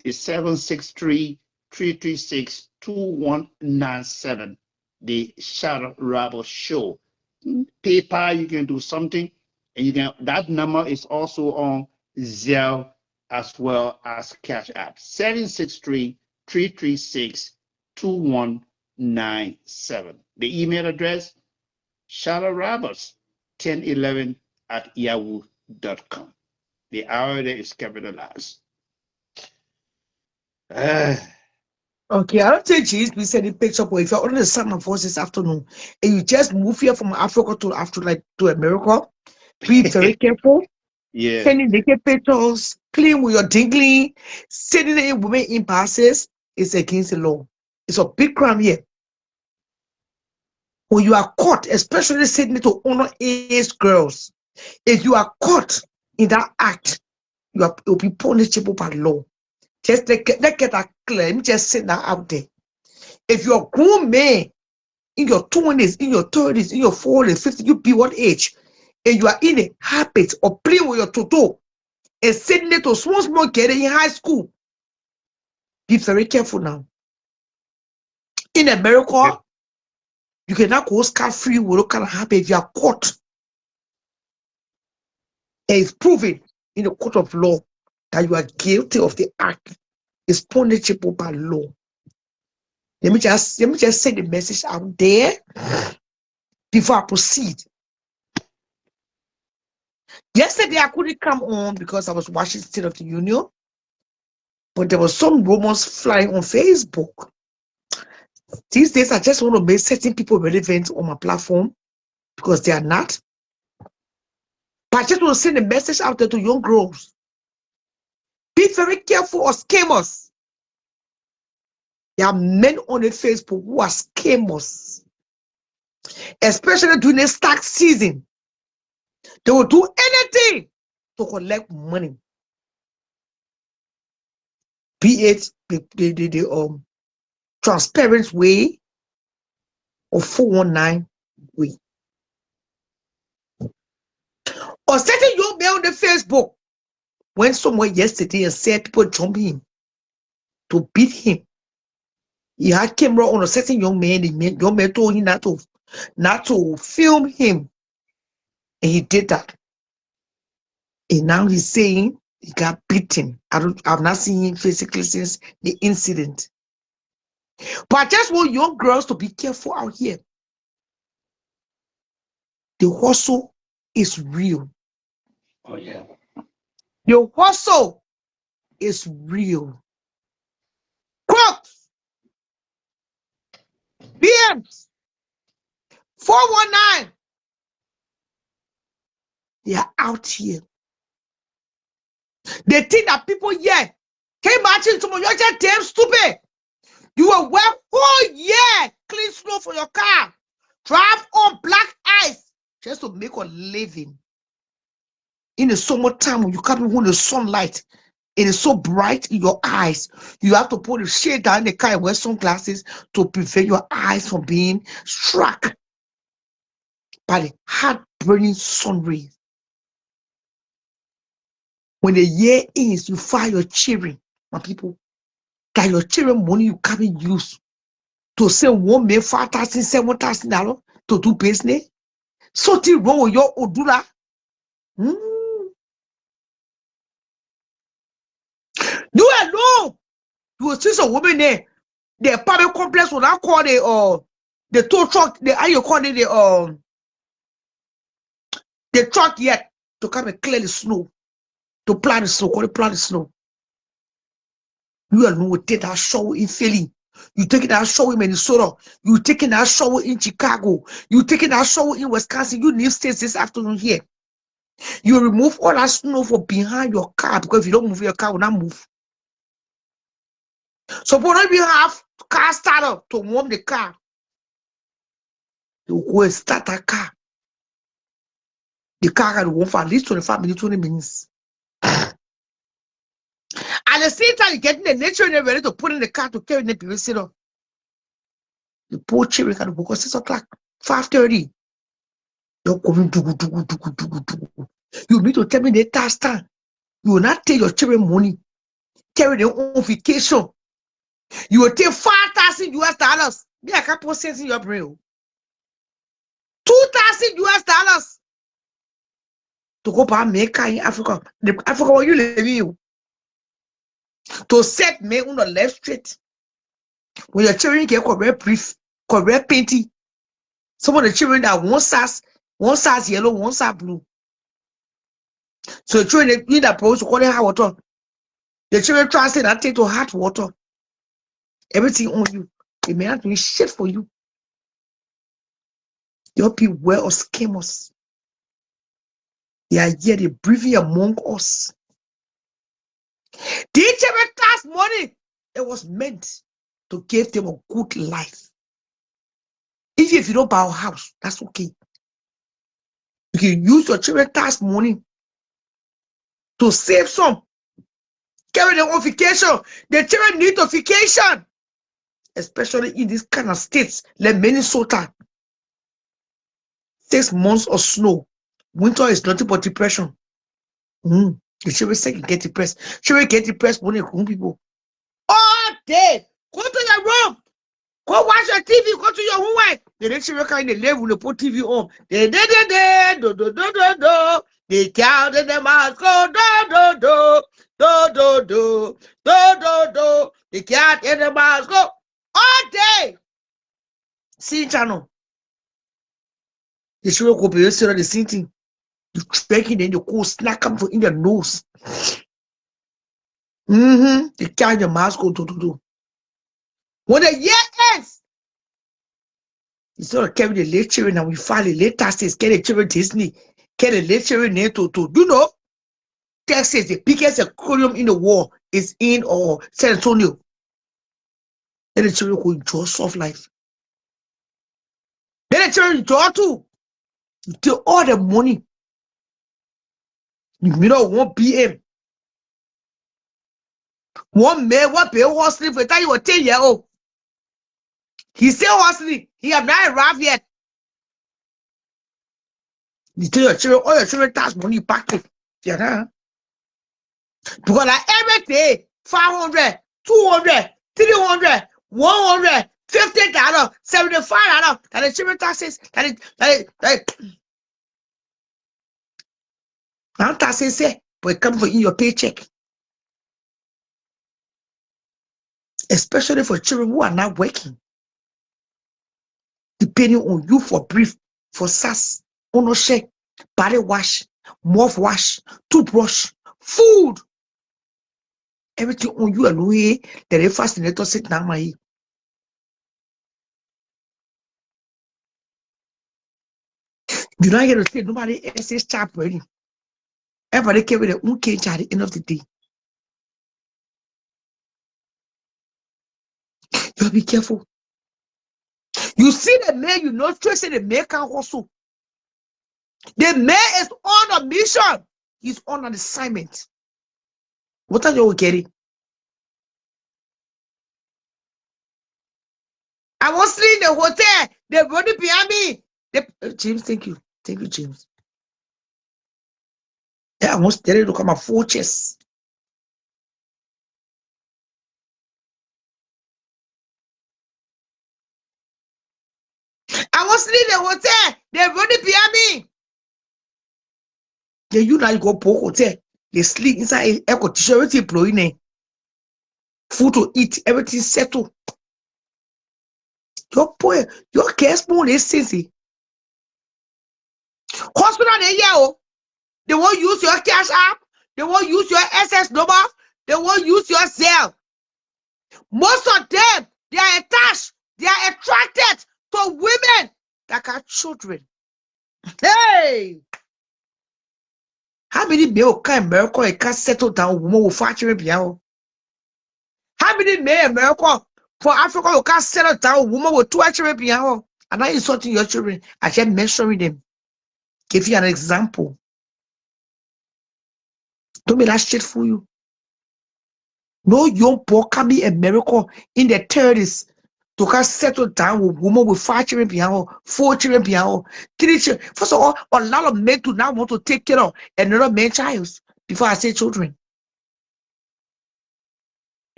It's 763-336-2197. The Shadow Rebel Show. PayPal, you can do something, and you can. That number is also on Zelle as well as Cash App. 763-336-2197. The email address, shadowroberts1011@yahoo.com. The hour there is capitalized. Okay, I don't think Jesus we send a picture, but if you're on the Son of Us this afternoon and you just move here from Africa to America, be very careful. Yeah. Sending naked pictures, playing with your dingling, sending in women in passes is against the law. It's a big crime here. When you are caught, especially sending it to underage girls, if you are caught in that act, you'll be punishable by law. Just let's get that clear. Let me just say that out there. If you're a grown man in your 20s, in your 30s, in your 40s, 50s, you be what age, and you are in the habit of playing with your toto and sending it to small kid in high school, be very careful now. In America, you cannot go scot-free with what kind of happen if you are caught. And it's proven in the court of law that you are guilty of the act. It's punishable by law. Let me just send the message out there before I proceed. Yesterday I couldn't come on because I was watching State of the Union, but there was some rumors flying on Facebook. These days I just want to make certain people relevant on my platform because they are not. But I just want to send a message out there to young girls. Be very careful of scammers. There are men on the Facebook who are scammers, especially during the tax season. They will do anything to collect money. Be it the transparent way or 419 way. Or certain young man on the Facebook went somewhere yesterday and said people jumping him to beat him. He had camera on a certain young man. The young man told him not to film him. And he did that. And now he's saying he got beaten. I've not seen him physically since the incident. But I just want young girls to be careful out here. The hustle is real. Oh yeah. The hustle is real. Crooks, BMs, 419. They are out here. They think that people here can imagine someone, you're just damn stupid. You will work whole year, clean snow for your car, drive on black ice just to make a living. In the summertime, when you come in the sunlight, it is so bright in your eyes. You have to put the shade down in the car and wear sunglasses to prevent your eyes from being struck by the hard-burning sun rays. When the year ends, you fire your children, my people. That your children money you can't use to send one man $5,000, $7,000 to do business. Something wrong with your Odula. You alone. You will see some women there. The apartment complex will not call the tow truck. How you call it the truck yet to come and clear the snow, to plant the snow, plant the snow. You alone will take that shower in Philly. You taking that shower in Minnesota. You taking that shower in Chicago. You taking that shower in Wisconsin. You leave states this afternoon here. You remove all that snow from behind your car because if you don't move your car, will not move. So if you have car starter to warm the car, you go and start that car. The car can warm for at least 25 minutes, 20 minutes. At the same time, you're getting the nature and ready to put in the car to carry the people sit up. The poor children can go at 6 o'clock, 5:30. You're coming to You need to tell me the task time. You will not take your children money, carry their own vacation. You will take $5,000. Me, I can't process in your brain. $2,000 to go to America in Africa. Africa, where you living? To set me on the left straight. When your children get correct brief, correct painting. Some of the children that one size yellow, one size blue. So the children need that approach to call it hot water. The children translate that thing to hot water. Everything on you. They may not do shit for you. Your people well or scammers. They are here, they breathing among us. The children task money. It was meant to give them a good life. Even if you don't buy a house, that's okay. You can use your children task money to save some. Carry them on vacation. The children need a vacation. Especially in these kind of states like Minnesota. 6 months of snow. Winter is nothing but depression. The children say get depressed. Children get depressed when they come people. All day. Go to your room. Go watch your TV. Go to your homework. The children kind of live when they put TV on. They count in the mask. Go do. The cat in the mask. Go all day. See channel. The children go be the same thing. You tracking then you go snack them in the nose. They carry the mask go do. When the year ends, instead of carry the late children and we file the late taxes, get the children Disney, get the late children name to Texas, the biggest aquarium in the world is in or San Antonio. Then the children go enjoy soft life. Then the children enjoy too. You take all the money. You know 1 PM. 1 man, 1 pay hustling for the time you were 10 years old. He's still hustling. He have not arrived yet. You tell your children, all your children tax money back to. Yeah, because like every day, $500, $200, $300, $100, $50, $75, that the children taxes, now taxes say, but it comes for in your paycheck. Especially for children who are not working. Depending on you for brief, for SAS, ownership, body wash, mouthwash, toothbrush, food. Everything on you alone, the fascinator sit down my. You don't get to say nobody else is child ready. Everybody came with their own cage at the end of the day. You gotta be careful. You see the man, you know, stressing the man can hustle. The man is on a mission. He's on an assignment. What are you getting? I was in the hotel. They running behind me. James, thank you. Thank you, James. Yeah, I was there to come a 4 chest. I was in the hotel. They running behind me. Then you now you go poor hotel. They sleep inside air conditioner, everything blowing. Food to eat, everything settled. Your boy, your case more is sissy. Hospital they yell. They won't use your cash app. They won't use your SS number. They won't use your Zelle. Most of them, they are attached. They are attracted to women that got children. Hey! How many men can America and can settle down woman with 5 children? How many men America for Africa you can settle down woman with 2 children? I'm not insulting your children. I just mentioning them. Give you an example. Don't be that shit for you. No young boy can be America in the 30s to can settle down with women with 5 children behind her, 4 children behind her, 3 children. First of all, a lot of men do not want to take care of another man's child before I say children.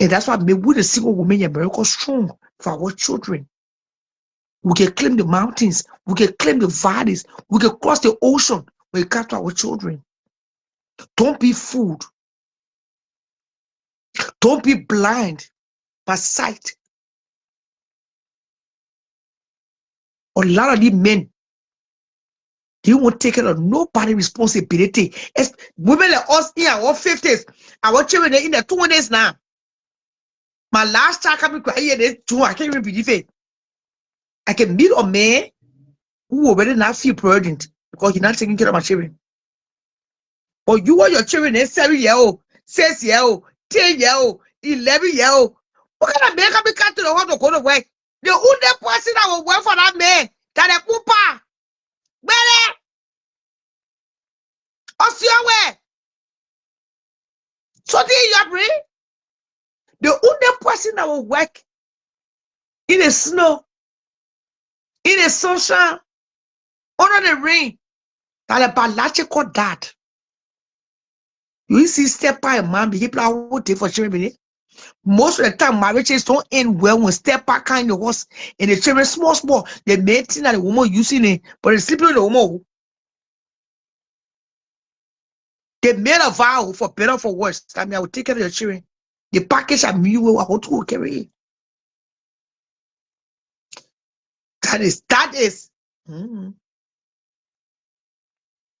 And that's why we the single women in America strong for our children. We can claim the mountains, we can claim the valleys, we can cross the ocean when it comes to our children. Don't be fooled. Don't be blind by sight. A lot of these men, they won't take care of nobody's responsibility. It's women like us in our 50s, our children are in their 20s now. My last child coming to here, I can't even believe it. I can meet a man who already not feel burdened because he's not taking care of my children. But you want your children 7-year-old, 6-year-old, 10-year-old, 11-year-old. What kind of man can be cut to the one to go to work? The only person that will work for that man, that a poopa. Where? Osio. So you bring the only person that will work in the snow, in the sunshine, under the rain, that a biological dad. You see, step by a man, people are waiting for children. Most of the time, marriages don't end well when step back kind of was and the children small. The main thing that the woman using it, but it's sleeping with the woman. They made a vow for better or for worse. I mean, I will take care of your children. The package I'm you will want to carry. That is. You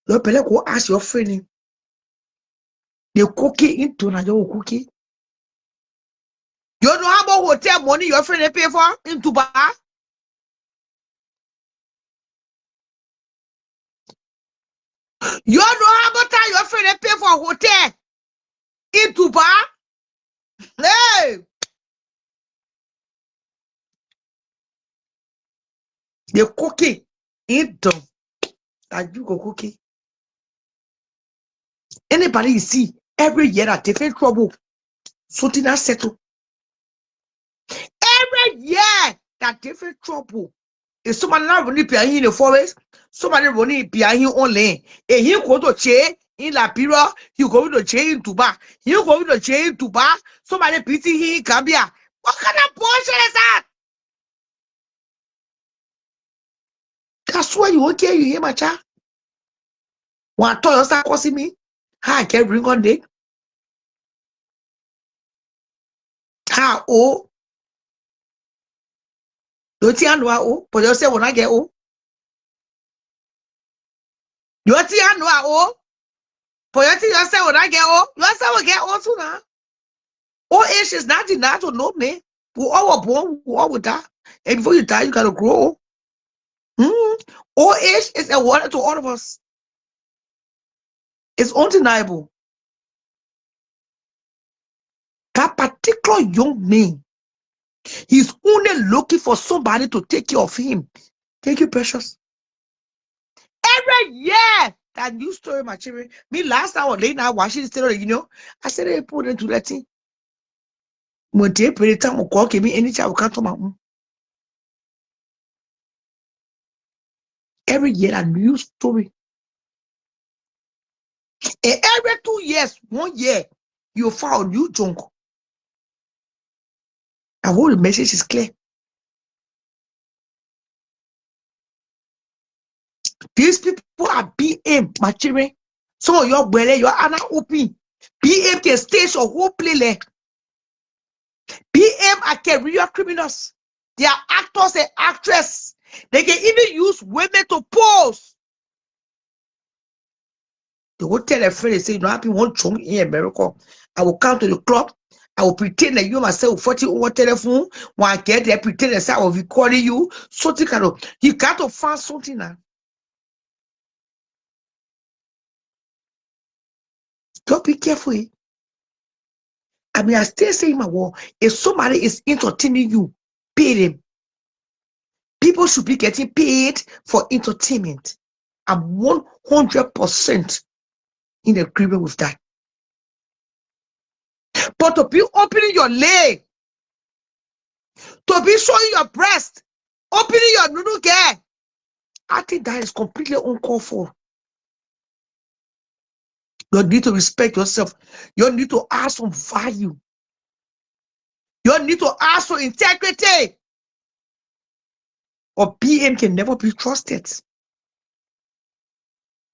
better go ask your friend. The cookie into your cookie. You know how much hotel money your friend pay for in Dubai? You know how much time your friend pay for a hotel in Dubai? Hey! The cookie into that you go cookie. Anybody you see every year that they face trouble, something that settle. Every year that they face trouble. If somebody not running behind in the forest, somebody running behind him only. And he go to chain in Liberia, he go to chain in Dubai. He go to chain in Dubai. Somebody beating him in Gambia. What kind of bullshit is that? That's why you okay, you hear my child? One toy start causing me. How I can bring on day? How oh? Don't you know oh? But you say when I get oh? You know oh? But you say when I get oh? You say when I get oh too now? Old age is not enough to know me. We all were born, we all will die. And before you die, you gotta grow. Old age is a wonder to all of us. It's undeniable. That particular young man, he's only looking for somebody to take care of him. Thank you, precious. Every year, that new story, my children. Me last hour late now watching the story, you know. I said they put into that thing. When they put it time call me any child will come to my home. Every year a new story. And every 2 years, 1 year, you found new junk. I hope the message is clear. These people are BM, my children. Some of your belly, your Anna open. BM can stage or whole play. BM are career criminals. They are actors and actresses. They can even use women to pose. They will tell a friend, they say, you know, I have one chunk in America. I will come to the club. I will pretend that you myself 40 over telephone. When I get there, pretend that I will be calling you. Something kind of, you got to find something now. Don't be careful. I mean, I still say my word. If somebody is entertaining you, pay them. People should be getting paid for entertainment. I'm 100% in agreement with that. But to be opening your leg to be showing your breast, opening your nunu care. I think that is completely uncalled for. You need to respect yourself. You need to ask some value. You need to ask for integrity. Or BM can never be trusted.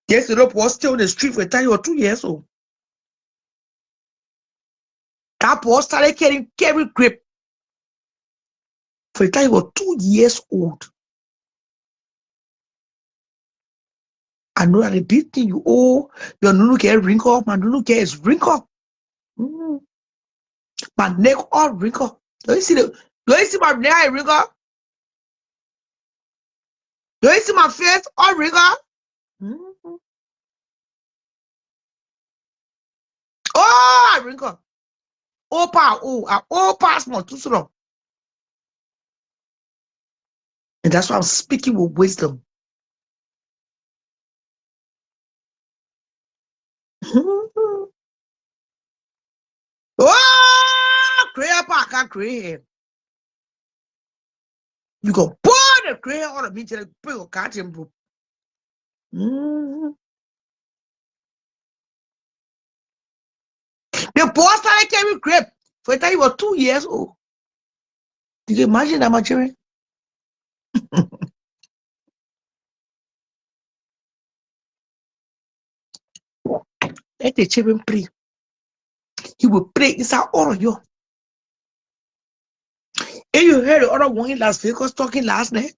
Yes, the rope was still on the street for a time or 2 years old. That boy started carrying grip for a time he was 2 years old. I know that the big thing you owe your nunu get wrinkle, my nunu get is wrinkle. My neck all wrinkle. Do you see my neck wrinkle? Do you see my face all wrinkle? Oh, wrinkle. Opa, small, too slow. And that's why I'm speaking with wisdom. Oh, create I can't create him. You go pour the create on the beach and put your cat in. The boy started carrying grape for a time he was 2 years old. Did you imagine that much? Let the children pray. He will pray inside all of you. And you heard the other one in Las Vegas talking last night.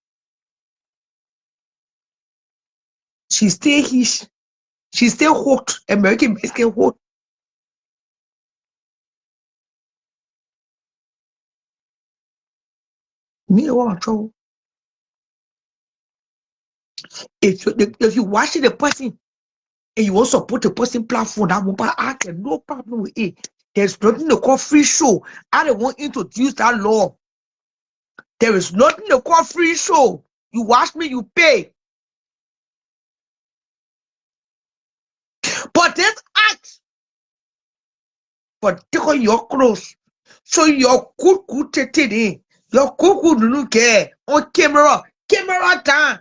She stay here. She still hooked. American basket hooked. Me want trouble. If you watch the person and you want to support the person platform, that won't act no problem with it. There's nothing to call free show. I don't want to introduce that law. There is nothing to call free show. You watch me, you pay. But this act for taking your clothes, so your good tete, your good look on camera down.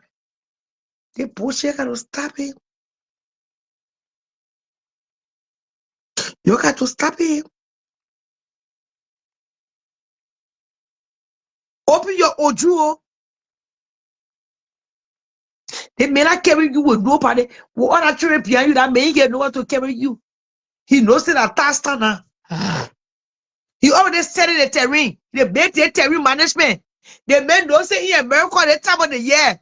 The bullshit got to stop it. You got to stop it. Open your ojuo. They may not carry you with nobody. What other children behind you that may get no one to carry you? He knows that task now. He already set in the terrain. They make the terrain management. The men don't say in America at the time of the year,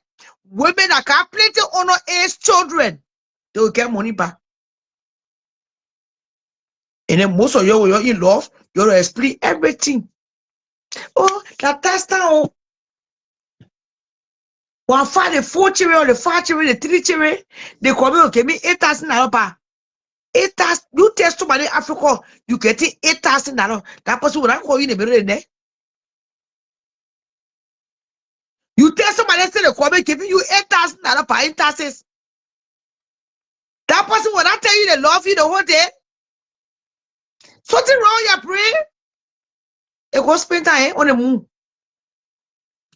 women that can plenty honor age children, they will get money back. And then most of you, when you're in love, you'll explain everything. Oh, that task now. One find the 4 children or the 5 children, the 3 children, they come in, okay, me 8,000 naira. 8,000, you test somebody in Africa, you get 8,000 naira. That person will not call you in the middle of the day. You tell somebody else they come and giving you 8,000 naira per taxes. That person will not tell you they love you the whole day. Something wrong, you're praying. They go spend time on the moon.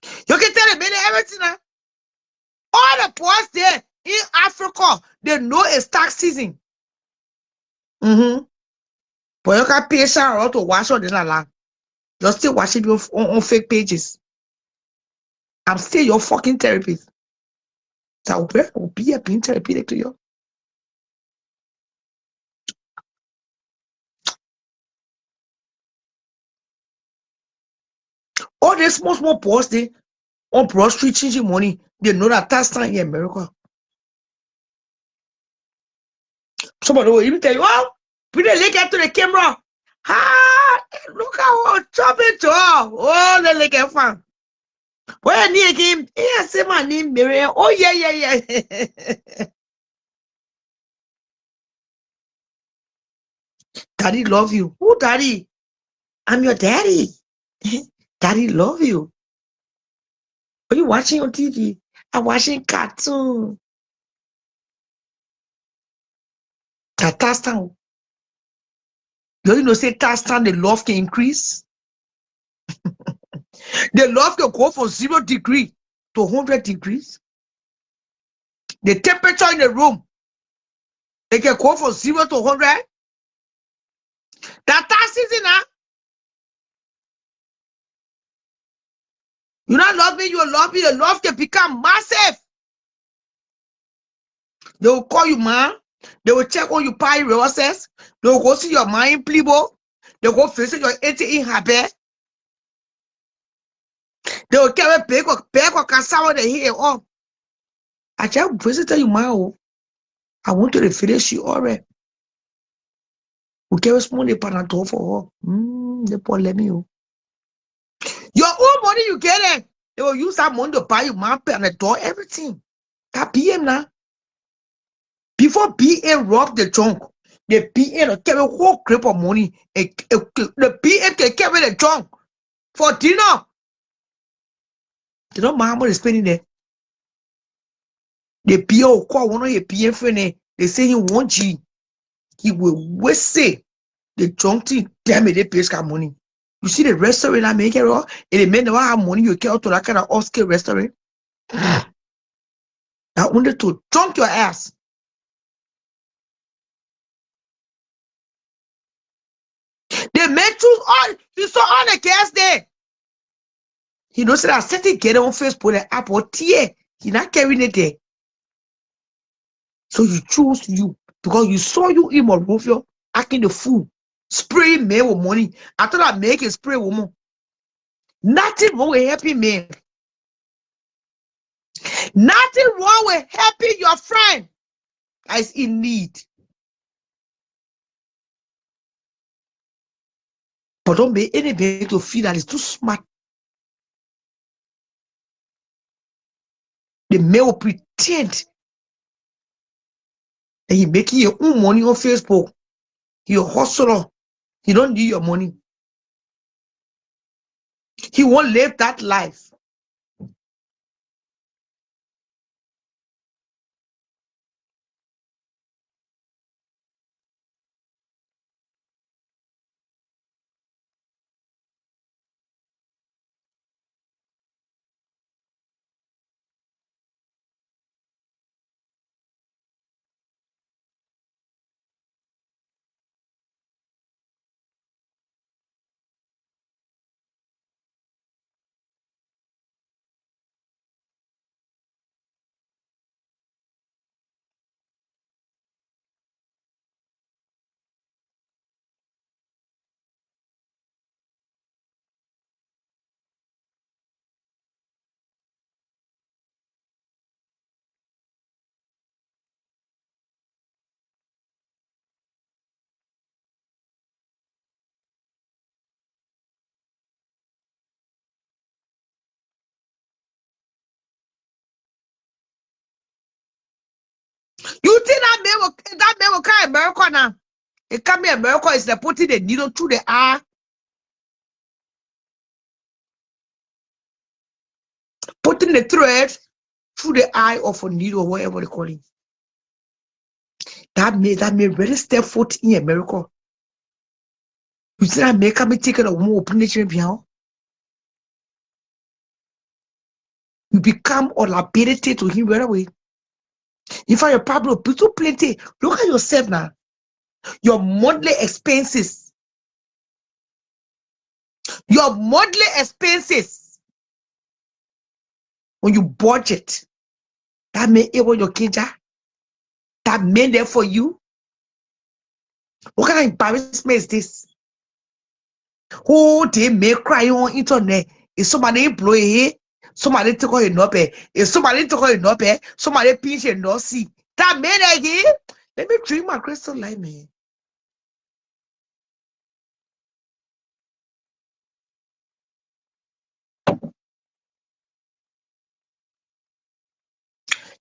You can tell them everything now. All the boys there in Africa, they know it's tax season. But you can pay Sarah to wash on the land. You're still watching you on fake pages. I'm still your fucking therapist. So will be a being therapeutic to you. All the small boys they on Broad Street changing money. They know that tax time in America. Somebody will even tell you, oh, put the leg out to the camera. Ah, look how chopping to oh, the leg at fun. Well, near him, yeah, say my name, Miriam. Oh, yeah. Daddy love you. Who, daddy? I'm your daddy. Daddy love you. Are you watching on TV? I'm watching cartoon. Task time. You know, say task time, the love can increase. The love can go from 0 degree to 100 degrees. The temperature in the room, they can go from 0 to 100. That season now. You not love me, you love me. The love can become massive. They will call you man. They will check on your pie resources. They will go see your mind plibo. They will go visit your ATM habit. They will carry bag or cassava they hear. Oh, I just visited you, man. I want to finish you already. We carry small panadol for her. They poor let me. Your own money you get it. They will use that money to buy you man panadol, everything. That PM now. Before BM robbed the trunk, the BM carry a whole crap of money. The BM can carry the trunk for dinner. You know, my money is spending there. The BM call one of your BM friend. They say he won't G. He will waste it. The trunk thing, damn it, they pay money. You see the restaurant I make it all, and the men never have money. You care to that kind of off-scale restaurant. I wanted to trunk your ass. They made choose all. You saw all the cats there. He knows that I set it get on Facebook the app or tear. He not carrying it there. So you choose you because you saw you in Monrovia acting the fool, spraying me with money. I thought I'd make a spray woman. Nothing wrong with helping me. Nothing wrong with helping your friend that is in need. But don't be anybody to feel that it's too smart. The man will pretend that he making your own money on Facebook. You're a hustler. He don't need your money. He won't live that life. You think that man will come America now? It come in America is like putting the needle through the eye. Putting the thread through the eye of a needle, whatever they call it. That may really step foot in America. You see that may come taking a woman operation behind. You become a liability to him right away. If I have a problem, people plenty. Look at yourself now. Your monthly expenses. Your monthly expenses. When you budget, that may able your kinja. That made there for you. What kind of embarrassment is this? Oh, they may cry on internet. If somebody employee, somebody took her no pay. If somebody took her no pay, somebody pinch and no see. That made again. Let me drink my crystal light, man.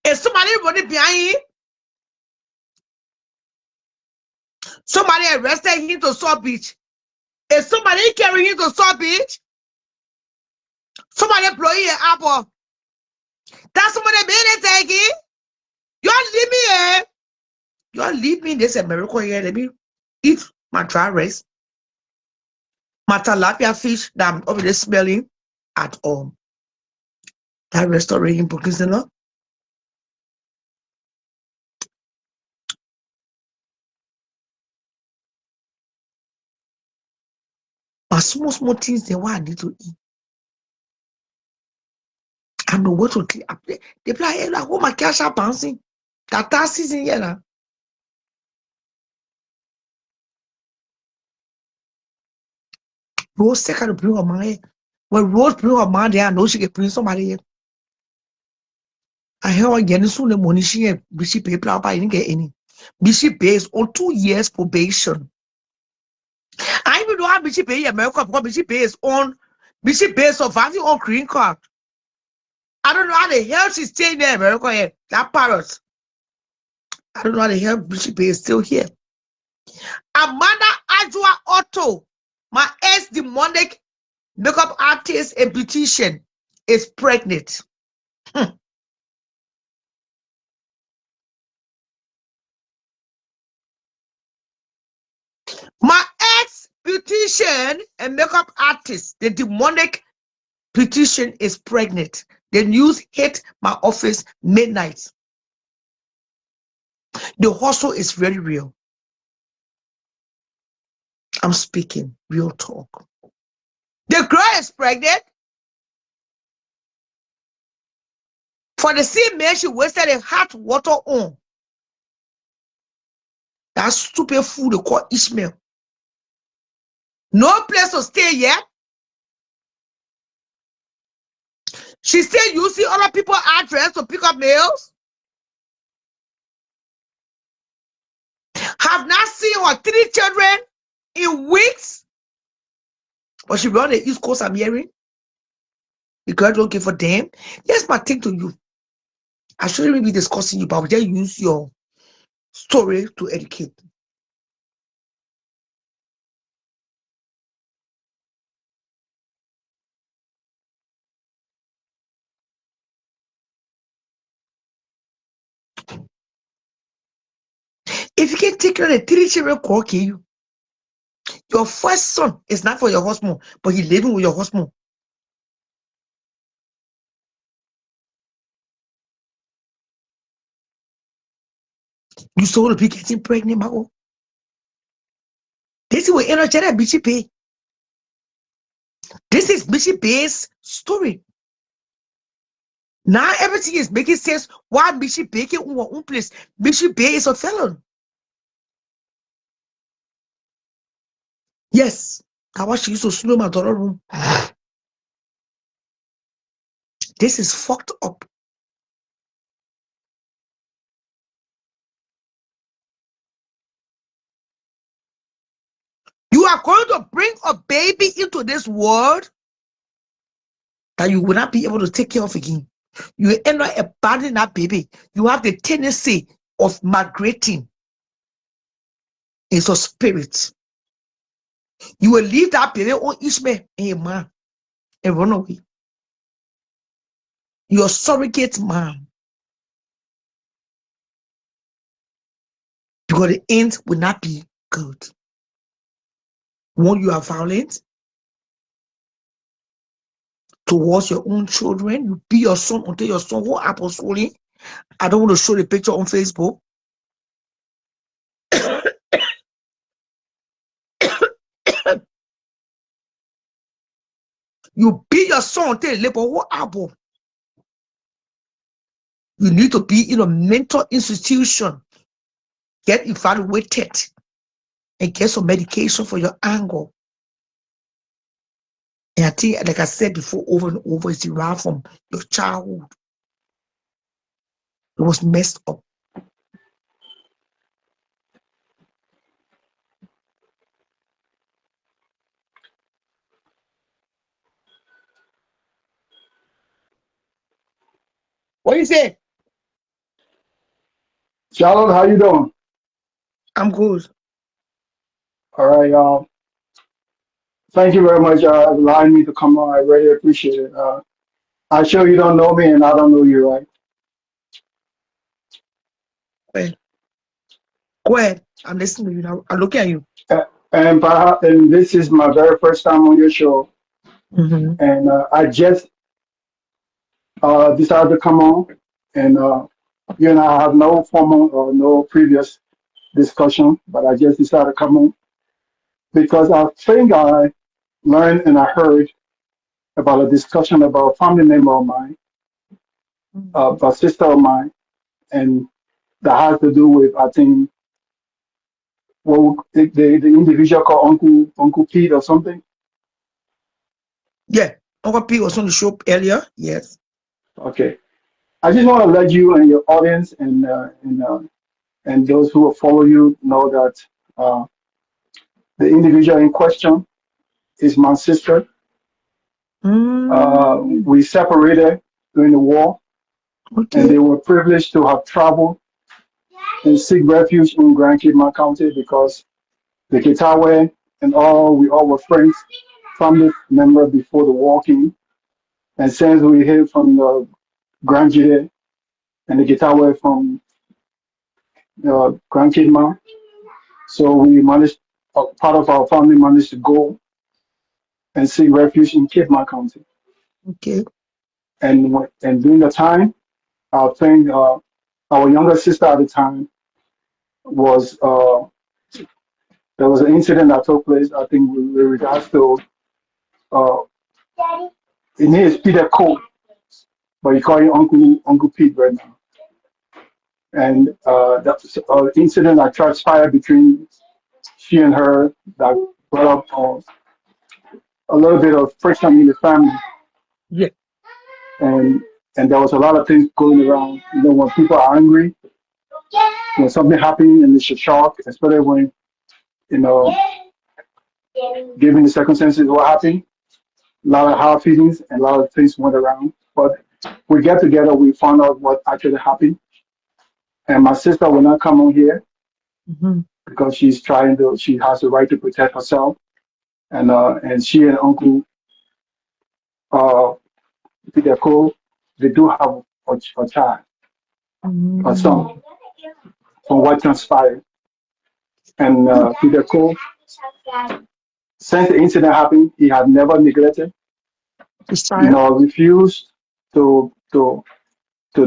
If somebody running behind him, somebody arrested him to South Beach. If somebody carrying him to South Beach, somebody employee an apple. That's somebody made it taking. You leave me here. You leave me in this America here. Let me eat my dry rice. My tilapia fish that I'm already smelling. at all. That restaurant in Brooklyn, but small things they want I need to eat. I know what to clean up. They play like oh my cash are bouncing. That season here now. Rose second to bring her man. When Rose bring her man there, I know she can bring somebody here. I hear her getting soon the money she had. Bishop pay plan, but I didn't get any. Bishop pays on 2 years probation. I even know how Bishop pay America because Bishop pays on Bishop pays on fighting on green card. I don't know how the hell she's staying there, America here. That parrot. I don't know how the hell Bishop is still here. Amanda Ajua Otto, my ex-demonic makeup artist and beautician, is pregnant. My ex-beautician and makeup artist, the demonic beautician, is pregnant. The news hit my office midnight. The hustle is very real. I'm speaking real talk. The girl is pregnant. For the same man she wasted a hot water on. That stupid fool they call Ishmael. No place to stay yet. She still using other people's address to pick up mails. Have not seen her 3 children in weeks. But she be on the East Coast, I'm hearing. The girl don't give a damn. Here's my thing to you. I shouldn't really be discussing you, but I will just use your story to educate. If you can take care of the 3 children, okay, your first son is not for your husband, but he's living with your husband. You saw the people getting pregnant, Mago. This is what energetic Bishop Bay. This is Bishop Bay's story. Now everything is making sense. Why Bishop Bay can own place? Bishop Bay is a felon. Yes, I watched she used to slow my daughter room. This is fucked up. You are going to bring a baby into this world that you will not be able to take care of again. You end up abandoning that baby. You have the tendency of migrating. It's a spirit. You will leave that baby on Ishmael and your man and run away. Your surrogate mom. Because the end will not be good. When you are violent towards your own children, you be your son until your son who apostolic. I don't want to show the picture on Facebook. You be your son until you labor who apple. You need to be in a mental institution. Get evaluated and get some medication for your anger. And I think, like I said before, over and over, it's derived from your childhood. It was messed up. What do you say? Charlotte, how you doing? I'm good. All right, y'all. Thank you very much for allowing me to come on. I really appreciate it. I'm sure you don't know me and I don't know you, right? Well, go ahead. I'm listening to you now. I'm looking at you. And this is my very first time on your show. And I just decided to come on, and you and I have no formal or no previous discussion, but I just decided to come on because I think I learned and I heard about a discussion about a family member of mine, a sister of mine, and that has to do with, I think, well, the individual called Uncle Pete or something. Yeah, Uncle P was on the show earlier. Yes. Okay, I just want to let you and your audience and those who will follow you know that the individual in question is my sister. We separated during the war, and they were privileged to have traveled and seek refuge in Grand Kidman County because the Kitawe and we all were friends, family members before the war came. And since we hail from the Grand Jide and the Kitawe from Grand Kidman, so we managed, part of our family managed to go and seek refuge in Kidman County. Okay. And during the time, I think our younger sister at the time was there was an incident that took place. I think with regards to his name is Peter Cole, but you call him Uncle Pete right now. And that's an incident that transpired between she and her that brought up a little bit of friction in the family. Yeah. And there was a lot of things going around. You know, when people are angry, when something happens and it's a shock, especially when, you know, given the circumstances what happened, a lot of hard feelings and a lot of things went around. But we get together, we found out what actually happened. And my sister will not come on here because she has the right to protect herself. And she and Uncle Peter Cole, they do have a child, a son, from what transpired. And Peter Cole, since the incident happened, he had never neglected, refused to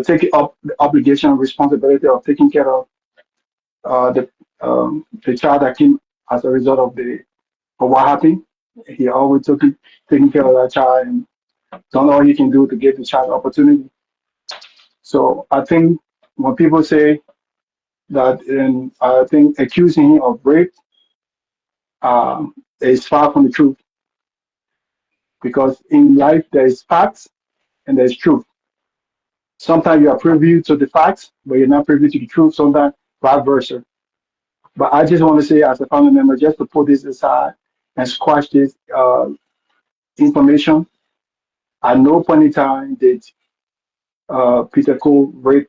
take up the obligation and responsibility of taking care of the child that came as a result of what happened. He always taking care of that child and done all he can do to give the child opportunity. So I think when people say that, and I think accusing him of rape is far from the truth, because in life there is facts and there's truth. Sometimes you are privy to the facts, but you're not privy to the truth. Sometimes vice versa. But I just want to say, as a family member, just to put this aside and squash this information. At no point in time did Peter Cole rape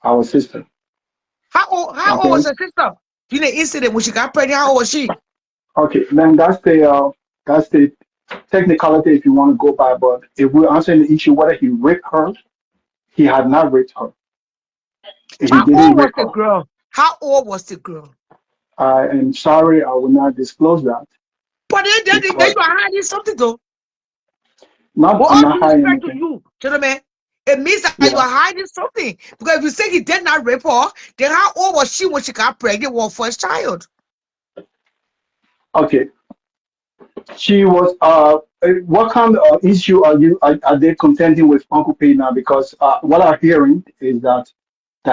our sister. How old was her sister? In the incident when she got pregnant, how old was she? Okay, then that's the technicality if you want to go by. But if we're answering the issue whether he raped her, he had not raped her. How old was the girl? How old was the girl? I am sorry, I will not disclose that. But then you are hiding something though. I'm not hiding anything. To you, gentlemen, it means that you are hiding something. Because if you say he did not rape her, then how old was she when she got pregnant with her first child? Okay. She was what kind of issue are they contending with Uncle P now? Because what I'm hearing is that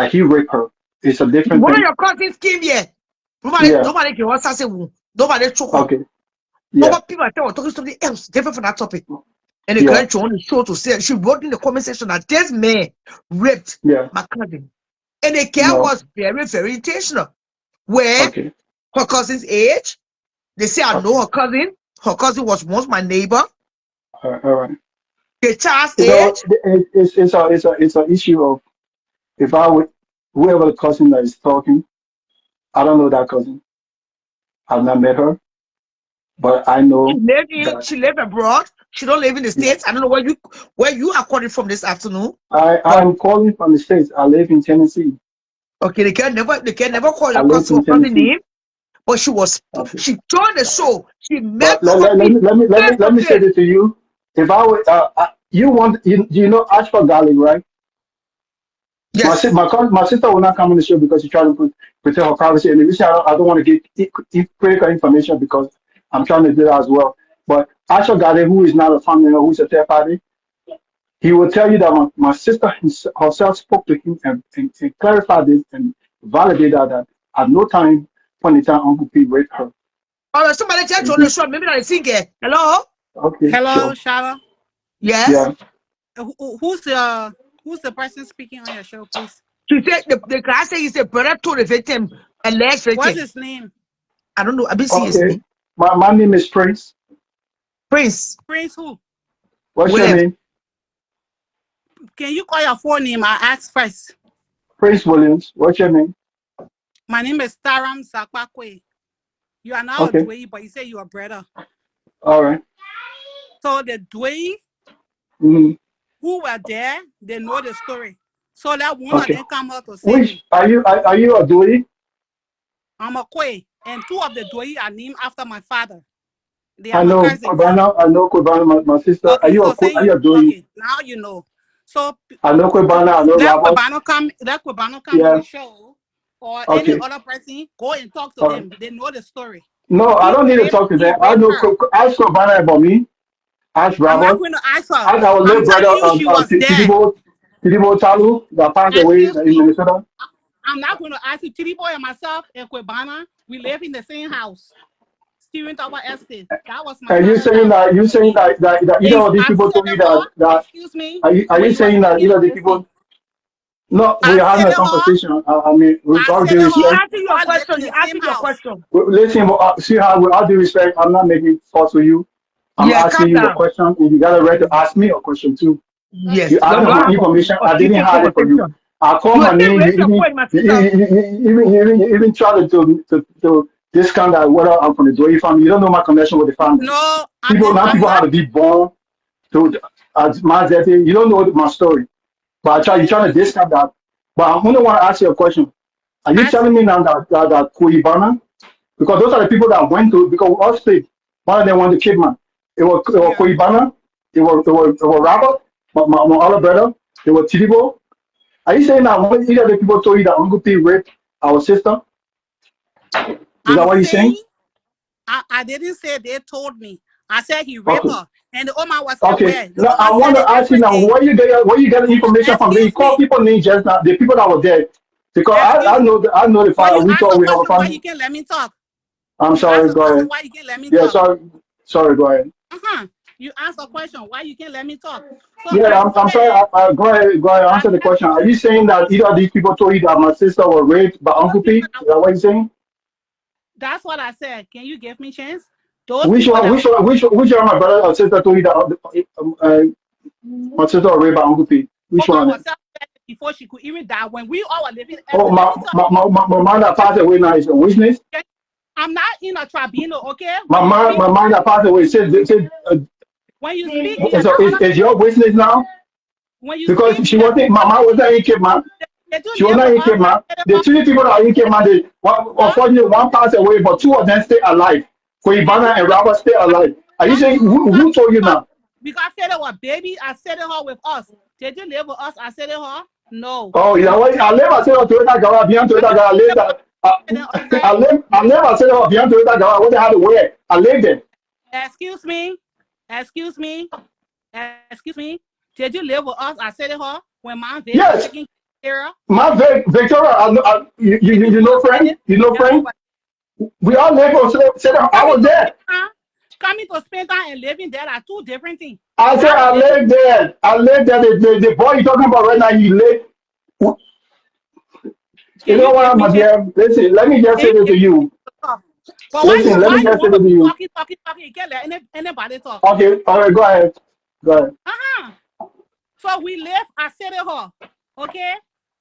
he raped her. It's a different one thing. Of your cousins came here. Nobody can answer say nobody choke. Okay. Nobody people are talking something else different from that topic. And the girl on the show to say she wrote in the comment section that this man raped my cousin. And the care was very, very intentional. Where her cousin's age, they say I know her cousin. Her cousin was once my neighbor. All right. The child's age. It's an issue of if I would whoever the cousin that is talking, I don't know that cousin. I've not met her, but I know she lived abroad. She don't live in the States. I don't know where you are calling from this afternoon. I'm calling from the States. I live in Tennessee. Okay, they can never call your cousin from the name. But she Okay. joined the show. She met But let, Uncle let, let, P me let me let me face let to me say face. this to you. If I would, you know Ashford Garlic, right? Yes. My sister will not come on the show because she tried to protect her privacy. And the reason I don't want to get critical information because I'm trying to do that as well. But Ashford Garlic, who is not a family member, who's a third party, he will tell you that my sister herself spoke to him and clarified this and validated that at no time point in time Uncle P raped her. Or somebody tell you on the Mhm. show, maybe not a singer. Hello? Okay, Hello, sure. Shala. Yes. Yeah. Who's the person speaking on your show, please? She said the guy said he's a brother to the victim, alleged What's victim. his name? I don't know. I didn't see his Okay. name. My name is Prince. Prince Prince who? What's your Williams. name? Can you call your full name? I ask first. Prince Williams. What's your name? My name is Taram Zakpakwe. You are now a Okay. Dwayne, but you say you are brother. All right. So the Dwayne Mm-hmm. who were there, they know the story. So that one of Okay. them come out to say Which me. are you a Dewey? I'm a Kwe. And two of the Dwayne are named after my father. They are I my know cousins. Kwebana. I know Kwebana, my sister. Okay, so say Are you you a Dewey? okay, now you know. So I know Kwebana. I know let Robert. Kwebano come on Yeah. the show or any Okay. other person, go and talk to All right. them. They know the story. No, I don't need to talk to He them. I raped know. her. Ask Kwebana about me. Ask I'm not Robert. going to ask her. Ask our I'm little brother, telling you she was there. Tidibo Talu, that passed away Excuse in me. Minnesota. I'm not going to ask you. Titty Boy and myself and Kwebana, we live in the same house. Steven Tower Estate. That was my And you father's saying house. that that either And of these I people said told it you all. that Excuse me. are When you you were saying that speaking, either I of the listened. people? No, we I are having said a it all. conversation. I mean, with I all said due it He all. respect, asking We you a all live in question. He the same asking you a house. question. listen, see how with all due respect, I'm not making faults with you. I'm Yeah, asking calm you a down. question, and you got a right to ask me a question too. Yes. You You asked don't for have information. a I didn't peaceful hide it from you. conversation. I called You my are still name. You raise your even point, my sister. you even tried to discount that whether I'm from the Joey family. You don't know my connection with the family. No, People I'm people have not. to be born to my death. You don't know my story. But you trying to discount that. But I only want to ask you a question. Are you Ask telling me now that Kuibana, because those are the people that went to, because we all speak. One of them went to Kidman. It was yeah. Kuibana, it was Robert, my other brother, it was Tidibo. Are you saying that one either of the people told you that Uncle P raped our sister? Is that I'm what you're saying saying? I didn't say they told me. I said he raped Okay. her. And the woman was Okay. aware. The Now I woman want said to it ask you every now day. where you get the information from? Then you Excuse call me. people names just now, the people that were there. Because I Excuse me. know the But father. you We ask thought a we have a question why family. you can't let me talk. I'm You ask sorry, a go question ahead. why you can't let me Yeah, talk. sorry, go ahead. You ask a question why you can't let me talk. So Yeah, I I'm sorry. said Go ahead, I answer the said question. to Are the you saying that either of these people told you that my sister was raped by those Uncle P? people Is that that what you're saying? that's what I said. Can you give me chance? Those people that Which one of my brother or sister told you that my sister was raped by Uncle P? Which Oma one? herself said it before she could even die. When we all were living Oh, let me tell my mom that passed away now is a witness. you. I'm not in a tribunal, okay? My mom that passed away said When you speak, me and so that other is your witness now? when you Because speak, she me and wasn't, my mom wasn't in Cape Man. they do She was live not with in us. Cape I Man. said it The all. three people that are in Cape Man, Huh? unfortunately, one passed away, but two of them stay alive. They do Koibana and live Robert stay alive. Are you because saying who told you now? because I said it was baby. I said it all with us. They do live with us. I said it all. No. Oh, you know what? I live at Toyota Gara, beyond I Toyota Gara, said later. it okay. I live at beyond Toyota Gara, what they had to wear. I live there. Excuse me. Excuse me. Excuse me. Did you live with us? I said it all. When my baby was Yes, taking care of, my Victoria, did you you go know, spend friend? it? You know, And friend? We all live on I coming was to there. spend time, coming to spend time and living there are two different things. I said I was I living live there. I live there. The boy you're talking about right now, he live. You Can know you give what, me my chance? dear? Listen, let me just Can say you this give to me you. chance to talk? But Listen, let why me you just say want this to to be you. talking? You can't let anybody talk. Okay, all right, go ahead. Go ahead. Uh-huh. So we left at City Hall, okay?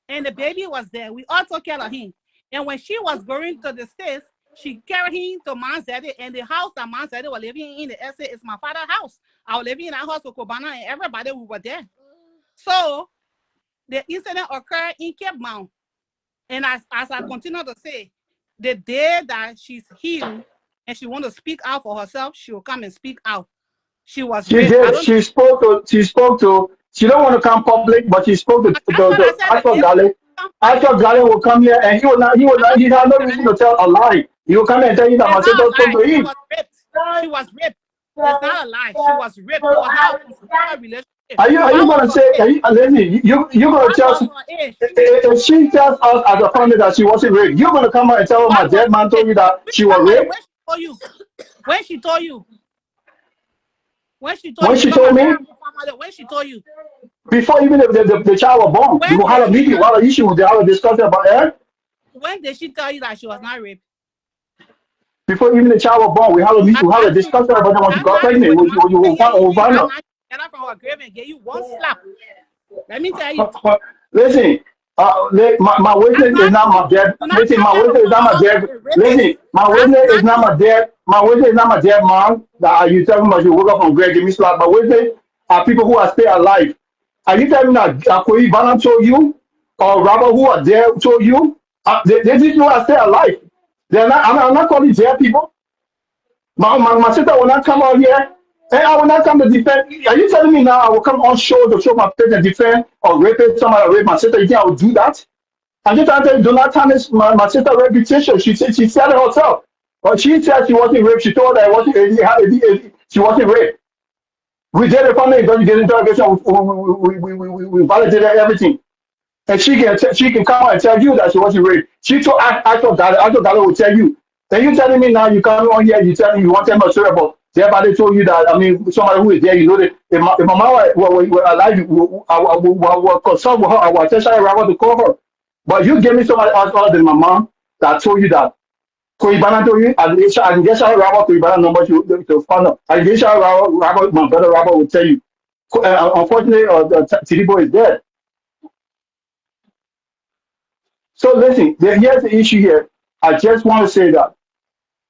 And the baby was there. We all took care of him. And when she was going to the States, she carried him to Mount Zeddy, and the house that Mount Zeddy was living in the estate is my father's house. I was living in that house with Kobana and everybody, we were there. So the incident occurred in Cape Mount. And as I continue to say, the day that she's healed and she want to speak out for herself, she will come and speak out. She was She raped. did. She spoke to. She don't want to come public, but she spoke to Astor Gale. Astor Gale will come here and he will not. He has no reason to tell a lie. He will come here and tell you that my sister spoke to him. She was raped. She was raped. It's not a lie. She was raped. It was not a relationship. Are you gonna say? Listen, you gonna tell? If she tells us as a family that she wasn't raped, you're gonna come out and tell her my dead man told you that she was raped. When she told you. When she told you. Before even the child was born, you had a meeting, what an issue, they had a discussion about her. When did she tell you that she was not raped? Before even the child was born, we had a meeting, we had a discussion about that when she got pregnant. You find out. Get up from her grave and get you one slap. Let me tell you. Listen, my witness is not my dead. Listen, my witness is not my dead. Listen, my witness is not my dead. My witness is not my dead mom. That you telling me you woke up from grave, give me slap. My witness are people who are still alive. Are you telling me that Akoi Banam told you, or Robert who are there told you? They didn't know are still alive. They're not. I'm not calling dead people. My sister will not come out here. And I will not come to defend. Are you telling me now I will come on show to show my face and defend or rape somebody or rape my sister? You think I will do that? I'm just trying to tell you, do not tarnish my sister's reputation. She said it herself. But she said she wasn't raped. She told that she wasn't raped. We did a family investigation interrogation. We validated everything. And she can come out and tell you that she wasn't raped. She told I thought that will tell you. Then you telling me now you come on here, you telling me you want to tell me a story about everybody told you that, I mean, somebody who is there, you know that if my mama were alive, I will consult with her, I will tell her to call her. But you give me somebody else other than my mom that told you that. Koibana told you, I can get Shah Rabba Koibana number to find out. I can get Shah Rabba, my brother Rabba will tell you. Unfortunately, Tiribo is dead. So listen, here's the issue here. I just want to say that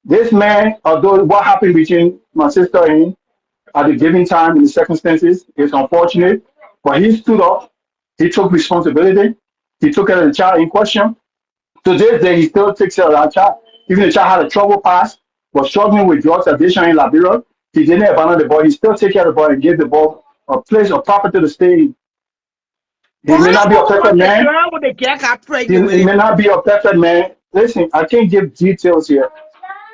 this man, although what happened between my sister and him at the given time in the circumstances is unfortunate, but he stood up, he took responsibility, he took care of the child in question. To this day, he still takes care of that child. Even the child had a trouble past, was struggling with drugs addiction in Liberia. He didn't abandon the boy, he still take care of the boy and give the boy a place of property to stay in. He may not be a perfect man. He may not be a perfect man. Listen, I can't give details here.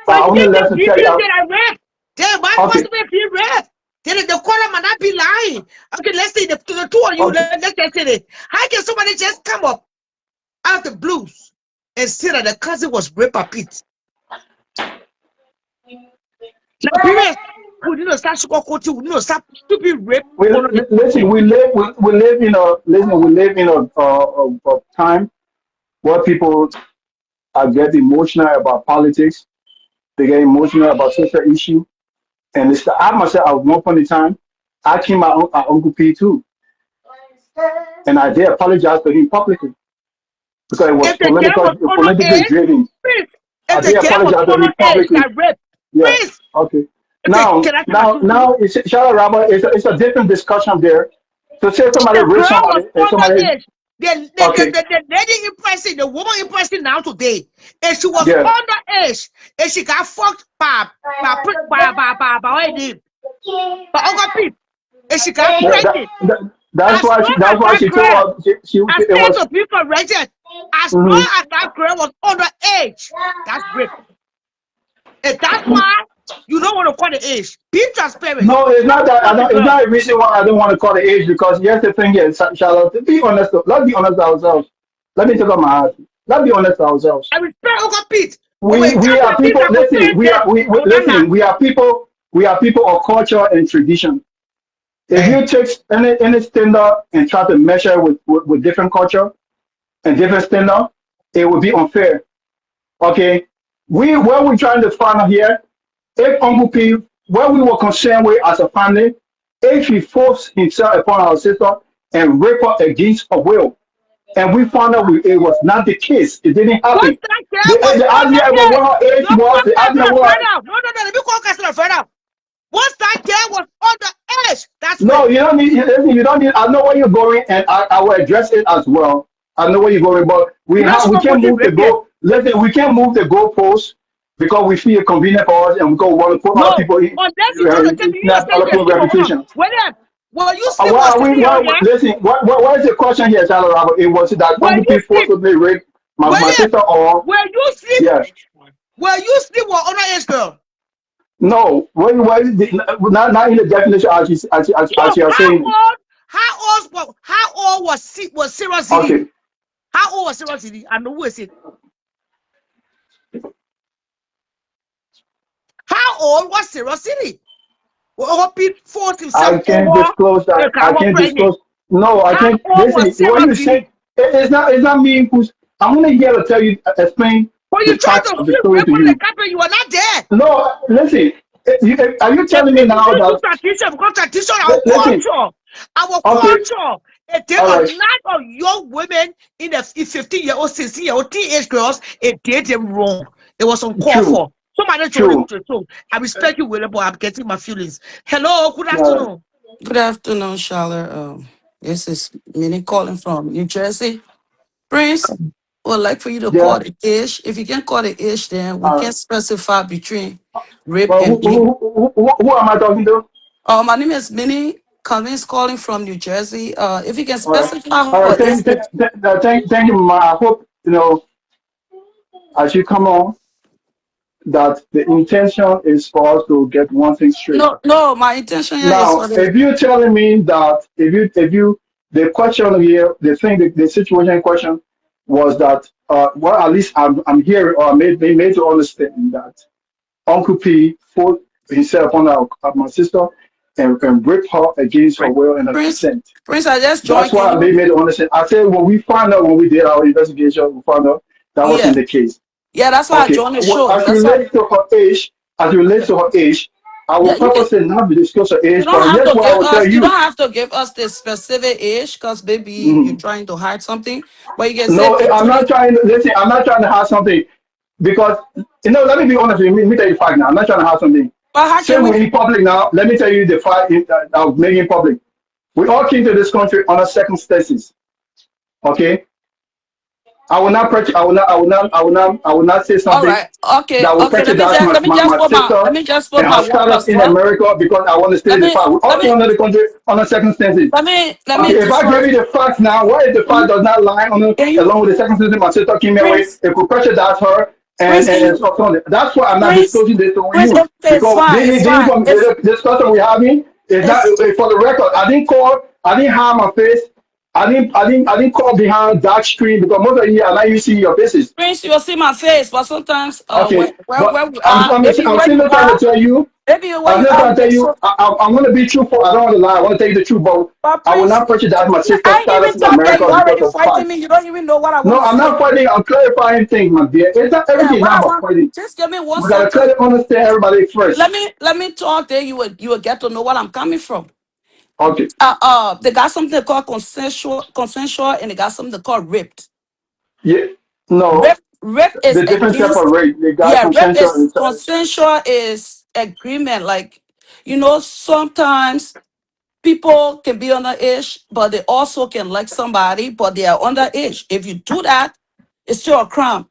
But I only let them tell you. Then why must we be raped? Then the quarter might not be lying. Okay, let's see the two of you. Let's just say it. How can somebody just come up out of the blues and say that the cousin was raped by Pete? Nigerians would not start to would not stop to be raped. Listen, we live in a time where people are getting emotional about politics. They get emotional about social issue. And it's I myself at one point in time, I came out at Uncle P too. And I did apologize to him publicly. Because it was politically driven. I did apologize to him publicly. Yeah. Okay. Now it's Shara Rabba, it's a different discussion there. To say somebody raped somebody and somebody. The lady impressing, the woman impressing now today, and she was underage, and she got fucked by Uncle Pete, and she got pregnant. That's why she told us she was to be corrected. As long as that girl was underage, that's rape, and that's why you don't want to call the age. Be transparent. No, it's not that. It's not a reason why I don't want to call the age, because here's the thing here, Charlotte. To be honest, let's be honest ourselves. Let me take off my hat. Let's be honest ourselves. I respect Uncle Pete. We are people. Listen, we are people. We are people of culture and tradition. If you take any standard and try to measure with different culture and different standard, it would be unfair. Okay, what we're trying to find out here. If Uncle P, what we were concerned with as a family, if he forced himself upon our sister and raped her against her will, and we found out it was not the case, it didn't happen. The idea of what her age was, the idea was. No, let me call Castle right now. Once that girl was underage, that's no, you don't need. I know where you're going, and I will address it as well. I know where you're going, but we can't move the goal. listen, we can't move the goalposts because we feel convenient for us and we want to put other No, people unless you trying to take me, you not say other you a people's sleep over. reputation. Well, you sleep Why was are we? sitting Why, here, yeah? listen, what is the question here, Charlotte Robert? It was that Were Uncle you P sleep? forcibly raped my William, sister, or were you sleep? yeah, Were you sleep with underage girl? no? What is not in the definition So as you are saying it. how old was Sarah City? Okay, How old was Sarah City? I know who is it. How old was Sarah City? Well, Pete forced himself I can't over disclose the that. I car can't pregnant. disclose. No, I How can't. old Listen, was what Sarah you City? say, it's not me who's. I'm only here to tell you, explain When the you tried facts to of the flip story rape to on the you. carpet, you were not there. No, listen. Are you The telling me people now need to that? tradition because tradition our Listen. culture. Our Okay. culture. It take All a right. lot of young women in the 15-year-old, 16-year-old teenage girls. It did them wrong. It was uncalled True. for. Somebody told True. it to. I respect you, Willie, but I'm getting my feelings. Hello, good Yeah. afternoon. Good afternoon, Charlotte. This is Minnie calling from New Jersey. Prince, would like for you to Yeah. call the age. If you can call the age, then we Uh, can specify between rape well, and being. who am I talking to? My name is Minnie Cummings calling from New Jersey. If you can All right. specify All her right. age. Thank you, Mama. I hope as you come on that the intention is for us to get one thing straight. No, my intention here is Now, for the. if you're telling me that if you the question here, the situation in question was that well, at least I'm here or been made to understand that Uncle P forced himself on my sister and raped her against her will and her Prince, consent. Prince, I just That's joined. Can why they you? made to understand. I said when we did our investigation, we found out that Yeah, wasn't the case. yeah. That's why I Okay, joined the show. as That's why. relates to her age, I will Yeah, you can. purposely not discuss her You age, don't but have here's to what I give will tell us. You don't you. have to give us the specific age, because maybe you're Mhm. trying to hide something. But you can say No, I'm between. not trying to listen. I'm not trying to have something because let me be honest with you. Let me tell you the fact now. I'm not trying to have something. But how can Same we? way in public now. Let me tell you the fact I'll make in public. We all came to this country under circumstances. Okay, I will not purchase. I will not say All something right. Okay. that will Okay. prejudice Let my sister me just put and my her one status plus in one. America because I want to Let state the me. fact. We all Let came me. under the country under circumstances. Let me Okay, if I destroy. give you the facts now, what if the fact Mhm. does not lie on Can you, along with the circumstances my sister came here with? Prince? It could prejudice her Prince, can and you? so on. That's why I'm not Prince. disclosing this to Prince. you Okay, it's because fine. It's this fine. from the discussion we're having is not It's for the record. I didn't call. I didn't hide my face. I didn't call behind dark screen because most of you are not even seeing your faces. Prince. You'll see my face, but sometimes Okay, where but we are, maybe I'm where you simply trying to are, tell you. maybe where I'm you just are, trying you to tell can you. so. I'm going to be truthful. I don't want to lie. I want to tell you the truth, but But I will Prince, not prejudice my sister's I ain't even status in talk yet. America You because already of fighting facts. me. You don't even know what I No, want to I'm say. not fighting. I'm clarifying things, my dear. It's not Yeah, everything is what not I about want. fighting. Just give me one We gotta second. clearly understand everybody first. Let me talk. Then you will get to know what I'm coming from. Okay. They got something called consensual, and they got something called ripped. Yeah. No. Rape is The different type of against. rate. They got Yeah, rape consensual is inside. consensual is agreement. Like, sometimes people can be underage, but they also can like somebody, but they are underage. If you do that, it's still a crime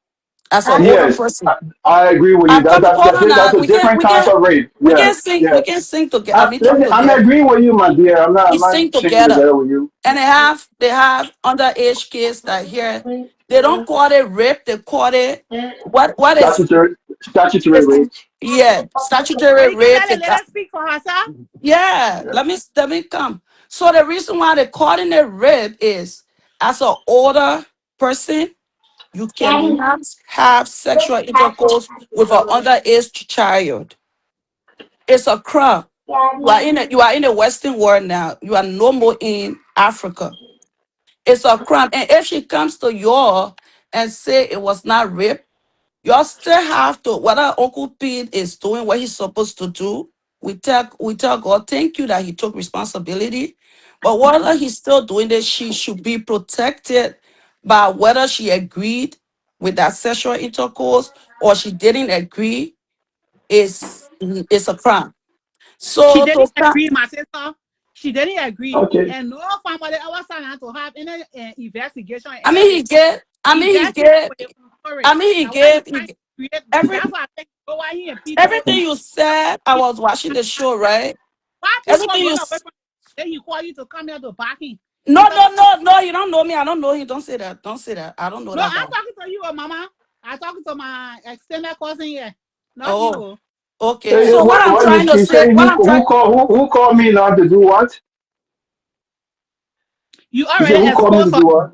as an older Yes, person. I agree with you. I'm coming. Hold on now. That's a different kind of rate. We Yeah. can sing. We Yeah. can sing together. I mean, talk Listen, I'm together. agreeing with you, my dear. We I'm not sing singing together. together with you. And they have underage kids that here. They don't call it rape. They call it what is Statutory it's, rate. yeah, But statutory you can rape. let They it let got, her speak for herself. yeah. Yeah. Let me come. So the reason why they calling it rape is as an older person, you cannot have sexual intercourse with an underage child. It's a crime. You are in the Western world now. You are no more in Africa. It's a crime. And if she comes to you and say it was not rape, you all still have to, whether Uncle Pete is doing what he's supposed to do, we tell God, thank you that he took responsibility. But whether he's still doing this, she should be protected by whether she agreed with that sexual intercourse or she didn't agree is a crime. She So to didn't start, agree, my sister. She didn't agree. Okay. And no family ever signed to have any investigation I and mean, he everything. get. I mean, he gave. I mean, he gave. Every That's why I think go out here and people. everything you said. I was watching the show, right? Why people Everything run you. away from then he call you to come here to back him? No, no, no, no. You don't know me. I don't know him. Don't say that. Don't say that. I don't know No, that I'm guy. talking to you, mama. I'm talking to my extended cousin here. Not Oh, you. okay. So what I'm What trying to you say, say? what I'm trying. Who called me now to do what? You You say already who called me to exposed her. do what?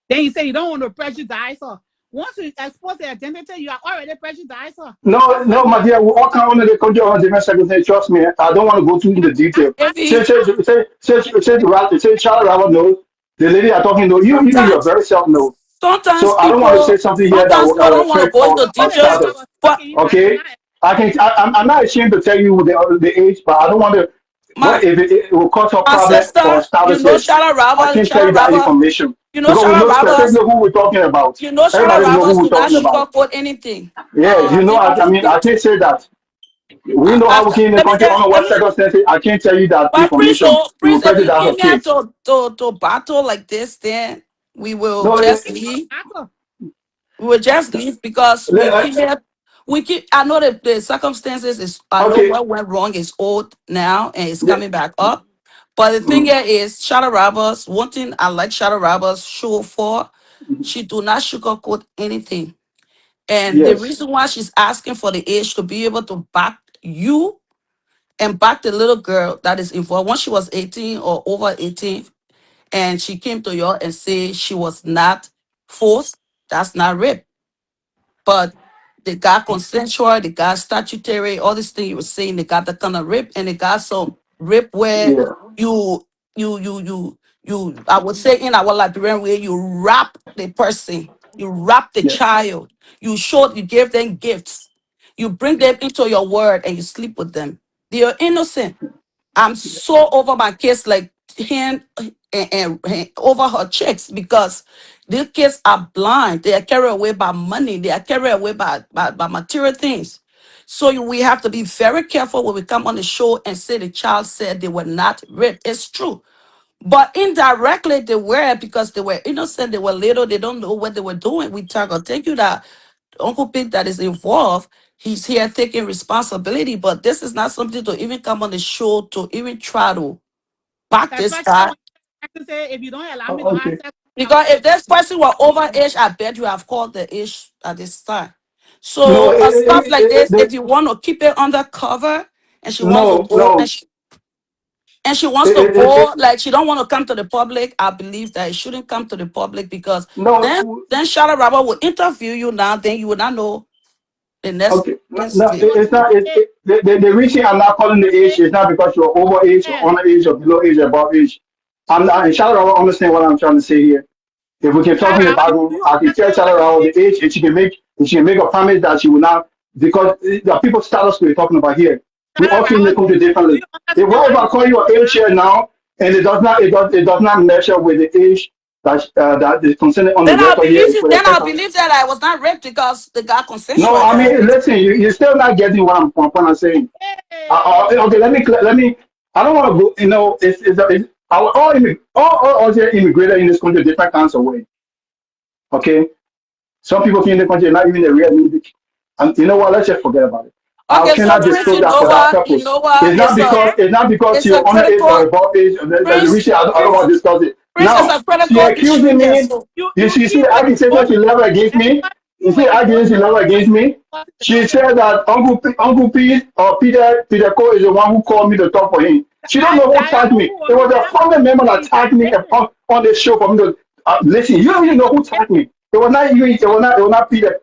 Then you say you don't want to prejudice her. Once you expose the identity, you are already prejudiced her. No, my dear. All kind of the country on different circumstances. Trust me, I don't want to go too into detail. If Say, he Charlotte Rabbit knows. The lady I'm talking to, you even sometimes yourself know. sometimes So I don't want to say people something here that will don't want to affect go into our details, status. but Okay, I'm not ashamed to tell you the age, but I don't want to. my What if it will cause a my problem for sister, statuses? I can't tell you that information because we know specifically who we're talking about. Charlotte Everybody know who Roberts we're do not talking about. sugarcoat anything. Yes, you I know. think I Uncle mean, I Pete. can't say that. We know how we came in the Let me country under let what me. circumstances. I can't tell you that But information. We will If you prejudice came our here kids. to battle like this, then we will No, just leave. We will just leave because we keep here. We keep. I know that the circumstances is. I know okay. what went wrong is old now and it's Yeah. coming back up. But the thing here is, Shadow Roberts. One thing I like Shadow Roberts show for, she do not sugarcoat anything. And the Yes. reason why she's asking for the age to be able to back you and back the little girl that is involved. Once she was 18 or over 18, and she came to you and say she was not forced, that's not rape. But they got consensual, they got statutory, all these things you were saying, they got the kind of rape, and they got some rape where Yeah. you I would say in our Liberian way, you wrap the person, you wrap the Yeah. child, you give them gifts, you bring them into your world and you sleep with them. They are innocent. I'm so over my kids, like hand and over her chicks because these kids are blind. They are carried away by money. They are carried away by material things. So we have to be very careful when we come on the show and say the child said they were not raped. It's true. But indirectly they were because they were innocent, they were little, they don't know what they were doing. We talk, I'll take you that Uncle Pete that is involved, he's here taking responsibility, but this is not something to even come on the show to even try to back this Especially guy. when you say if you don't allow me to Okay. access Because if this person were over age, I bet you have called the age at this time. No. So stuff like this, if you want to keep it undercover and she wants to go No. and she wants to go, like she don't want to come to the public, I believe that it shouldn't come to the public because No. then Charlotte Robert will interview you now, then you will not know the next Okay. No. incident. It's not. The reason I'm not calling the age is not because you're over age or under age or below age or above age. I'm not. And Charlotte will understand what I'm trying to say here. If we can talk in the Bible, I can tell Charlotte around the age, and she can make a promise that she will not, because the people status we're talking about here. We all came in the country differently. If I call you an age here now, and it does not measure with the age that is considered on the Then I'll record here. believe you. Then I'll believe that I was not raped because the guy No, consensual. I mean, listen, you're still not getting what I'm saying. Okay, let me. I don't want to go. All immigrated in this country different kinds of way. Okay, some people came in the country not even the real music. And you know what? Let's just forget about it. I Okay, so cannot Prince, disclose you that know for that what? You purpose. know what? It's not because It's a you're underage critical or above age. There's a Prince. reason I don't want to discuss it. Prince is Now, a she critical issue accusing here. me. So You see the accusation she leveled against me. You see the accusation she leveled against me. She said that Uncle Pete or Peter Cole is the one who called me to talk for him. She don't know who tagged me. It was a family member that tagged me on the show for me to listen. You don't even know who tagged me. It was not you. It was not Peter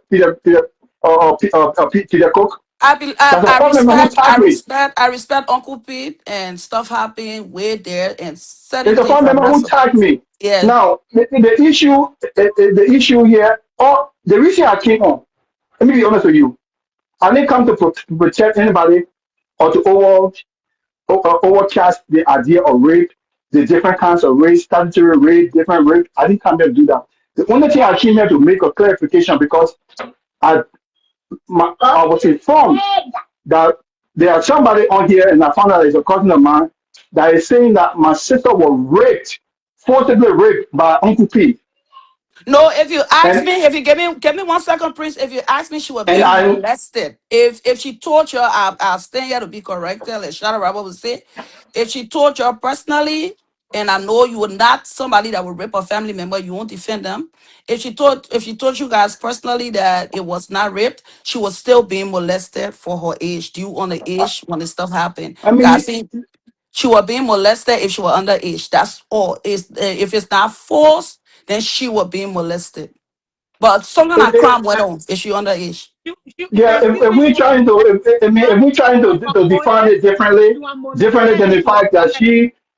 Cook. That's a family member who tagged me. I respect Uncle Pete and stuff happening way there and certain It's a things family are member not who tagged supposed. me. Yeah. Now the issue here, or the reason I came on. Let me be honest with you. I didn't come to protect anybody or to overcast the idea of rape, the different kinds of rape, statutory rape, different rape. I didn't come here to do that. The only thing I came here to make a clarification because I was informed that there are somebody on here, and I found out there's a cousin of mine that is saying that my sister was raped, forcibly raped by Uncle P. No, if you ask And me, if you give me 1 second, Prince. If you ask me, she was and being I molested. If she told you, I'll stand here to be corrected. Like Shadow Robert would say, if she told you personally, and I know you were not somebody that would rape a family member, you won't defend them. If she told you guys personally that it was not raped, she was still being molested for her age, due on the age when this stuff happened. I Guys, mean, see, she was being molested if she was underage. That's all. If it's not forced, then she was being molested. But something it, like it, crime went on if she underage. yeah, Excuse if me, we trying to, I mean, if we trying to for define it differently, you are differently molested than and the you are fact that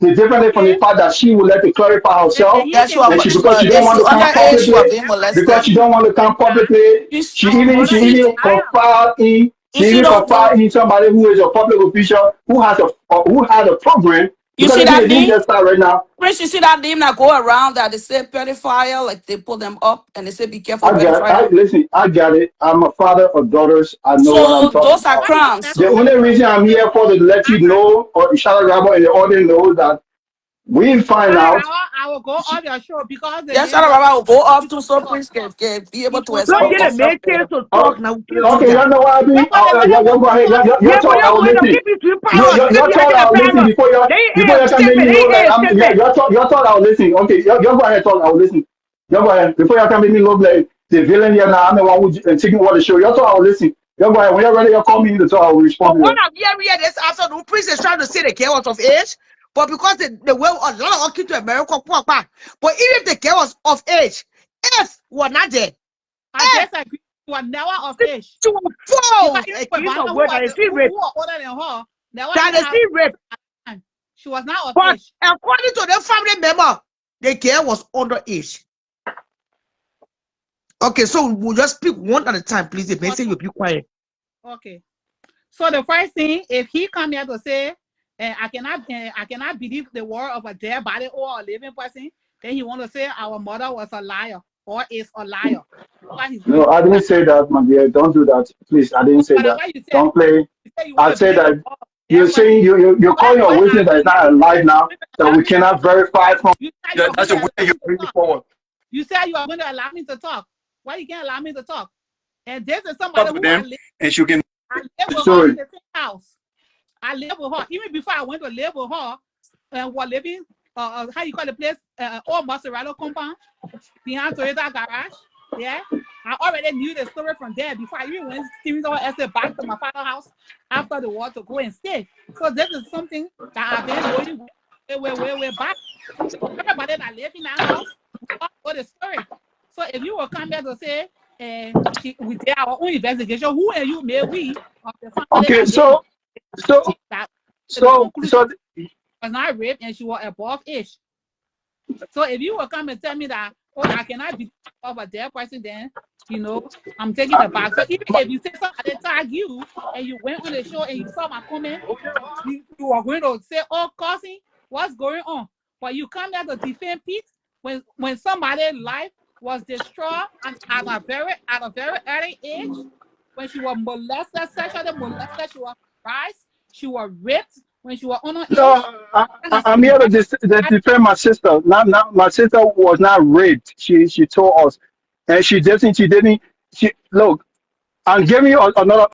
differently from the okay, fact that she would like to clarify herself, he Yeah, she can and was. go She because she was. don't If want she to come underage, she was publicly, being because molested. she don't want to come publicly, She's, our you she see, mother is even a liar. you she see even those. confide in somebody who is a public official who had a program, You because see it that didn't name, just start right now. Prince. You see that name that go around that they say pedophile, like they pull them up and they say be careful pedophile. Listen, I got it. I'm a father of daughters. I know what I'm So talking those are about. Why you crimes. The telling only reason I'm here for to let you Sarah? know, or Charlotte Rabble and the audience knows that we find out. I will go on your show because the Yes, name Shadow was Rabbi will go off you to to so make us Prince talk. can be able It to will Don't not explain get make a himself man chance better. to Oh, talk now. We can't do okay, you that. know what I yeah, mean? but the minute You when go you ahead. talk, Your Yeah, but talk, I you're will going to listen. keep it to yeah, power. Keep Your it talk, to I the will listen power. before They you can step make it. me look like Step it. your talk, I will listen. Okay, you go ahead, talk, I will listen. You go ahead before you can make me look like the villain here now. I'm the one who taking over the show. Your talk, I will listen. You go ahead. When you're ready, you call me in the talk. I will respond But to what you. I'm hearing here this afternoon, Prince is trying to say the girl was of age, but because the way a lot of kids to America, but even if the girl was of age, if we're not there, I if disagree. You are never of age she was because full, even a with case Vanna, of word that is still rape, who are older than her, never that even is have still rape. time. She was not of But age. according to the family member, the girl was underage. Okay, so we'll just speak one at a time, please. The message will be quiet. Okay. So the first thing, if he come here to say, I cannot believe the word of a dead body or a living person, then he want to say our mother was a liar or is a liar. What he's going No, to I do didn't that. say that, my dear. Don't do that, please. I didn't So say whatever that. you said, Don't play. you say you want I to said blame the that word of a you're dead person. saying you're calling a Why witness that is not alive now that we cannot verify from. you said you Yeah, are going that's to the allow way you're me to bringing talk. forward. You said you are going to allow me to talk. Why you can't allow me to talk? And this is somebody Talk to who I them, and you can. live with her So in the same house. I live with her. Even before I went to live with her, and we're living, how you call the place? Old Maserati compound behind Toyota garage. Yeah. I already knew the story from there before I even went Stevenson Estate back to my father's house after the war to go and stay. So this is something that I've been knowing way back. Everybody that live in that house, all know the story. So if you will come here to say, we did our own investigation, who are you, may we, of the family okay, that live in that to the conclusion so was not raped and she was above age. So if you will come and tell me that, oh, I cannot be of a dead person, then I'm taking the back. So even if you say somebody tag you and you went on the show and you saw my comment, you are going to say, oh, cousin, what's going on? But you come there to defend Pete when somebody's life was destroyed and at a very early age, when she was molested, sexually molested, she was raped, she was raped when she was underage. no, I'm here to defend my sister. Not my sister was not raped. She told us, and she didn't. She look. I'm giving you another